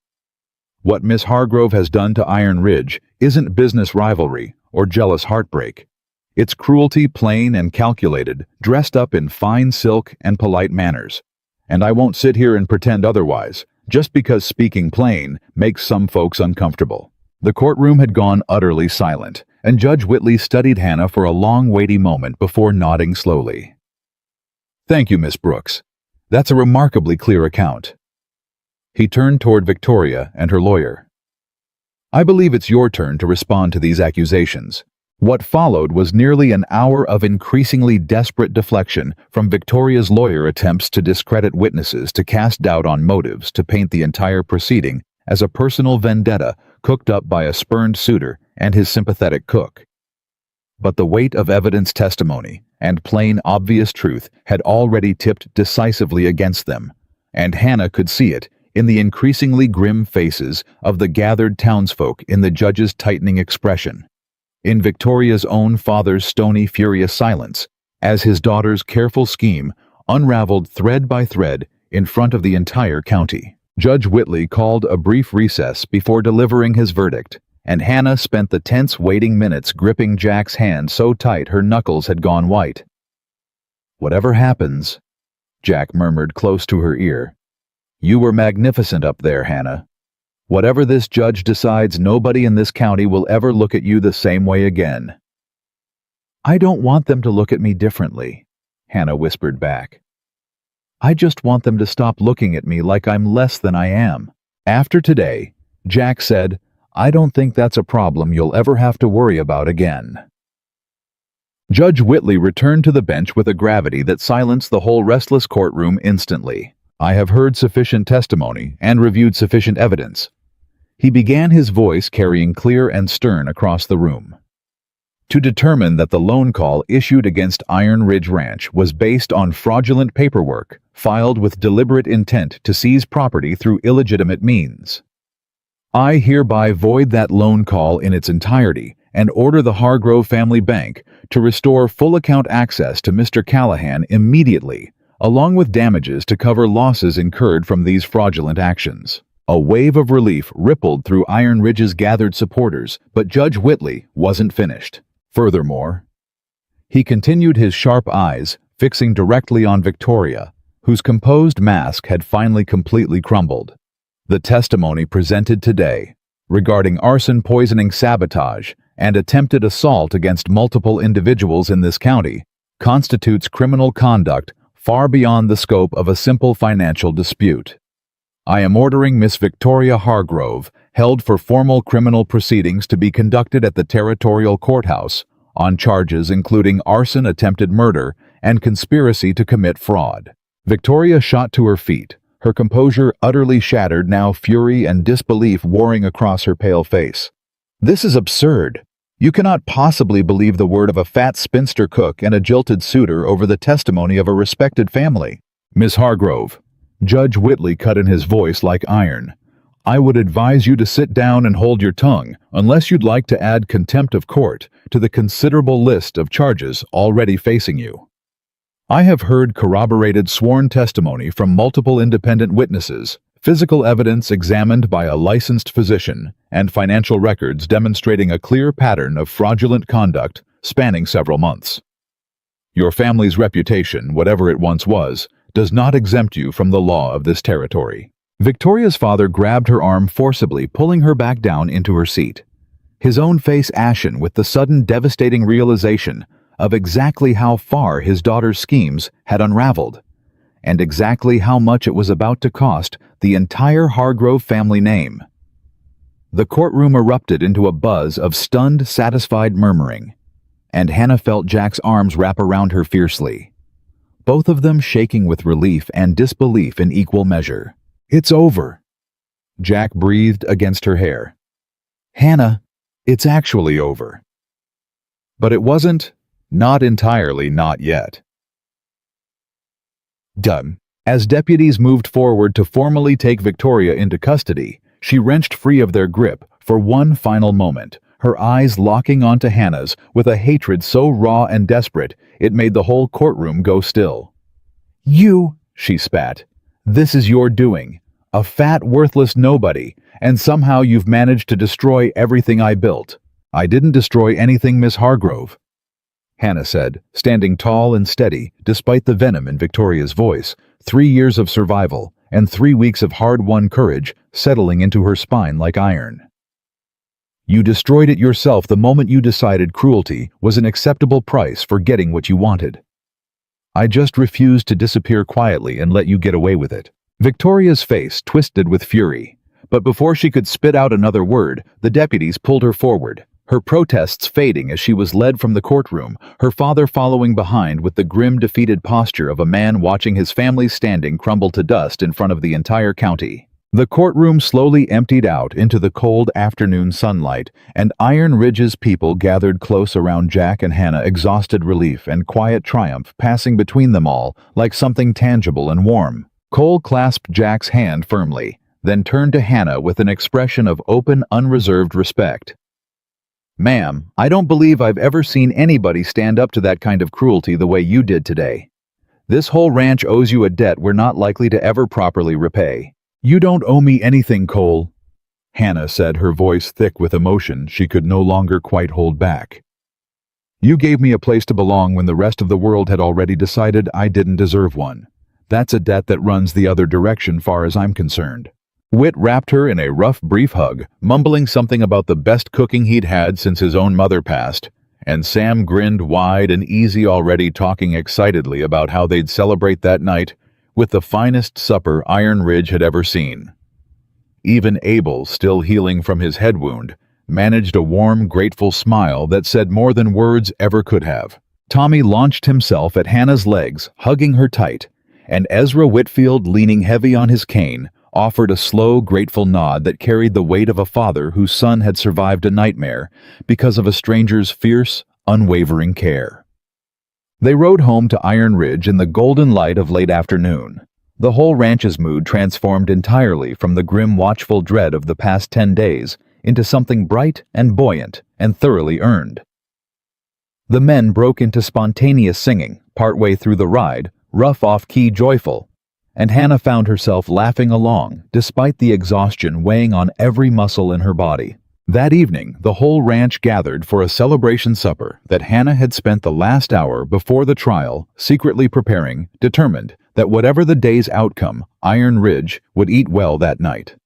What Miss Hargrove has done to Iron Ridge isn't business rivalry or jealous heartbreak. It's cruelty plain and calculated, dressed up in fine silk and polite manners. And I won't sit here and pretend otherwise, just because speaking plain makes some folks uncomfortable. The courtroom had gone utterly silent, and Judge Whitley studied Hannah for a long, weighty moment before nodding slowly. Thank you, Miss Brooks. That's a remarkably clear account. He turned toward Victoria and her lawyer. I believe it's your turn to respond to these accusations. What followed was nearly an hour of increasingly desperate deflection from Victoria's lawyer, attempts to discredit witnesses, to cast doubt on motives, to paint the entire proceeding as a personal vendetta cooked up by a spurned suitor and his sympathetic cook. But the weight of evidence, testimony, and plain, obvious truth had already tipped decisively against them, and Hannah could see it in the increasingly grim faces of the gathered townsfolk, in the judge's tightening expression, in Victoria's own father's stony, furious silence, as his daughter's careful scheme unraveled thread by thread in front of the entire county. Judge Whitley called a brief recess before delivering his verdict, and Hannah spent the tense waiting minutes gripping Jack's hand so tight her knuckles had gone white. Whatever happens, Jack murmured close to her ear, you were magnificent up there, Hannah. Whatever this judge decides, nobody in this county will ever look at you the same way again. I don't want them to look at me differently, Hannah whispered back. I just want them to stop looking at me like I'm less than I am. After today, Jack said, I don't think that's a problem you'll ever have to worry about again. Judge Whitley returned to the bench with a gravity that silenced the whole restless courtroom instantly. I have heard sufficient testimony and reviewed sufficient evidence. He began, his voice carrying clear and stern across the room, to determine that the loan call issued against Iron Ridge Ranch was based on fraudulent paperwork filed with deliberate intent to seize property through illegitimate means. I hereby void that loan call in its entirety and order the Hargrove Family Bank to restore full account access to Mr. Callahan immediately, along with damages to cover losses incurred from these fraudulent actions. A wave of relief rippled through Iron Ridge's gathered supporters, but Judge Whitley wasn't finished. Furthermore, he continued, his sharp eyes fixing directly on Victoria, whose composed mask had finally completely crumbled. The testimony presented today regarding arson, poisoning, sabotage, and attempted assault against multiple individuals in this county constitutes criminal conduct far beyond the scope of a simple financial dispute. I am ordering Miss Victoria Hargrove held for formal criminal proceedings to be conducted at the Territorial Courthouse on charges including arson, attempted murder, and conspiracy to commit fraud. Victoria shot to her feet, her composure utterly shattered, now fury and disbelief warring across her pale face. This is absurd. You cannot possibly believe the word of a fat spinster cook and a jilted suitor over the testimony of a respected family. Miss Hargrove, Judge Whitley cut in his voice like iron. I would advise you to sit down and hold your tongue, unless you'd like to add contempt of court to the considerable list of charges already facing you. I have heard corroborated sworn testimony from multiple independent witnesses, physical evidence examined by a licensed physician, and financial records demonstrating a clear pattern of fraudulent conduct spanning several months. Your family's reputation, whatever it once was, does not exempt you from the law of this territory. Victoria's father grabbed her arm forcibly, pulling her back down into her seat, his own face ashen with the sudden devastating realization of exactly how far his daughter's schemes had unraveled, and exactly how much it was about to cost the entire Hargrove family name. The courtroom erupted into a buzz of stunned, satisfied murmuring, and Hannah felt Jack's arms wrap around her fiercely, both of them shaking with relief and disbelief in equal measure. It's over, Jack breathed against her hair. Hannah, it's actually over. But it wasn't. Not entirely, not yet. Done. As deputies moved forward to formally take Victoria into custody, she wrenched free of their grip for one final moment, her eyes locking onto Hannah's with a hatred so raw and desperate it made the whole courtroom go still. You, she spat. This is your doing. A fat, worthless nobody, and somehow you've managed to destroy everything I built. I didn't destroy anything, Miss Hargrove, Hannah said, standing tall and steady despite the venom in Victoria's voice, 3 years of survival and 3 weeks of hard-won courage settling into her spine like iron. You destroyed it yourself the moment you decided cruelty was an acceptable price for getting what you wanted. I just refused to disappear quietly and let you get away with it. Victoria's face twisted with fury, but before she could spit out another word, the deputies pulled her forward, her protests fading as she was led from the courtroom, her father following behind with the grim, defeated posture of a man watching his family's standing crumble to dust in front of the entire county. The courtroom slowly emptied out into the cold afternoon sunlight, and Iron Ridge's people gathered close around Jack and Hannah, exhausted relief and quiet triumph passing between them all like something tangible and warm. Cole clasped Jack's hand firmly, then turned to Hannah with an expression of open, unreserved respect. Ma'am, I don't believe I've ever seen anybody stand up to that kind of cruelty the way you did today. This whole ranch owes you a debt we're not likely to ever properly repay. You don't owe me anything, Cole, Hannah said, her voice thick with emotion she could no longer quite hold back. You gave me a place to belong when the rest of the world had already decided I didn't deserve one. That's a debt that runs the other direction far as I'm concerned. Whit wrapped her in a rough, brief hug, mumbling something about the best cooking he'd had since his own mother passed, and Sam grinned wide and easy, already talking excitedly about how they'd celebrate that night with the finest supper Iron Ridge had ever seen. Even Abel, still healing from his head wound, managed a warm, grateful smile that said more than words ever could have. Tommy launched himself at Hannah's legs, hugging her tight, and Ezra Whitfield, leaning heavy on his cane, offered a slow, grateful nod that carried the weight of a father whose son had survived a nightmare because of a stranger's fierce, unwavering care. They rode home to Iron Ridge in the golden light of late afternoon. The whole ranch's mood transformed entirely from the grim, watchful dread of the past 10 days into something bright and buoyant and thoroughly earned. The men broke into spontaneous singing, partway through the ride, rough off-key joyful, and Hannah found herself laughing along, despite the exhaustion weighing on every muscle in her body. That evening, the whole ranch gathered for a celebration supper that Hannah had spent the last hour before the trial secretly preparing, determined that whatever the day's outcome, Iron Ridge would eat well that night.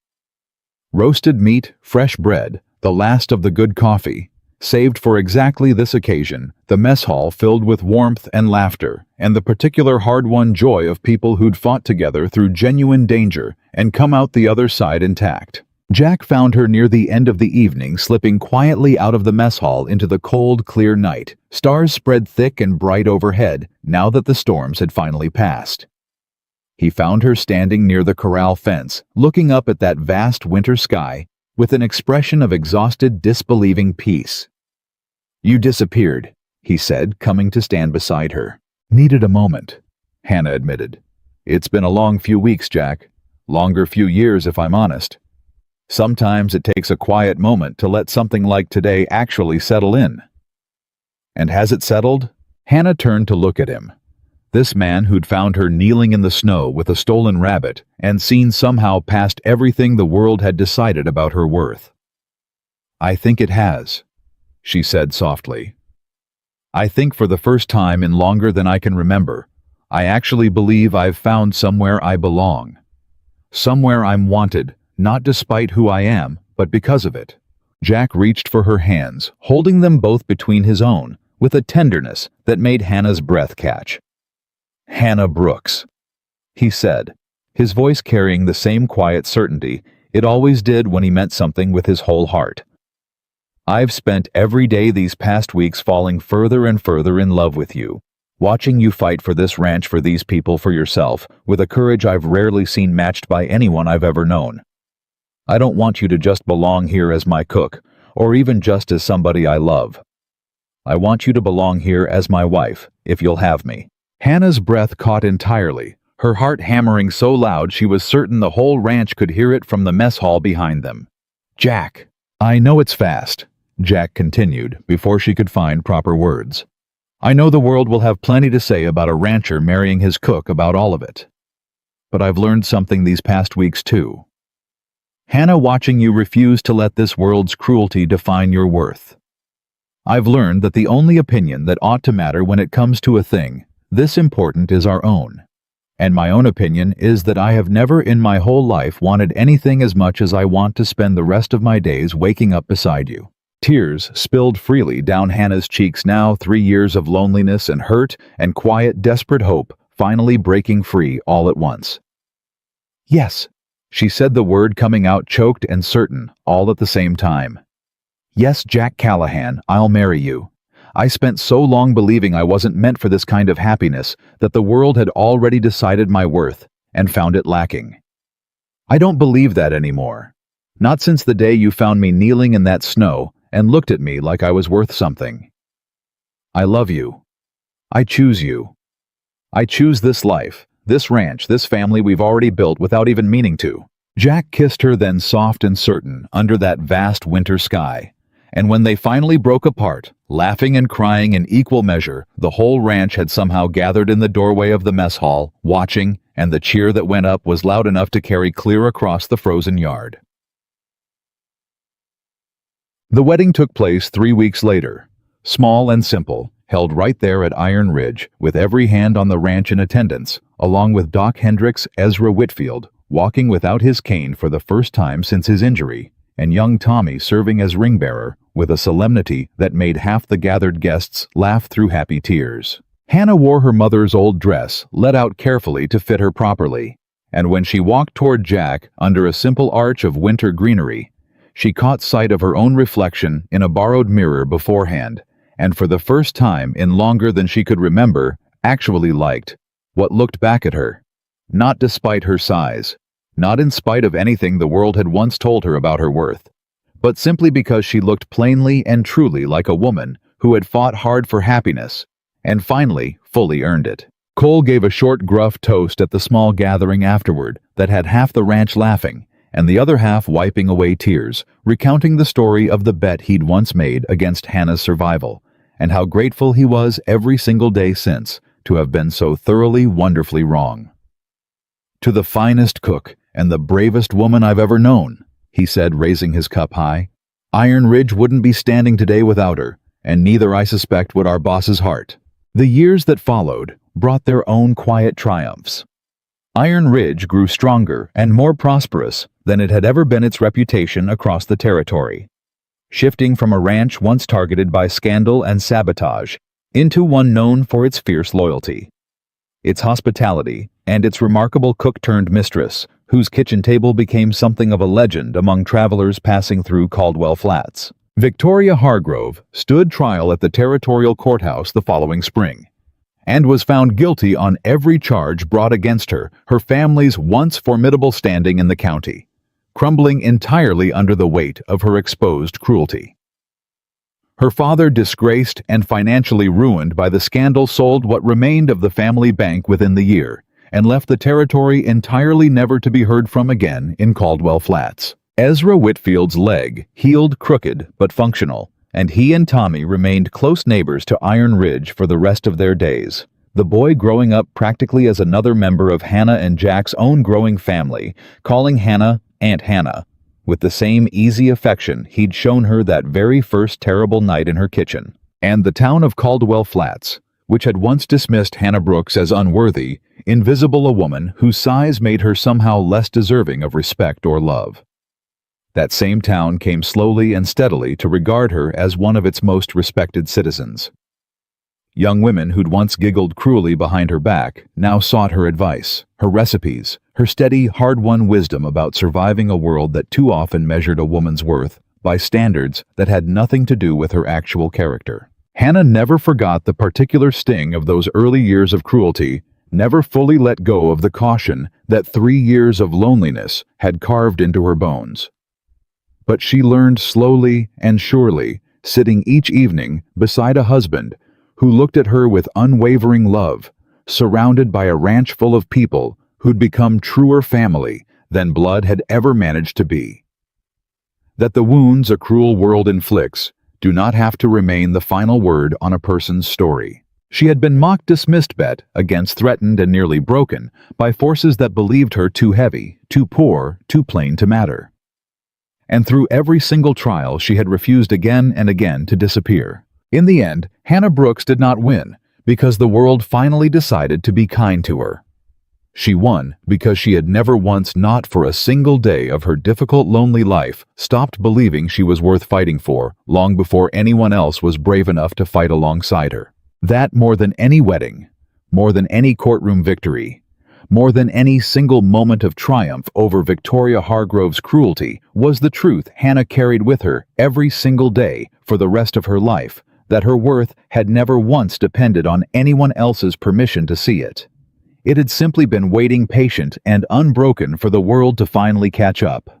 Roasted meat, fresh bread, the last of the good coffee, saved for exactly this occasion, the mess hall filled with warmth and laughter, and the particular hard-won joy of people who'd fought together through genuine danger and come out the other side intact. Jack found her near the end of the evening, slipping quietly out of the mess hall into the cold, clear night. Stars spread thick and bright overhead, now that the storms had finally passed. He found her standing near the corral fence, looking up at that vast winter sky, with an expression of exhausted, disbelieving peace. "You disappeared," he said, coming to stand beside her. "Needed a moment," Hannah admitted. "It's been a long few weeks, Jack. Longer few years, if I'm honest. Sometimes it takes a quiet moment to let something like today actually settle in." "And has it settled?" Hannah turned to look at him. This man who'd found her kneeling in the snow with a stolen rabbit and seen somehow past everything the world had decided about her worth. "I think it has," she said softly. "I think for the first time in longer than I can remember, I actually believe I've found somewhere I belong. Somewhere I'm wanted, not despite who I am, but because of it." Jack reached for her hands, holding them both between his own, with a tenderness that made Hannah's breath catch. "Hannah Brooks," he said, his voice carrying the same quiet certainty it always did when he meant something with his whole heart. "I've spent every day these past weeks falling further and further in love with you, watching you fight for this ranch, for these people, for yourself, with a courage I've rarely seen matched by anyone I've ever known. I don't want you to just belong here as my cook, or even just as somebody I love. I want you to belong here as my wife, if you'll have me." Hannah's breath caught entirely, her heart hammering so loud she was certain the whole ranch could hear it from the mess hall behind them. "Jack, I know it's fast," Jack continued before she could find proper words. "I know the world will have plenty to say about a rancher marrying his cook, about all of it. But I've learned something these past weeks too. Hannah, watching you refuse to let this world's cruelty define your worth. I've learned that the only opinion that ought to matter when it comes to a thing this important is our own. And my own opinion is that I have never in my whole life wanted anything as much as I want to spend the rest of my days waking up beside you." Tears spilled freely down Hannah's cheeks now, 3 years of loneliness and hurt and quiet, desperate hope finally breaking free all at once. "Yes," she said, the word coming out choked and certain, all at the same time. "Yes, Jack Callahan, I'll marry you. I spent so long believing I wasn't meant for this kind of happiness that the world had already decided my worth and found it lacking. I don't believe that anymore. Not since the day you found me kneeling in that snow and looked at me like I was worth something. I love you. I choose you. I choose this life, this ranch, this family we've already built without even meaning to." Jack kissed her then, soft and certain, under that vast winter sky. And when they finally broke apart, laughing and crying in equal measure, the whole ranch had somehow gathered in the doorway of the mess hall, watching, and the cheer that went up was loud enough to carry clear across the frozen yard. The wedding took place 3 weeks later, small and simple, held right there at Iron Ridge, with every hand on the ranch in attendance, along with Doc Hendricks, Ezra Whitfield, walking without his cane for the first time since his injury, and young Tommy serving as ring-bearer, with a solemnity that made half the gathered guests laugh through happy tears. Hannah wore her mother's old dress, let out carefully to fit her properly, and when she walked toward Jack under a simple arch of winter greenery, she caught sight of her own reflection in a borrowed mirror beforehand, and for the first time in longer than she could remember, actually liked what looked back at her. Not despite her size, not in spite of anything the world had once told her about her worth, but simply because she looked plainly and truly like a woman who had fought hard for happiness and finally fully earned it. Cole gave a short, gruff toast at the small gathering afterward that had half the ranch laughing and the other half wiping away tears, recounting the story of the bet he'd once made against Hannah's survival and how grateful he was every single day since to have been so thoroughly, wonderfully wrong. "To the finest cook and the bravest woman I've ever known," he said, raising his cup high. "Iron Ridge wouldn't be standing today without her, and neither, I suspect, would our boss's heart." The years that followed brought their own quiet triumphs. Iron Ridge grew stronger and more prosperous than it had ever been its reputation across the territory. shifting from a ranch once targeted by scandal and sabotage into one known for its fierce loyalty, its hospitality, and its remarkable cook-turned-mistress, whose kitchen table became something of a legend among travelers passing through Caldwell Flats. Victoria Hargrove stood trial at the territorial courthouse the following spring, and was found guilty on every charge brought against her, her family's once formidable standing in the county crumbling entirely under the weight of her exposed cruelty. Her father, disgraced and financially ruined by the scandal, sold what remained of the family bank within the year, and left the territory entirely never to be heard from again in Caldwell Flats. Ezra Whitfield's leg healed crooked but functional, and he and Tommy remained close neighbors to Iron Ridge for the rest of their days, the boy growing up practically as another member of Hannah and Jack's own growing family, calling Hannah Aunt Hannah, with the same easy affection he'd shown her that very first terrible night in her kitchen. And the town of Caldwell Flats, which had once dismissed Hannah Brooks as unworthy, invisible a woman whose size made her somehow less deserving of respect or love. That same town came slowly and steadily to regard her as one of its most respected citizens. Young women who'd once giggled cruelly behind her back now sought her advice, her recipes, her steady, hard-won wisdom about surviving a world that too often measured a woman's worth by standards that had nothing to do with her actual character. Hannah never forgot the particular sting of those early years of cruelty, never fully let go of the caution that 3 years of loneliness had carved into her bones. But she learned slowly and surely, sitting each evening beside a husband who looked at her with unwavering love, surrounded by a ranch full of people who'd become truer family than blood had ever managed to be. That the wounds a cruel world inflicts do not have to remain the final word on a person's story. She had been dismissed bet against, threatened, and nearly broken by forces that believed her too heavy, too poor, too plain to matter. And through every single trial, she had refused again and again to disappear. In the end, Hannah Brooks did not win because the world finally decided to be kind to her. She won because she had never once, not for a single day of her difficult, lonely life, stopped believing she was worth fighting for long before anyone else was brave enough to fight alongside her. That, more than any wedding, more than any courtroom victory, more than any single moment of triumph over Victoria Hargrove's cruelty, was the truth Hannah carried with her every single day for the rest of her life, that her worth had never once depended on anyone else's permission to see it. It had simply been waiting patient and unbroken for the world to finally catch up.